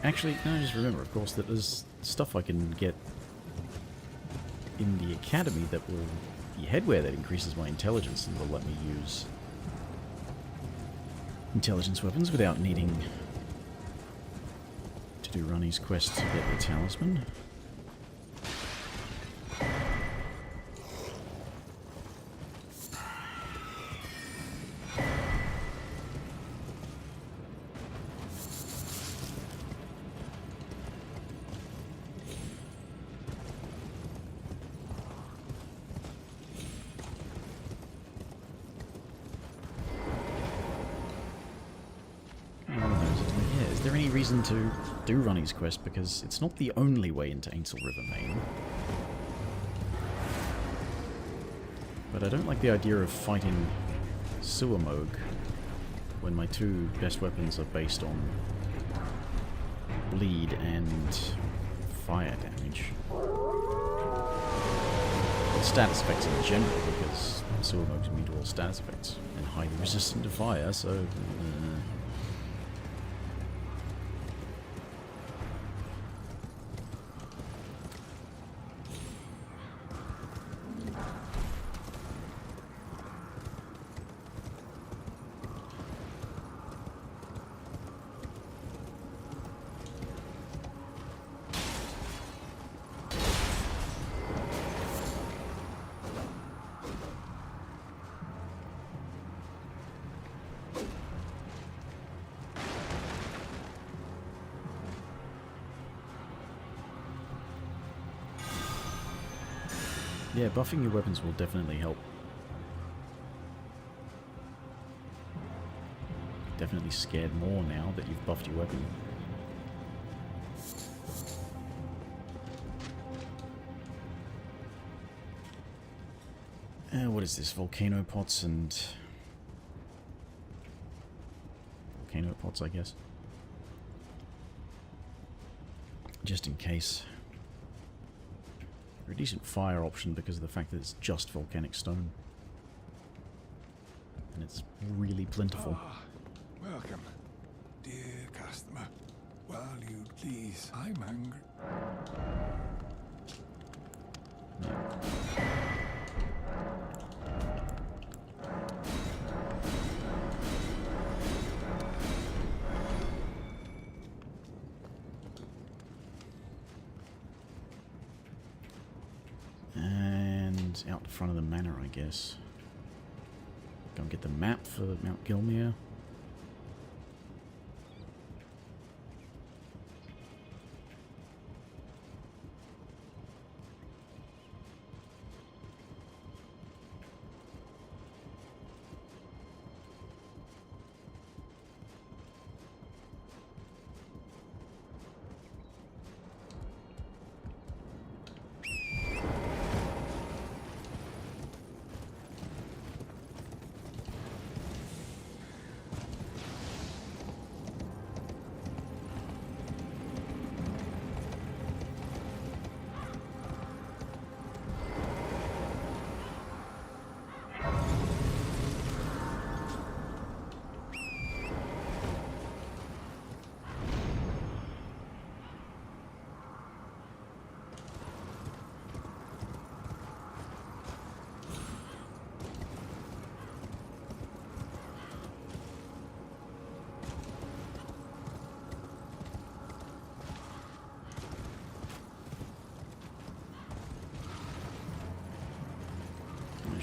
Actually, no, I just remember, of course, that there's stuff I can get in the academy that will be headwear that increases my intelligence and will let me use intelligence weapons without needing to do Runny's quest to get the talisman. To do Runny's quest, because it's not the only way into Ainsel River Main. But I don't like the idea of fighting Sewer Moog when my two best weapons are based on bleed and fire damage. And status effects in general, because Sewer Moog's immune to all status effects and highly resistant to fire, so... Yeah, buffing your weapons will definitely help. Definitely scared more now that you've buffed your weapon. What is this? Volcano pots and... Volcano pots, I guess. Just in case. A decent fire option because of the fact that it's just volcanic stone. And it's really plentiful. Welcome, dear customer. While you please, I'm hungry. Yeah. Out the front of the manor, I guess. Go and get the map for Mount Gilmere.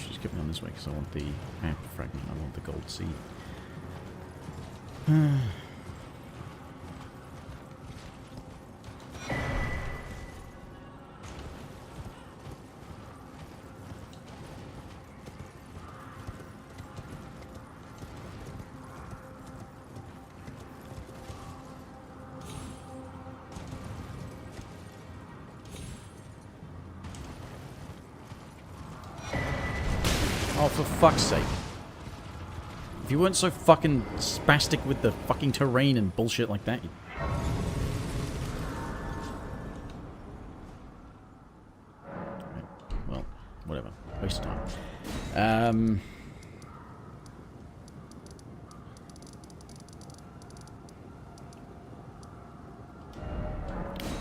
Just keep on this way because I want the map fragment, I want the gold seed. Oh, for fuck's sake. If you weren't so fucking spastic with the fucking terrain and bullshit like that. Right. Well, whatever. Waste of time.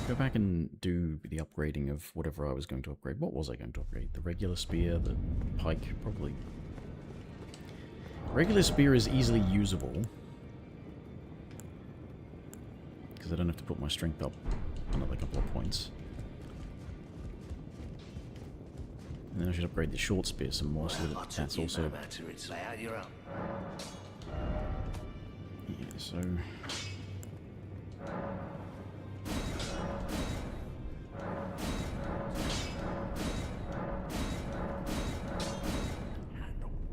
Go back and do the upgrading of whatever I was going to upgrade. What was I going to upgrade? The regular spear, the pike, probably. Regular spear is easily usable. Because I don't have to put my strength up another couple of points. And then I should upgrade the short spear some more so that that's also... Yeah, so...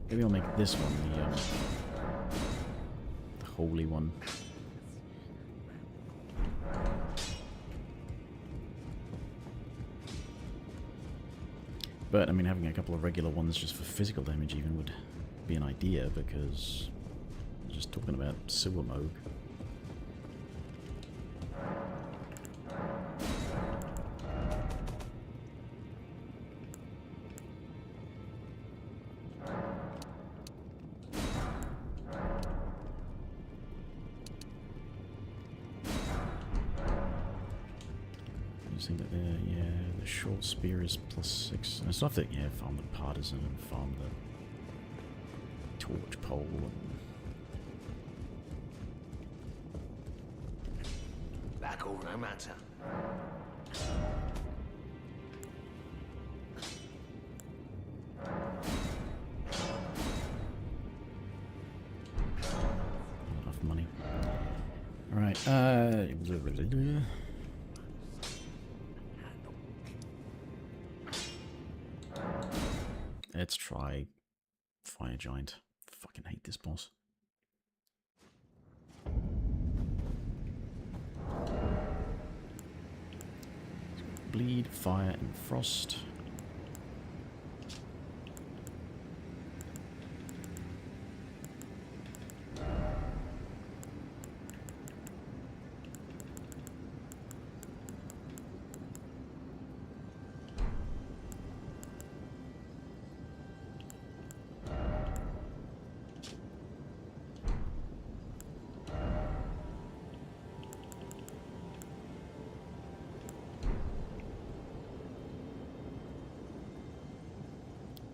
Maybe I'll make this one the holy one. But, I mean, having a couple of regular ones just for physical damage even would be an idea, because I'm just talking about sewer mode. Think that yeah, the short spear is +6. And it's not that, yeah, farm the partisan and farm the torch pole and... Back all no matter. Not enough money. Alright, let's try Fire Giant. Fucking hate this boss. Bleed, fire, and frost.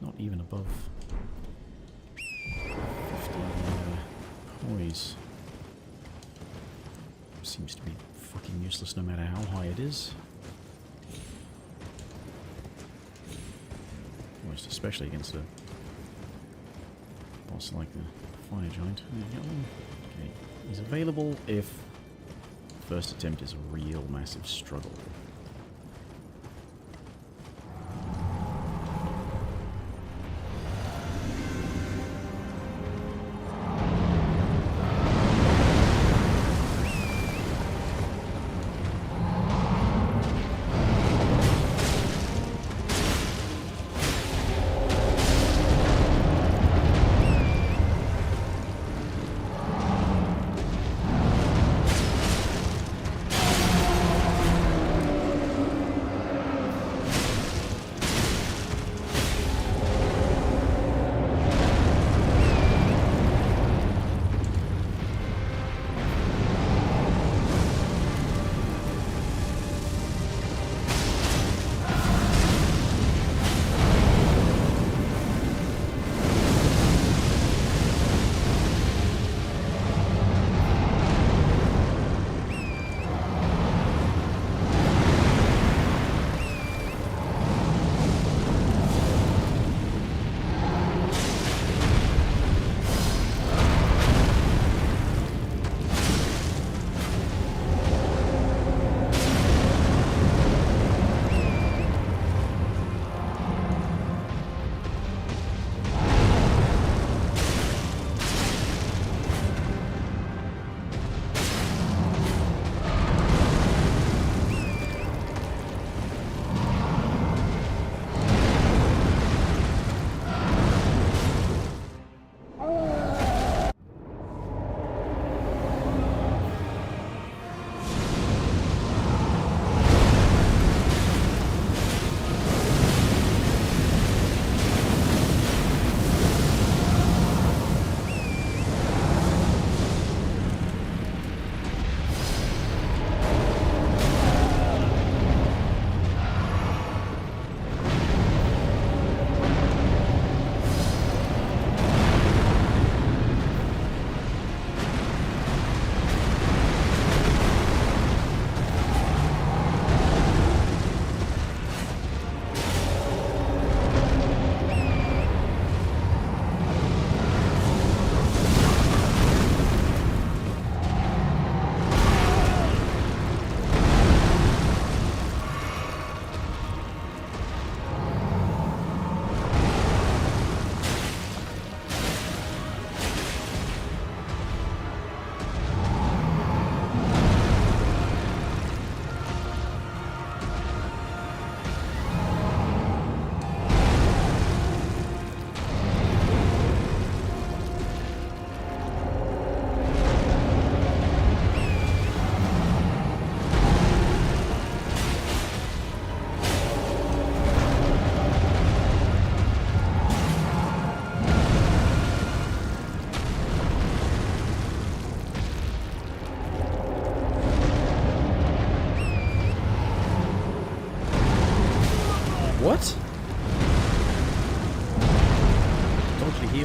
Not even above 50 poise. Seems to be fucking useless no matter how high it is. Most especially against a boss like the Fire Giant. Okay, he's available if first attempt is a real massive struggle.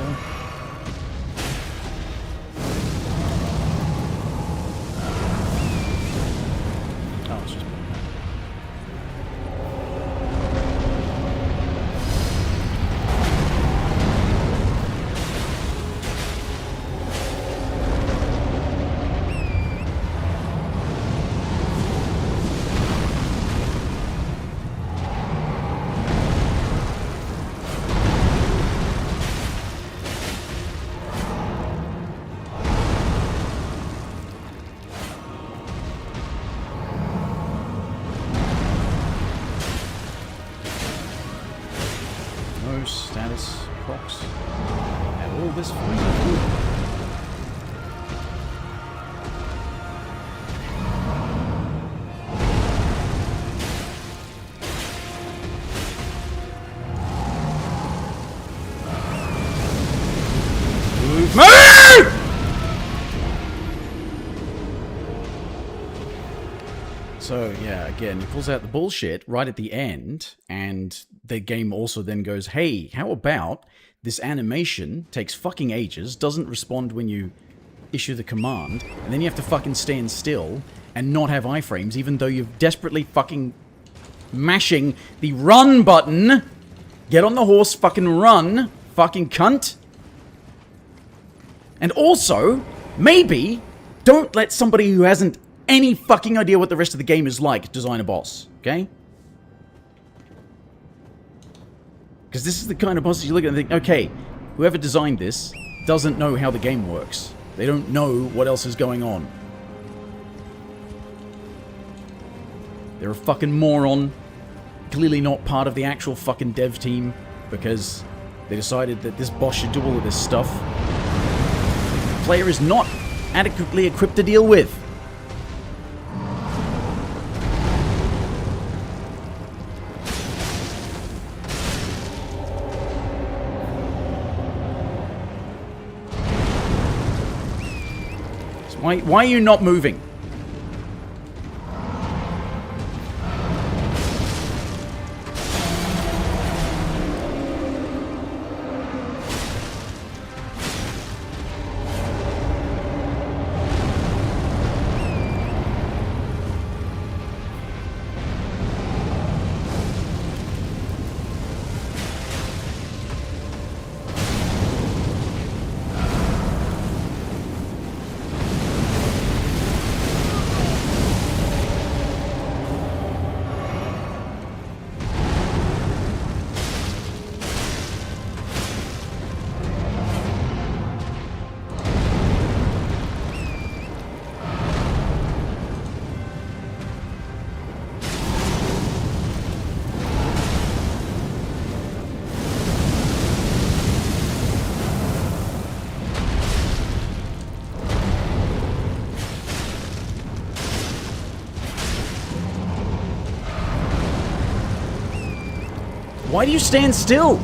more. Oh, it's just... No status procs at all this fight. Move! So, yeah, again, he pulls out the bullshit right at the end, and the game also then goes, hey, how about this animation takes fucking ages, doesn't respond when you issue the command, and then you have to fucking stand still and not have iframes, even though you're desperately fucking mashing the run button. Get on the horse, fucking run, fucking cunt. And also, maybe, don't let somebody who hasn't any fucking idea what the rest of the game is like design a boss, okay? Because this is the kind of bosses you look at and think, okay, whoever designed this doesn't know how the game works. They don't know what else is going on. They're a fucking moron. Clearly not part of the actual fucking dev team, because they decided that this boss should do all of this stuff. The player is not adequately equipped to deal with. So why are you not moving? Why do you stand still?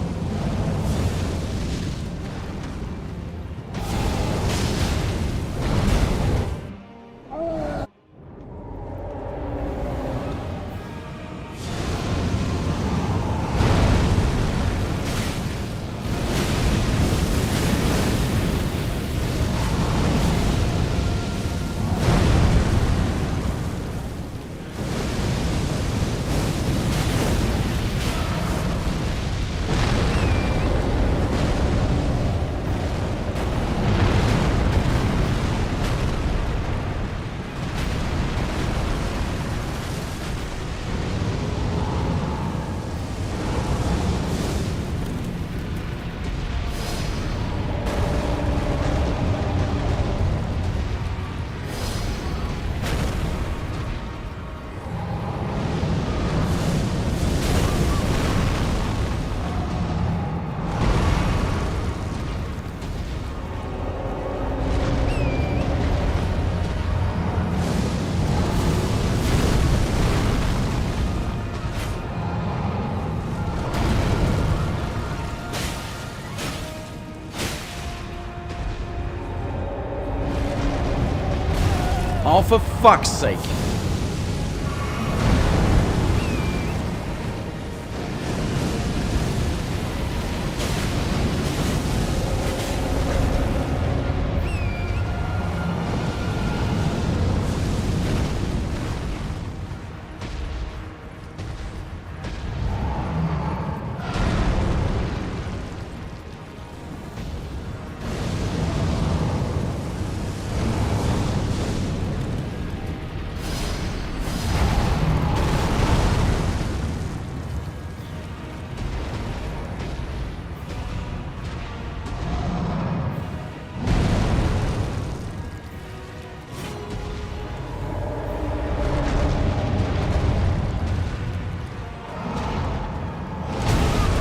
Oh, for fuck's sake.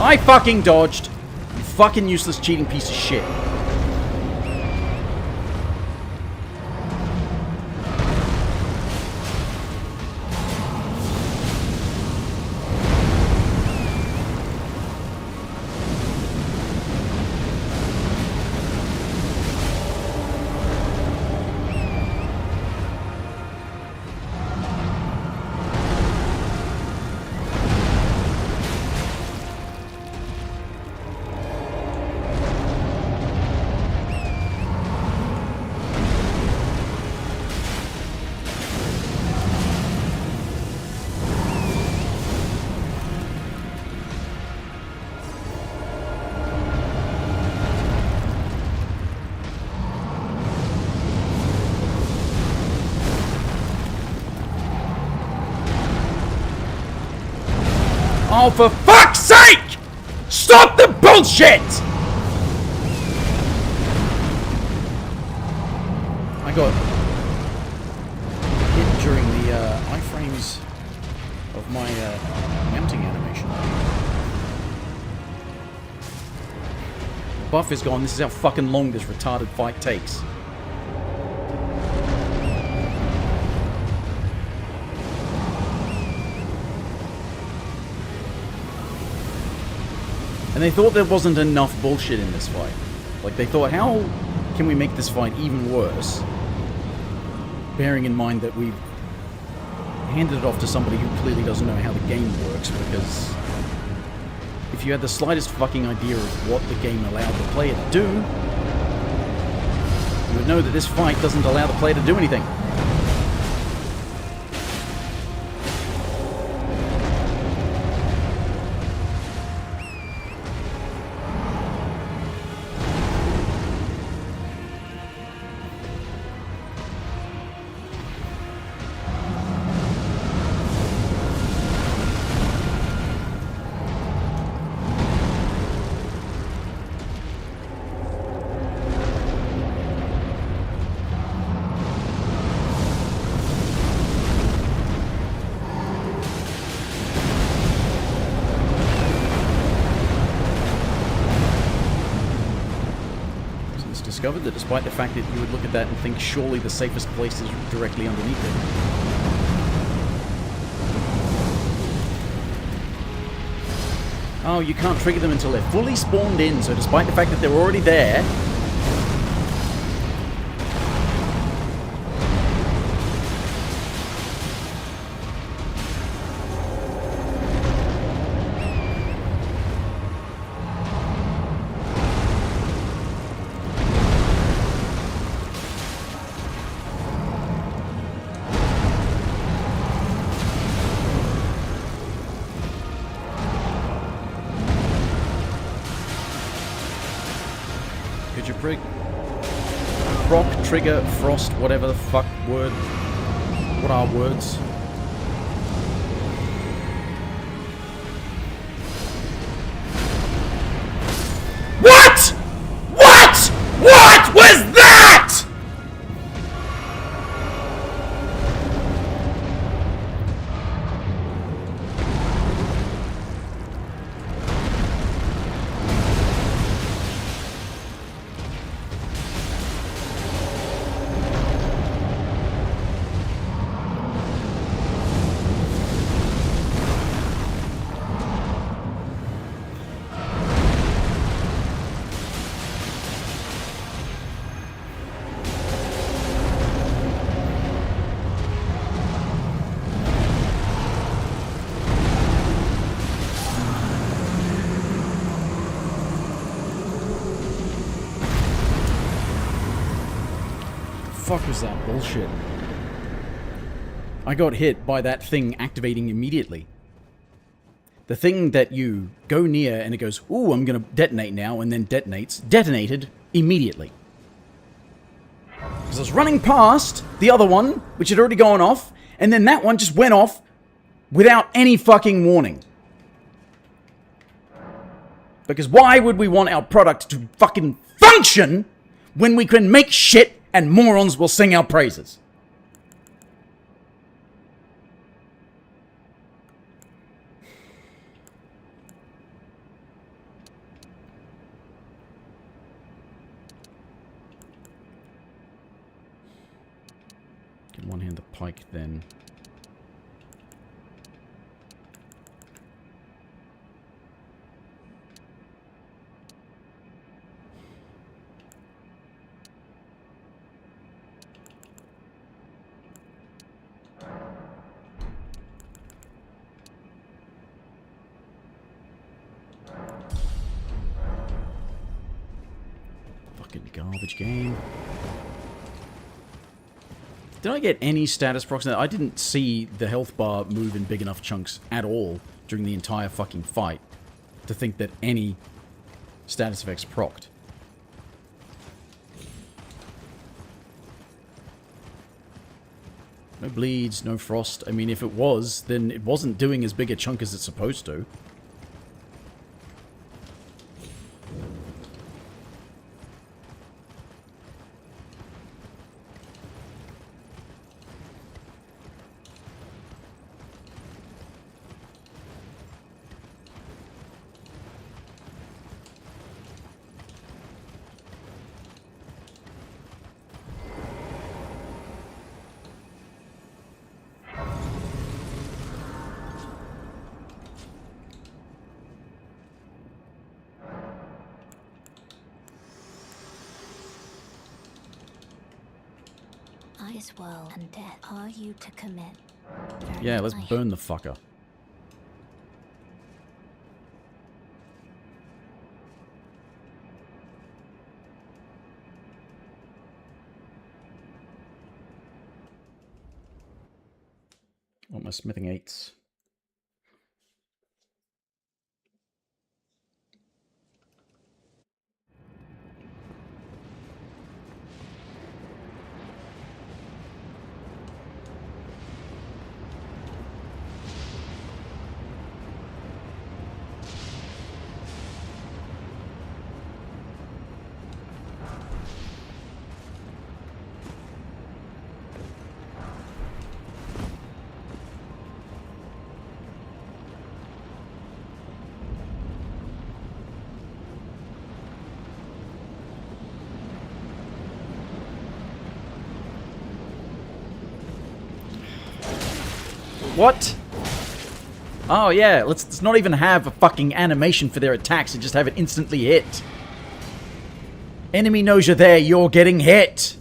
I fucking dodged. You fucking useless cheating piece of shit. Oh, for fuck's sake! Stop the bullshit! I got hit during the iframes of my mounting animation. The buff is gone. This is how fucking long this retarded fight takes. And they thought there wasn't enough bullshit in this fight. Like, they thought, how can we make this fight even worse? Bearing in mind that we've handed it off to somebody who clearly doesn't know how the game works, because if you had the slightest fucking idea of what the game allowed the player to do, you would know that this fight doesn't allow the player to do anything. Discovered that despite the fact that you would look at that and think surely the safest place is directly underneath it. Oh, you can't trigger them until they're fully spawned in, so despite the fact that they're already there... Proc, trigger, frost, whatever the fuck word. What are words? What? What was that? Fuck was that bullshit? I got hit by that thing activating immediately. The thing that you go near and it goes, ooh, I'm gonna detonate now, and then detonates, detonated immediately. Because I was running past the other one, which had already gone off, and then that one just went off without any fucking warning. Because why would we want our product to fucking function when we can make shit and morons will sing our praises? Can one-hand the pike then. Fucking garbage game. Did I get any status procs? I didn't see the health bar move in big enough chunks at all during the entire fucking fight to think that any status effects procced. No bleeds, no frost. I mean, if it was, then it wasn't doing as big a chunk as it's supposed to. I as well, and death are you to commit. Yeah, let's burn the fucker. Want my smithing 8s. What? Oh yeah, let's not even have a fucking animation for their attacks and just have it instantly hit. Enemy knows you're there, you're getting hit.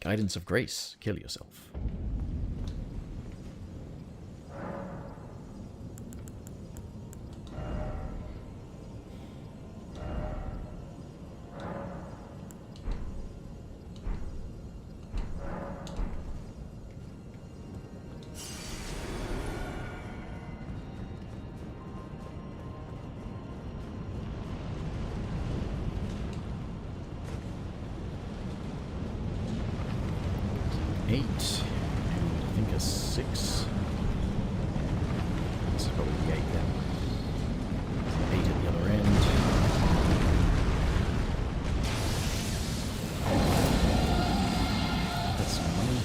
Guidance of grace. Kill yourself. Eight, and I think a 6. This is probably the 8 then. 8 at the other end. That's some money.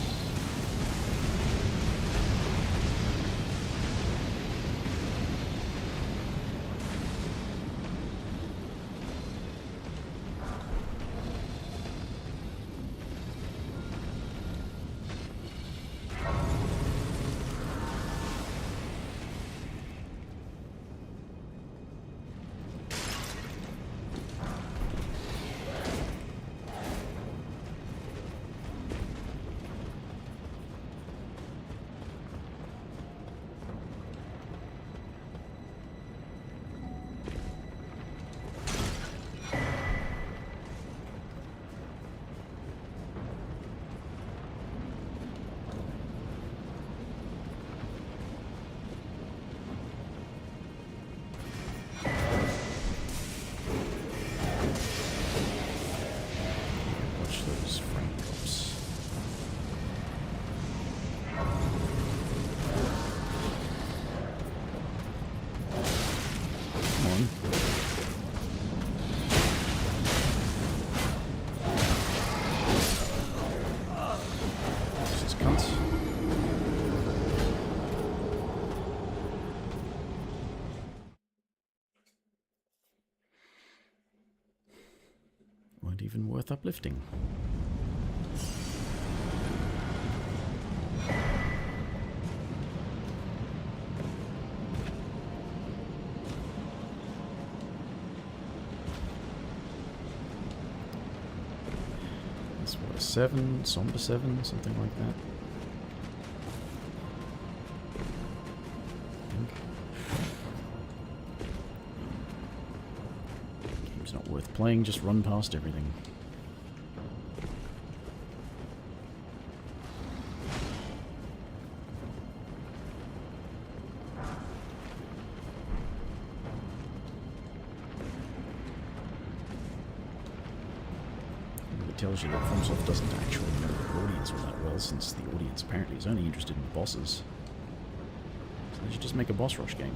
Watch those frame drops. Come on. Not even worth uplifting. That's what, a 7, somber 7, something like that. Game's not worth playing, just run past everything. Tells you that FromSoft doesn't actually know the audience all that well, since the audience apparently is only interested in bosses. So they should just make a boss rush game.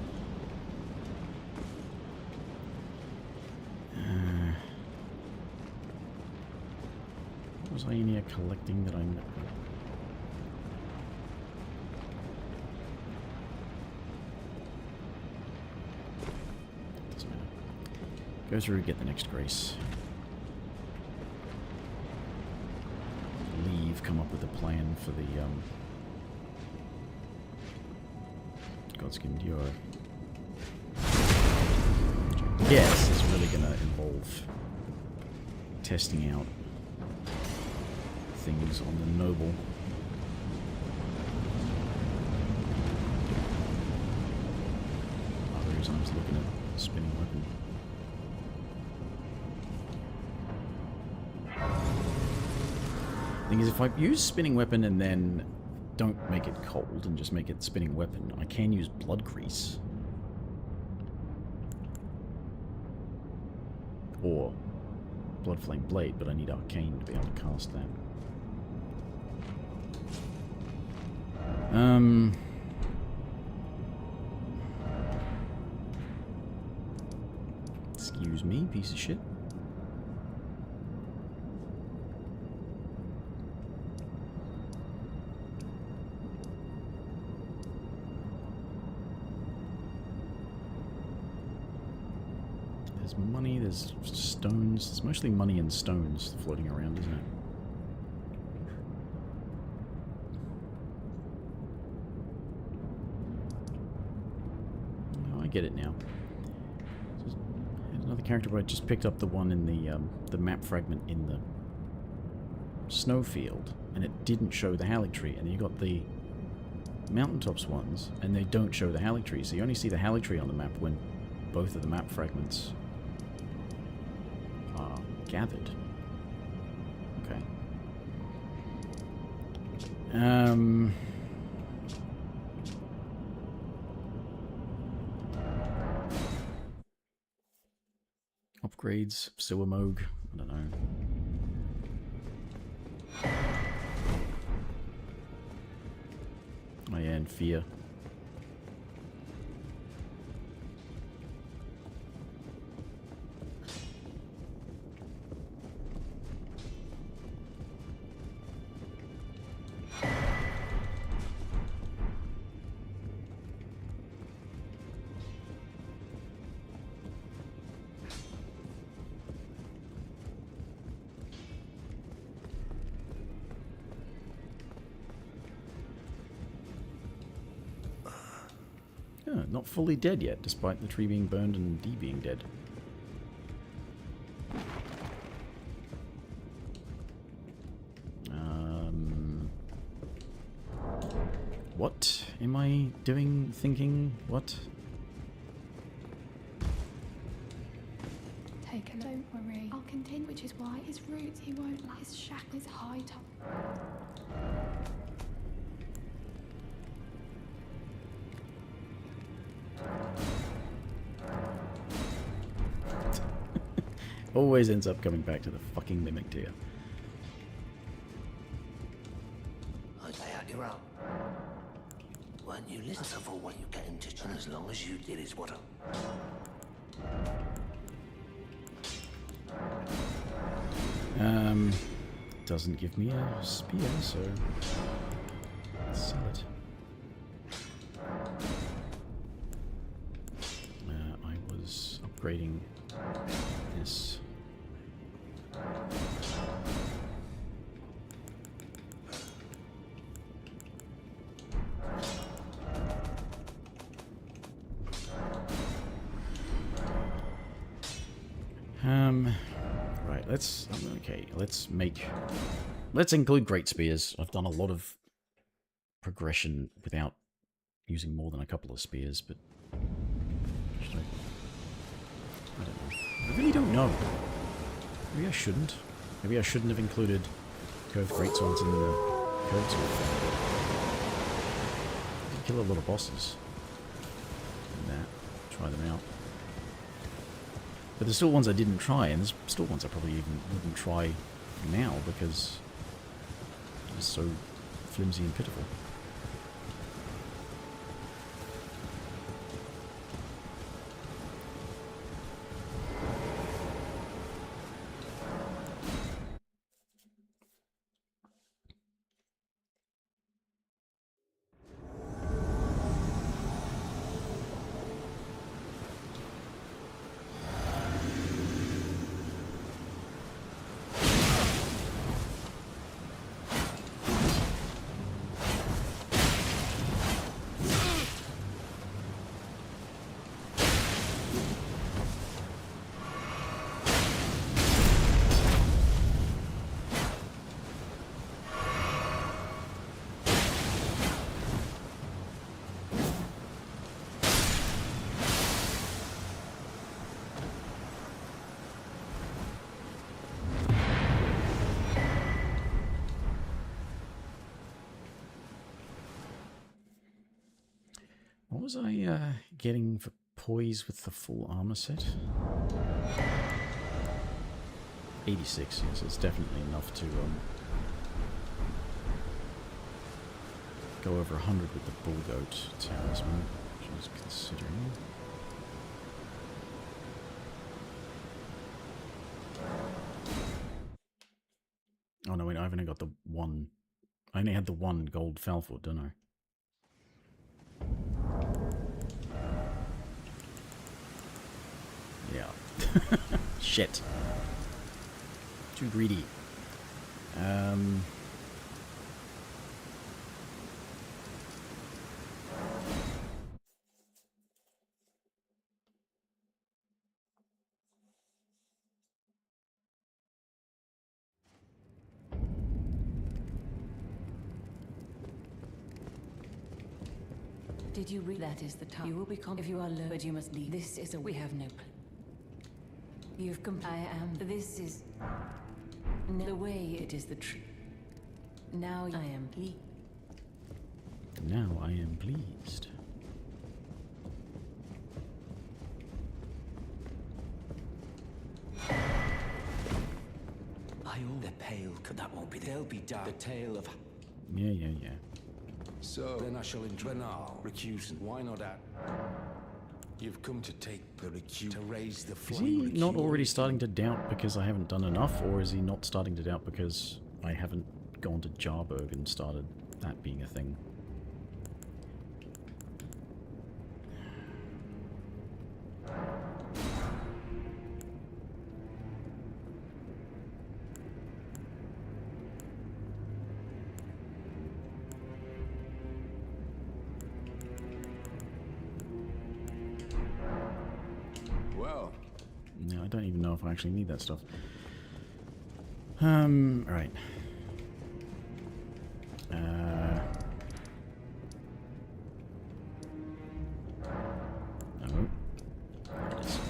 What was I in here collecting that I'm... Doesn't matter. Go through, get the next grace. Come up with a plan for the Godskin Duo. Which I guess is really going to involve testing out things on the Noble. Other reason I was looking at spinning weapon. Thing is, if I use spinning weapon and then don't make it cold and just make it spinning weapon, I can use blood grease. Or blood flame blade, but I need arcane to be able to cast that. Excuse me, piece of shit. There's money, there's stones. There's mostly money and stones floating around, isn't it? Oh, I get it now. Just another character where I just picked up the one in the map fragment in the snowfield, and it didn't show the Haligtree, and then you got the mountaintops ones, and they don't show the Haligtree, so you only see the Haligtree on the map when both of the map fragments are gathered. Okay. Upgrades, sewer moog, I don't know. Oh yeah, and fear. Not fully dead yet, despite the tree being burned and D being dead. What am I doing, thinking? What? Take a look. Don't worry. I'll continue, which is why his roots, he won't like his shackles high top. Always ends up coming back to the fucking mimic deer. I lay out your own. Weren't you listen for what you get into, and as long as you did is what Doesn't give me a spear, so let's sell it. I was upgrading this Right, let's include Great Spears. I've done a lot of progression without using more than a couple of spears, but should I don't know. I really don't know. Maybe I shouldn't. Maybe I shouldn't have included curved greatswords in the curved sword thing. I did kill a lot of bosses in that. Try them out. But there's still ones I didn't try, and there's still ones I probably even wouldn't try now because they're so flimsy and pitiful. What was I getting for poise with the full armor set? 86, yes, it's definitely enough to go over 100 with the bull goat talisman, which I was considering. Oh no, wait, I've only got the one. I only had the one gold Falford, don't I? Yeah. Shit. Too greedy. Did you read that is the time? You will become if you are low, but you must leave. This is a we have no plan. You've come. I am. This is the way. It is the truth. Now I am pleased. Now I am pleased. The pale, that won't be. They'll be dark. The tale of. Yeah. So then I shall enjoy now. Recusant. Why not that? You've come to take the recuse to raise the flame. Is he not already starting to doubt because I haven't done enough, or is he not starting to doubt because I haven't gone to Jarburg and started that being a thing? No, I don't even know if I actually need that stuff. Alright. No. There it is.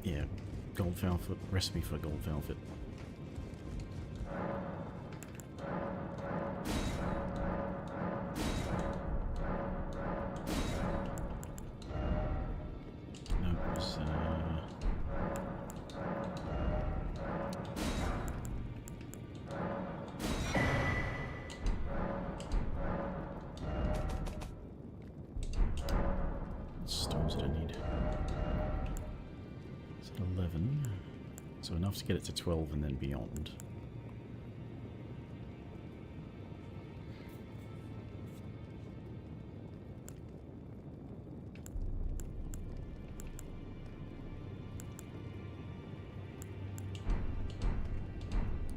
Yeah, gold fowl-foot, recipe for gold fowl-foot. No, it was, what stones did I need? It's at 11, so enough to get it to 12 and then beyond.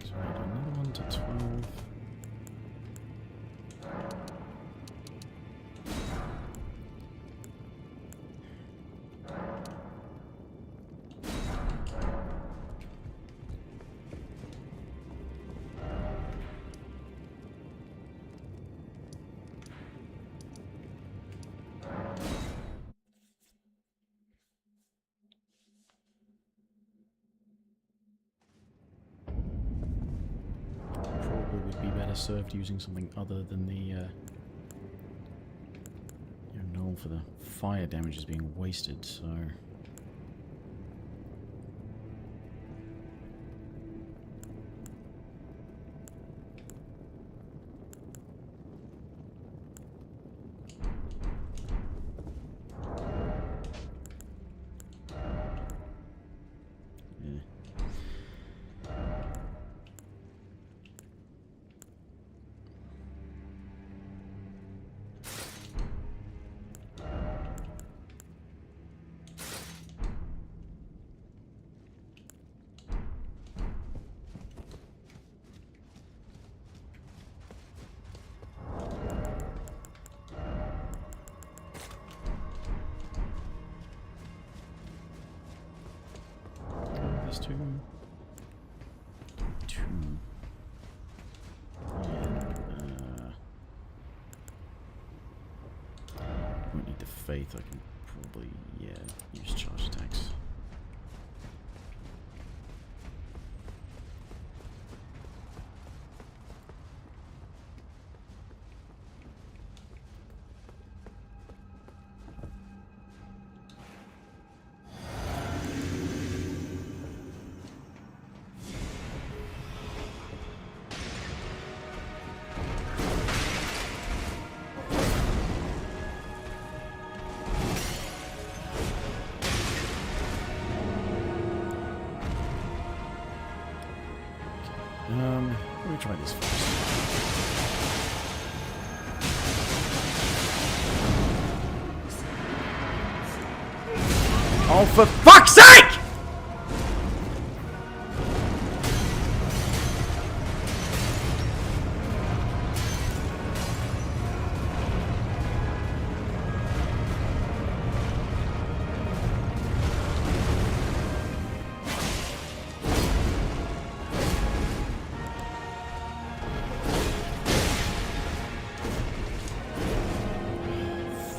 So we need another one to 12. Probably would be better served using something other than the null for the fire damage is being wasted, so yeah. There's two. And, won't need the faith. I can probably, use charge attacks. Let me try this first. Oh, for fuck's sake!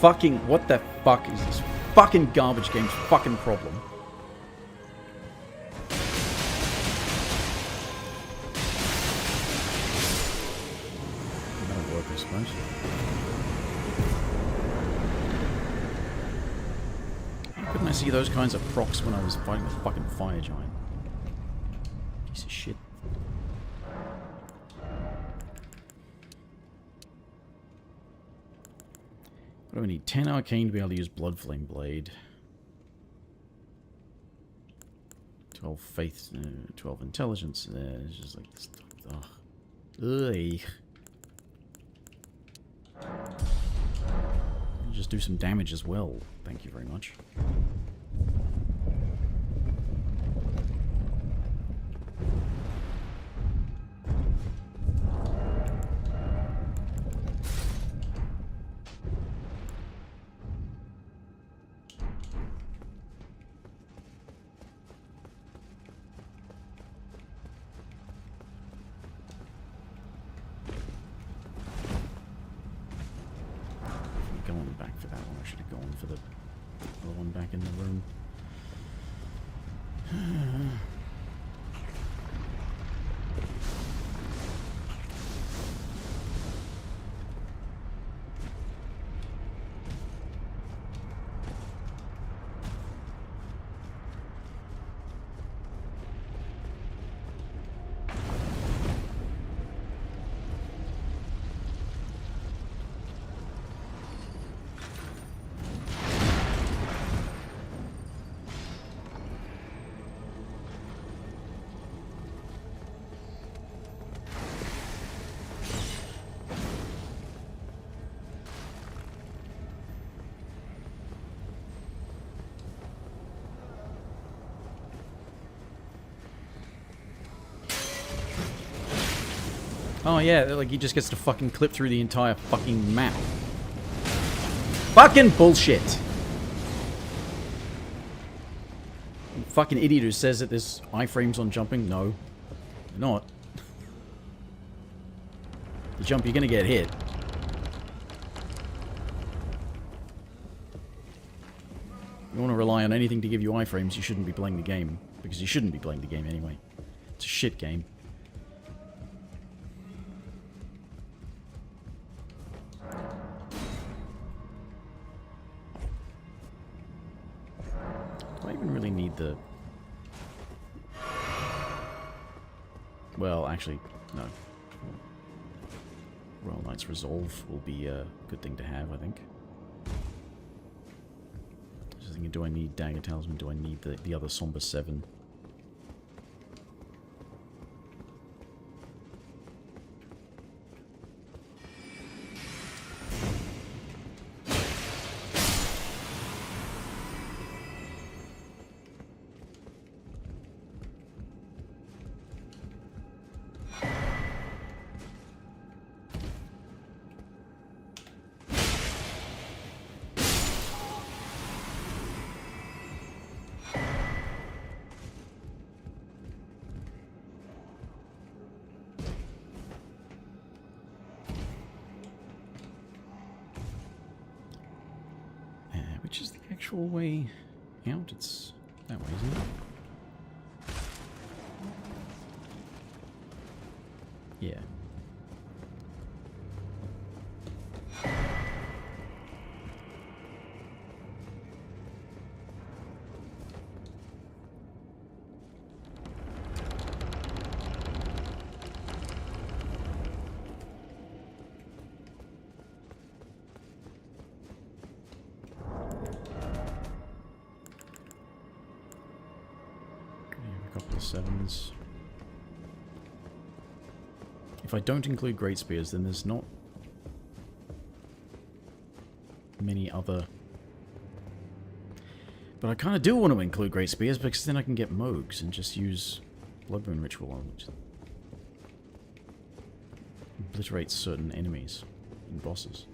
Fucking, what the fuck is this fucking garbage game's fucking problem? That'll work, I suppose. How couldn't I see those kinds of procs when I was fighting the fucking fire giant? Piece of shit. What do we need? 10 arcane to be able to use Blood Flame Blade. 12 faith, 12 intelligence. It's just like this. Ugh. Just do some damage as well. Thank you very much. Back for that one. I should have gone for the other one back in the room. Oh yeah, like he just gets to fucking clip through the entire fucking map. Fucking bullshit! Fucking idiot who says that there's iframes on jumping. No. They're not. You jump, you're gonna get hit. If you want to rely on anything to give you iframes, you shouldn't be playing the game. Because you shouldn't be playing the game anyway. It's a shit game. Do I even really need the... Well, actually, no. Royal Knight's Resolve will be a good thing to have, I think. Just thinking, do I need Dagger Talisman? Do I need the other Somber 7? Which is the actual way out? It's that way, isn't it? Yeah. Sevens. If I don't include Great Spears, then there's not many other... But I kind of do want to include Great Spears, because then I can get Mogs and just use Bloodmoon Ritual on which obliterates certain enemies and bosses.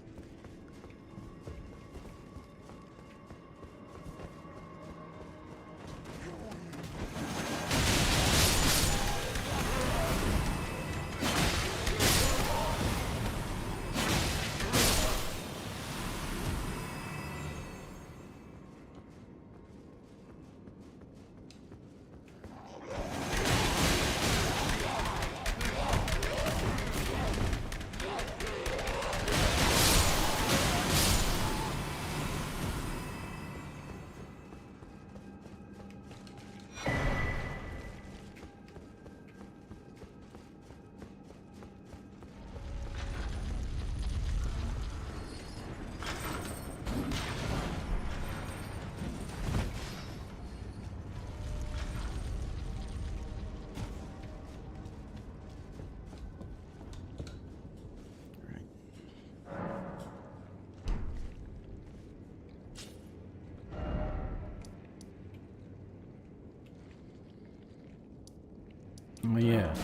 Oh yeah,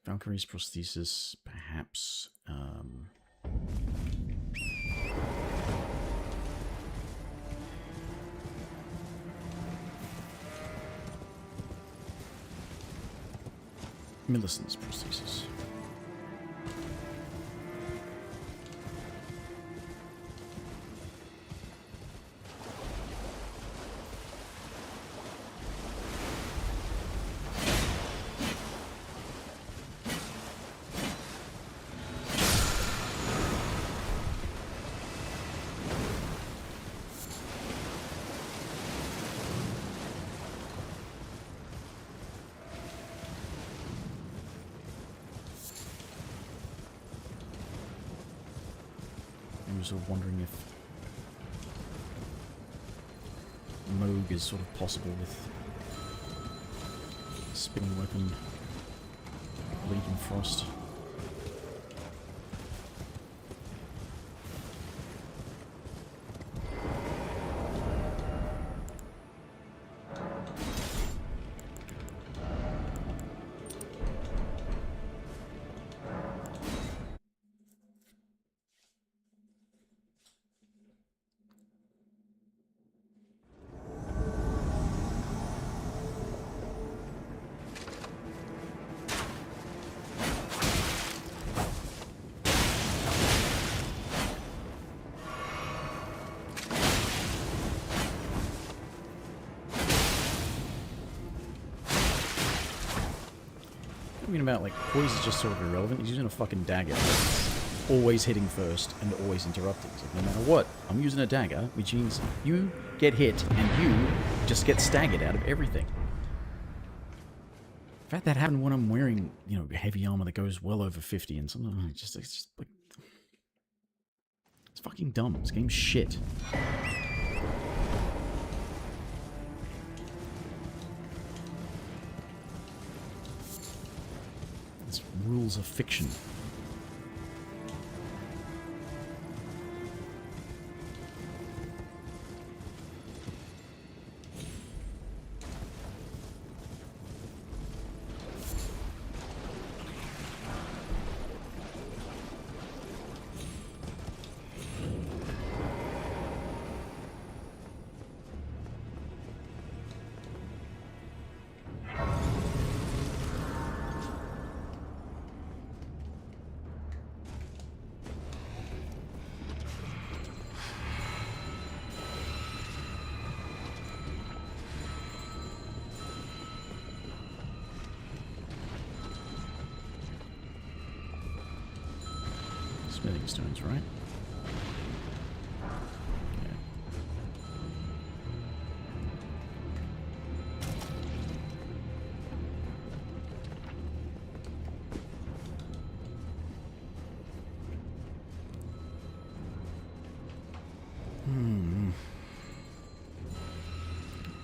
Valkyrie's prosthesis, perhaps, Millicent's prosthesis. I was sort of wondering if Moog is sort of possible with spinning weapon, Legion Frost. About like poise is just sort of irrelevant. He's using a fucking dagger. Always hitting first and always interrupting. So no matter what, I'm using a dagger, which means you get hit and you just get staggered out of everything. In fact, that happened when I'm wearing, you know, heavy armor that goes well over 50 and something. It's just like, it's fucking dumb. This game's shit. Rules of fiction. Smithing stones, right? Yeah. Hmm.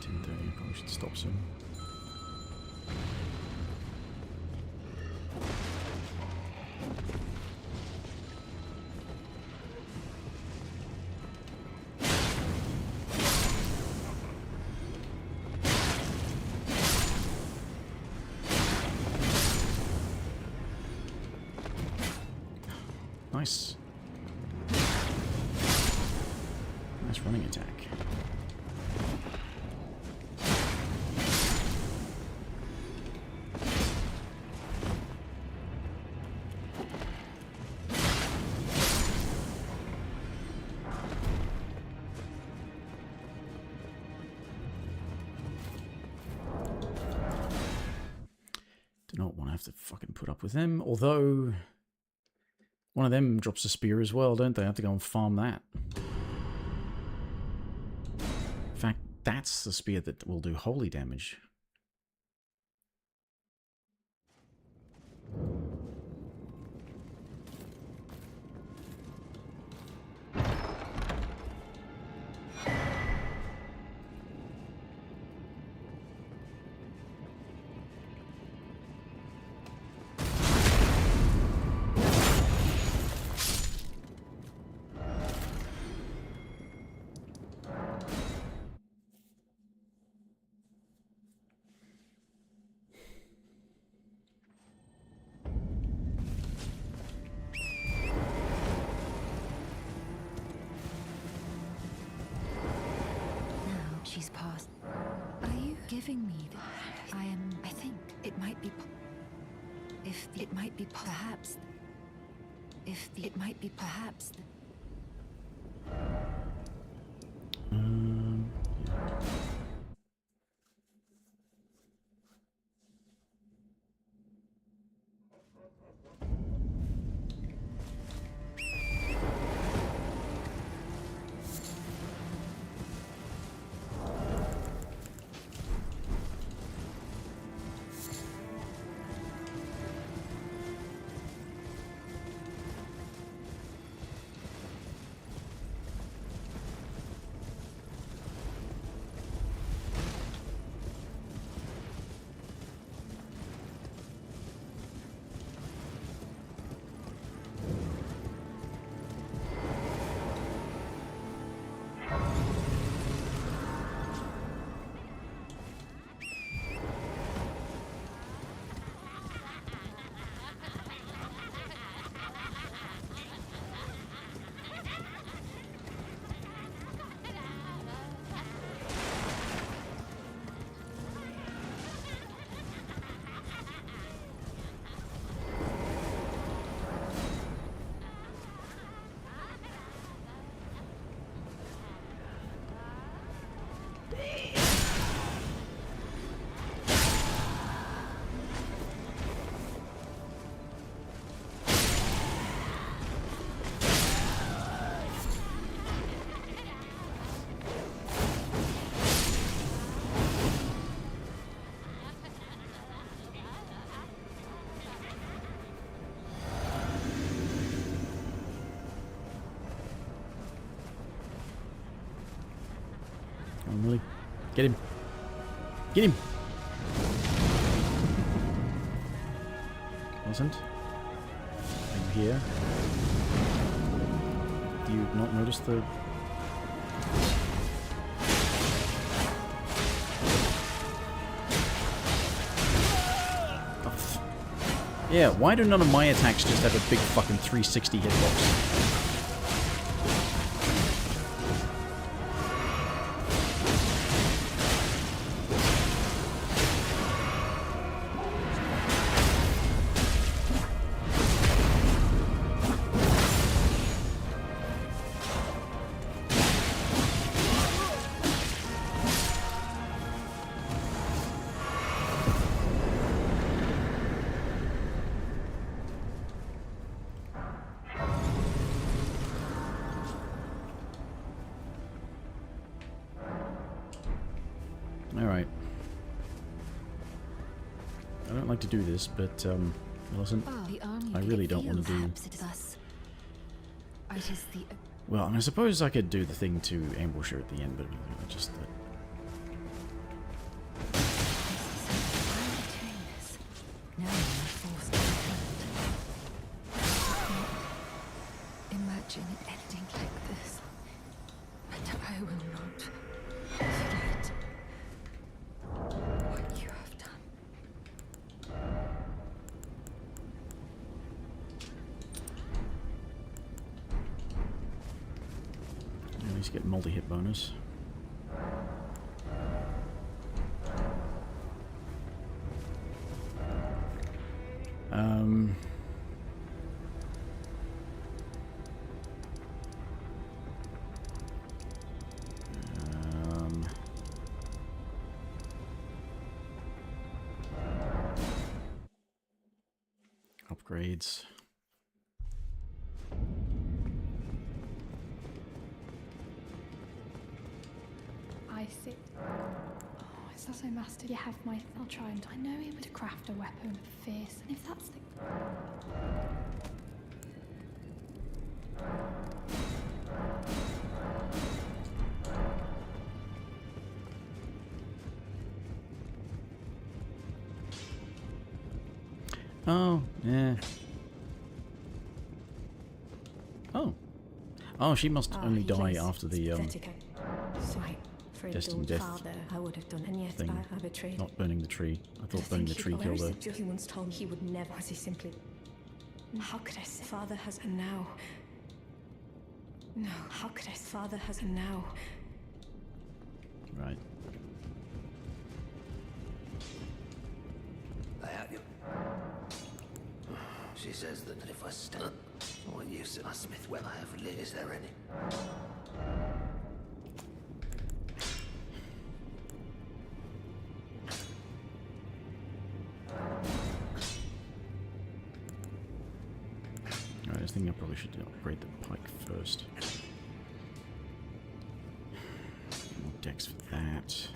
10:30. Probably should stop soon. Nice. Nice running attack. Do not want to have to fucking put up with them, although one of them drops a spear as well, don't they? I have to go and farm that. In fact, that's the spear that will do holy damage. She's passed. Are you giving me the... I think it might be... If it might be perhaps... If it might be perhaps... Come on, Willie. Get him. Get him! Wasn't? Are you here? Do you not notice the... Yeah, why do none of my attacks just have a big fucking 360 hitbox? Alright. I don't like to do this, but, listen, I really don't want to do... Well, I suppose I could do the thing to ambush her at the end, but just... Imagine it ending like this, but I will not forget what you have done. At least get multi-hit bonus. Upgrades. I see. Oh, it's not so master. You have my... I'll try and... I know he would craft a weapon of fierce. And if that's the... Oh, yeah. Oh. Oh, she must only die after the, destined death father, I would have done, and yet thing. I betrayed. Not burning the tree. I thought burning the tree killed her. He once told me he would never. Was he simply... How could I say? Father has a now. No, how could I? Father has a now. Right. She says that if I stay, what use my smith well I have lit? Is there any? Alright, I was thinking I probably should upgrade the pike first. More decks for that.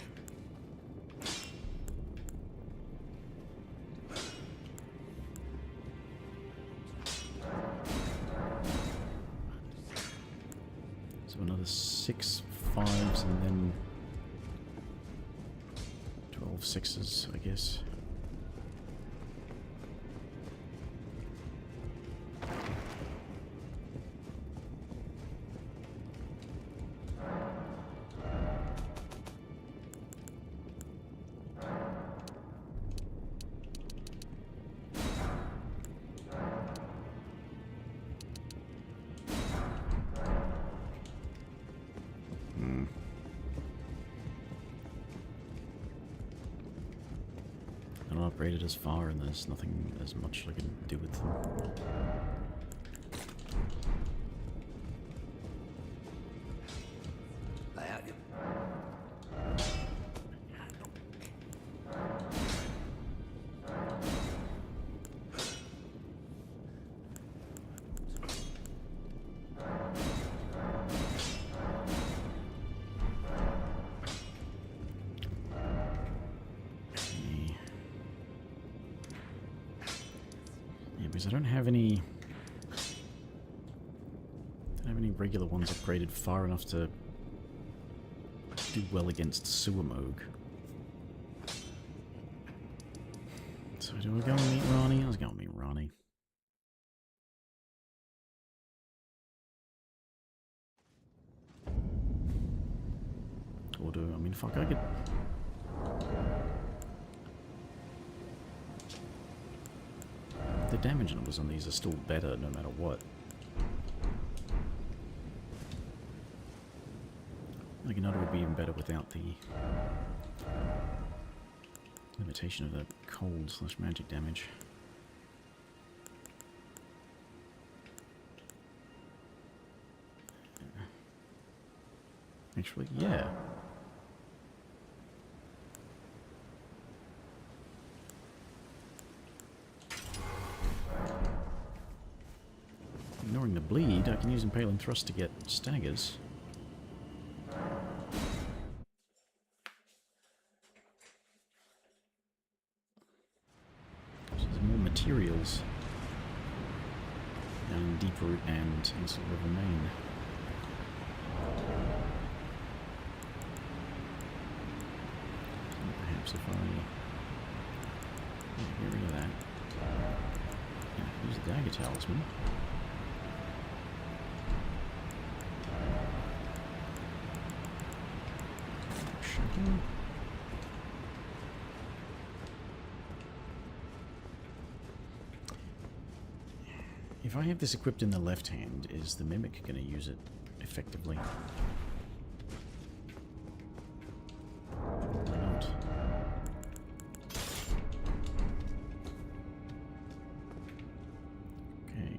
So another 6 5s and then 12 6s, I guess. I don't upgrade it as far, and there's nothing as much I can do with them. Because I don't have any regular ones upgraded far enough to do well against Sewer Moog. So do I go and meet Rani? I was going to meet Rani. Or do I mean, fuck, I could... The damage numbers on these are still better no matter what. Like another would be even better without the limitation of the cold/magic damage. Actually, yeah. Ignoring the bleed, I can use Impaling Thrust to get staggers. There's more materials down in Deeproot and Insult River Main. Perhaps if I get rid of that. Yeah, use the Dagger Talisman. If I have this equipped in the left hand, is the Mimic going to use it effectively? Probably not. Okay.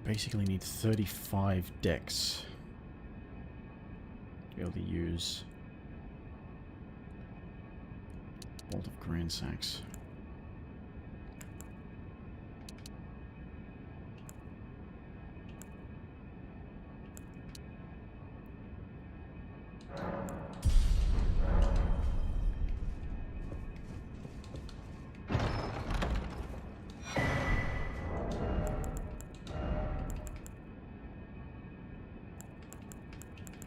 Basically need 35 decks to be able to use Bolt of Grand Sacks.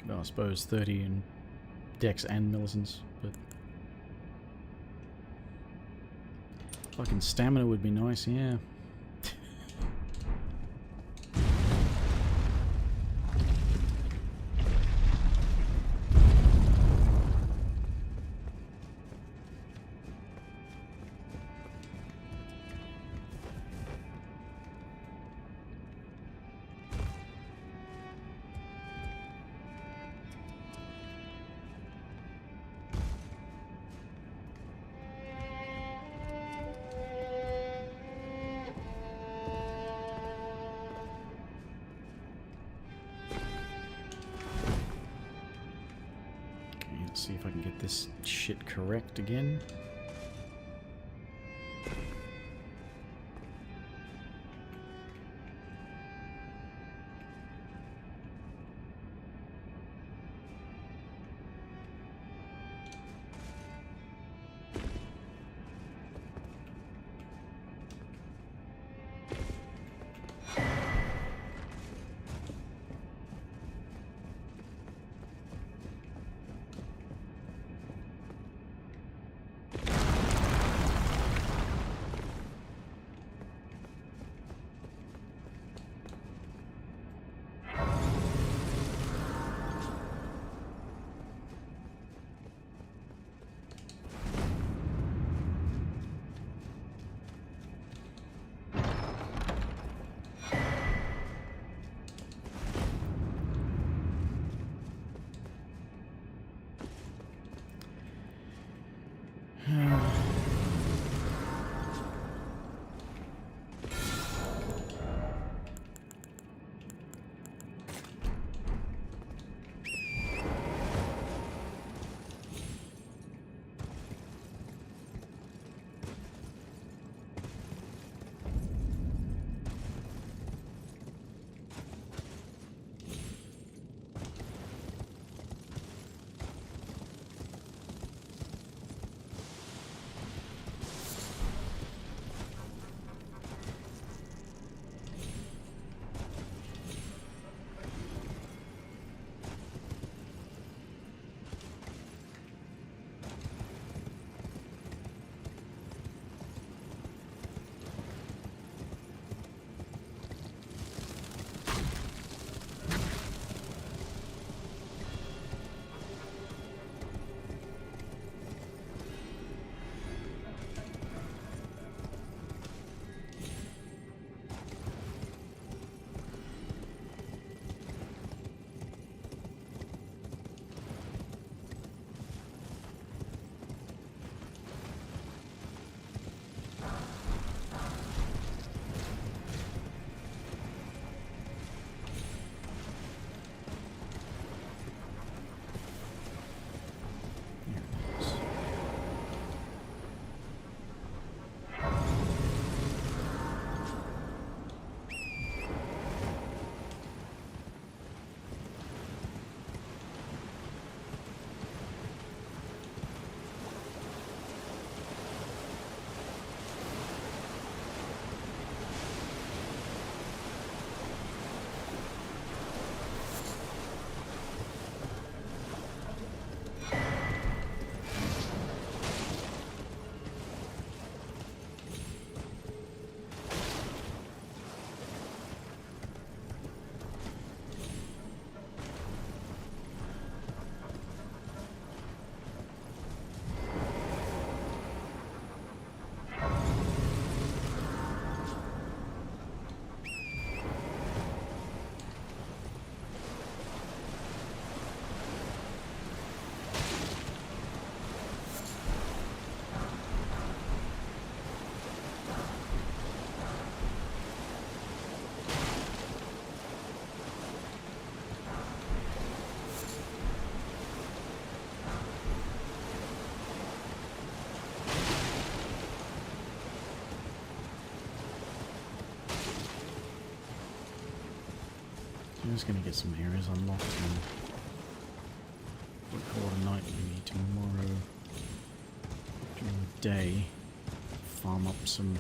I suppose 30 in Dex and Millicents, but fucking stamina would be nice, yeah. See if I can get this shit correct again. just gonna get some areas unlocked and we'll call it a night maybe tomorrow during the day. Farm up some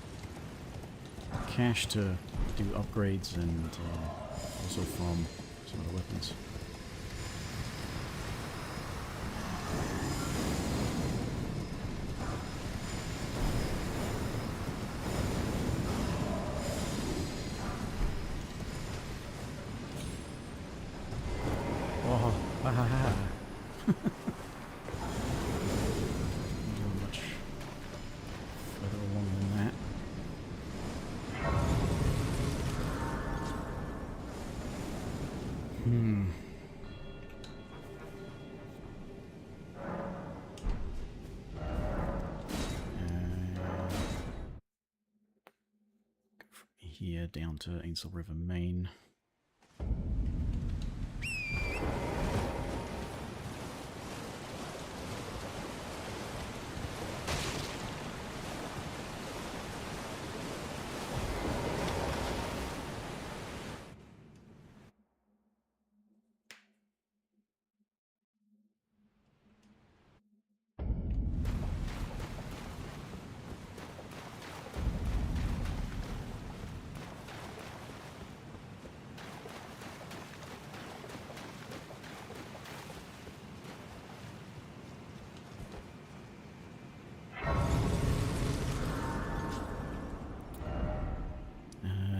cash to do upgrades and also farm some other weapons. Here down to Ainsel River Main.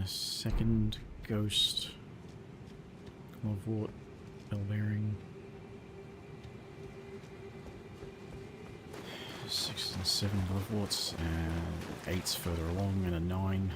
Second Ghost, Glovewort, Elden Ring. 6 and 7 Gloveworts, and 8's further along, and a 9.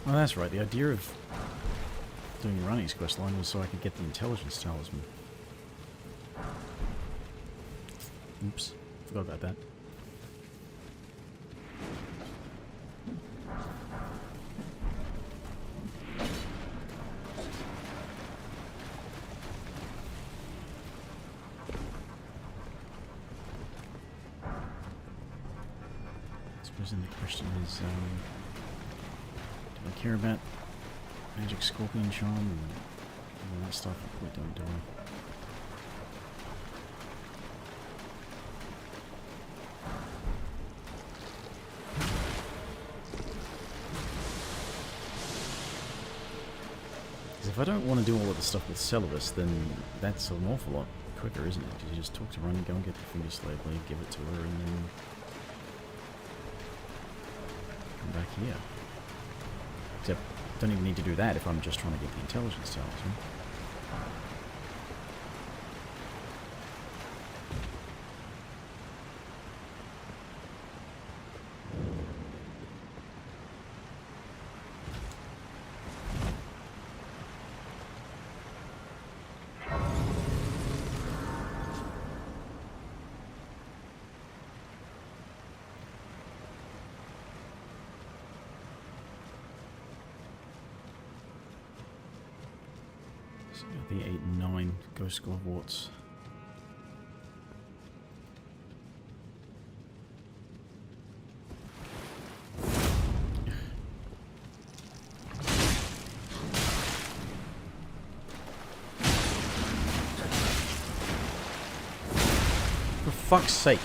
Well, that's right. The idea of doing Rani's quest line was so I could get the intelligence talisman. Oops. Forgot about that. I suppose then the question is, do I care about magic scorpion charm and all that stuff? I probably don't, do I? Because if I don't want to do all of the stuff with Celibus, then that's an awful lot quicker, isn't it? You just talk to Rani, go and get the Finger Slave Blade, give it to her, and then come back here. Except, don't even need to do that if I'm just trying to get the intelligence talisman. So the 8 and 9 Ghost Gloveworts. For fuck's sake.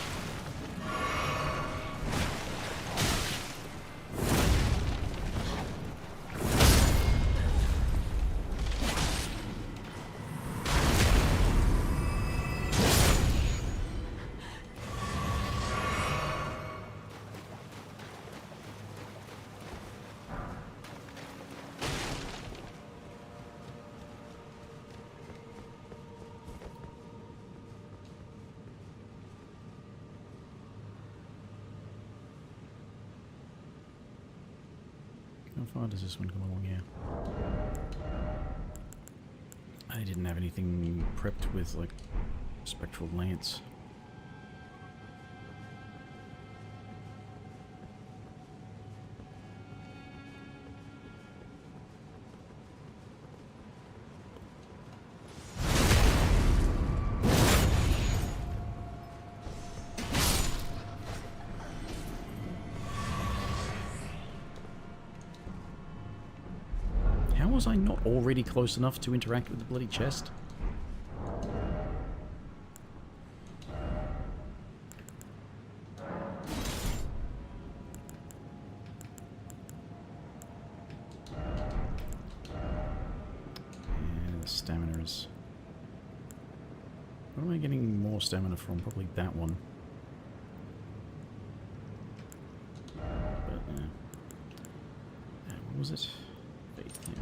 far does this one come along here? I didn't have anything prepped with, like, spectral lance. Was I not already close enough to interact with the bloody chest? Yeah, stamina is... Where am I getting more stamina from? Probably that one. But, what was it? Faith, yeah.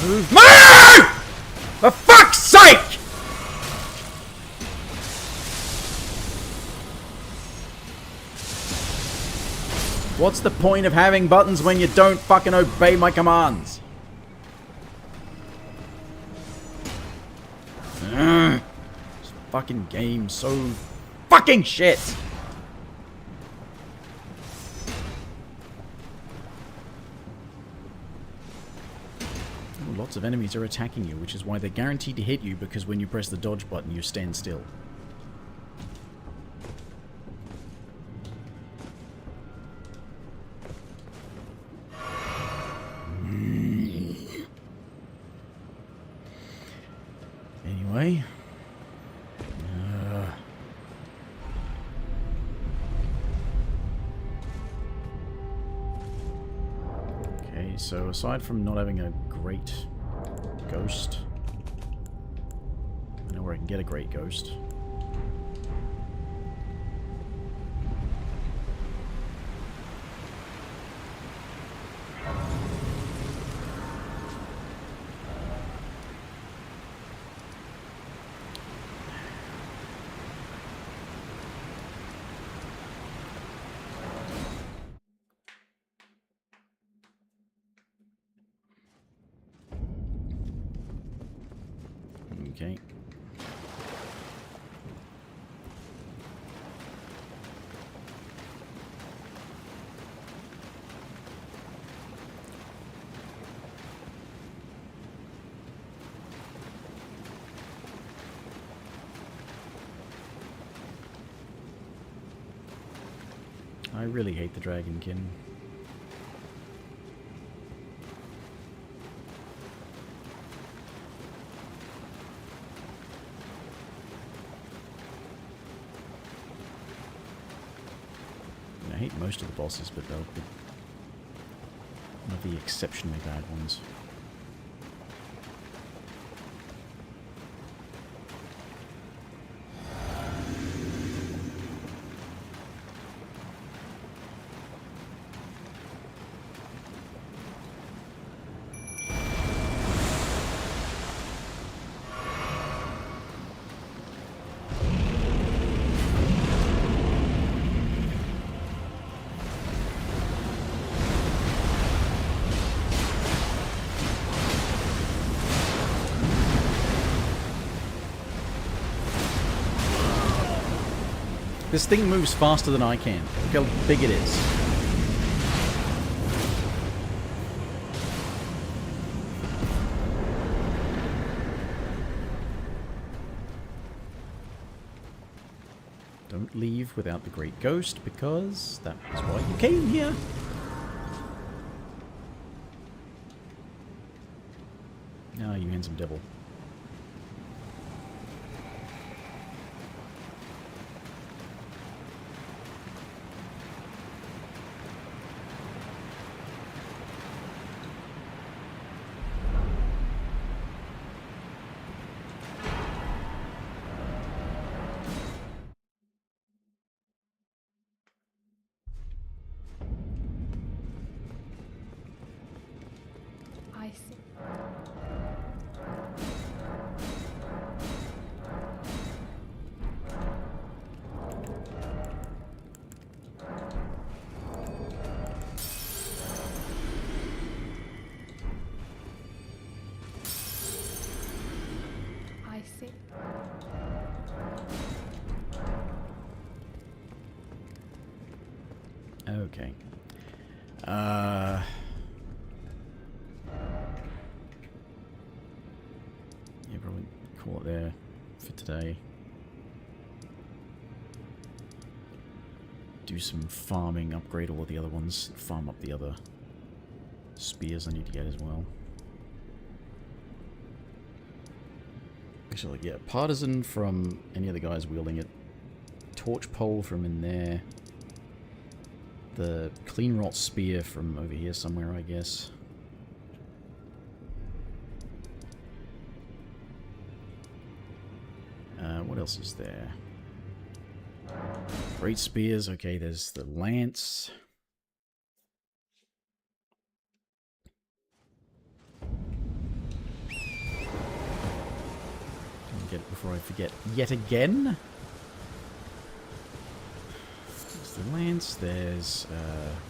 Move. Move! For fuck's sake! What's the point of having buttons when you don't fucking obey my commands? This fucking game so fucking shit! Lots of enemies are attacking you, which is why they're guaranteed to hit you, because when you press the dodge button, you stand still. Anyway. Okay, so aside from not having a great ghost, I know where I can get a great ghost. Okay. I really hate the dragonkin. I hate most of the bosses, but they'll be one of the exceptionally bad ones. This thing moves faster than I can. Look how big it is. Don't leave without the Great Ghost, because that is why you came here. Ah, you handsome devil. Okay. Yeah, probably call it there for today. Do some farming, upgrade all of the other ones, farm up the other spears I need to get as well. Actually, yeah, partisan from any of the guys wielding it. Torch pole from in there. The clean rot spear from over here somewhere, I guess. What else is there? Great spears. Okay, there's the lance. Get it before I forget yet again. There's the lance. There's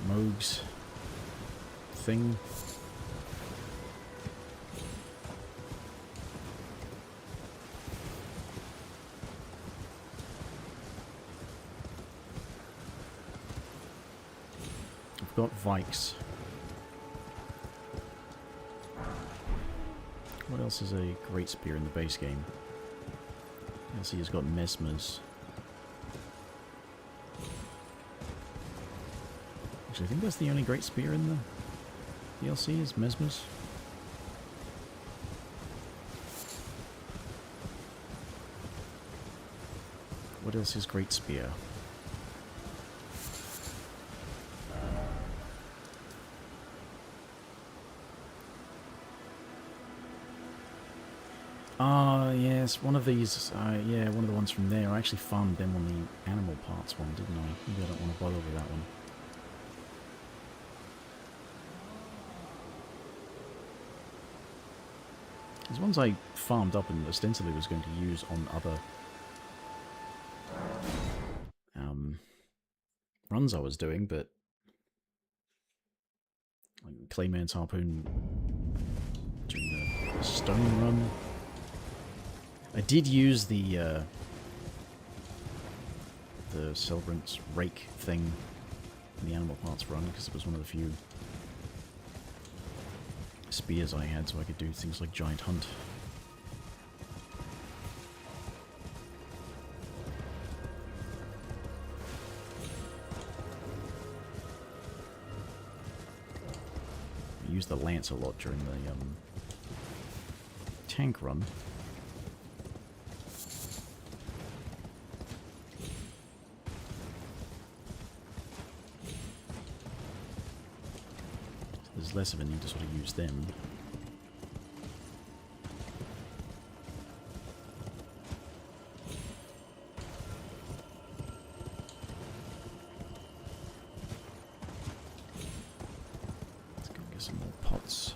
Moog's thing. I've got Vikes. What else is a great spear in the base game? DLC has got Mesmers. Actually, I think that's the only great spear in the DLC is Mesmers. What else is great spear? Ah, yes, one of these, yeah, one of the ones from there. I actually farmed them on the animal parts one, didn't I? Maybe I don't want to bother with that one. These ones I farmed up and ostensibly was going to use on other runs I was doing, but like Clayman's Harpoon during the stone run. I did use the Celebrant's rake thing in the animal parts run because it was one of the few spears I had, so I could do things like Giant Hunt. I used the lance a lot during the tank run. There's less of a need to sort of use them. Let's go get some more pots.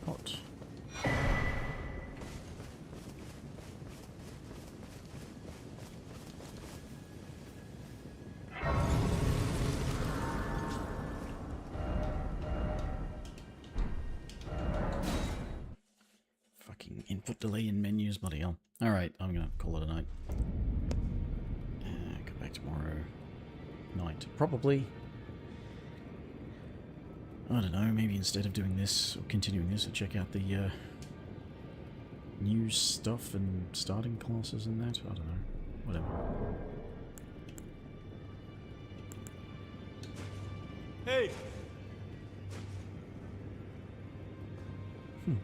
Pot. Fucking input delay in menus, bloody hell. Alright, I'm gonna call it a night. Come back tomorrow night, probably. I don't know, maybe instead of doing this, or continuing this, I'll check out the new stuff and starting classes and that. I don't know. Whatever. Hey! Hmm.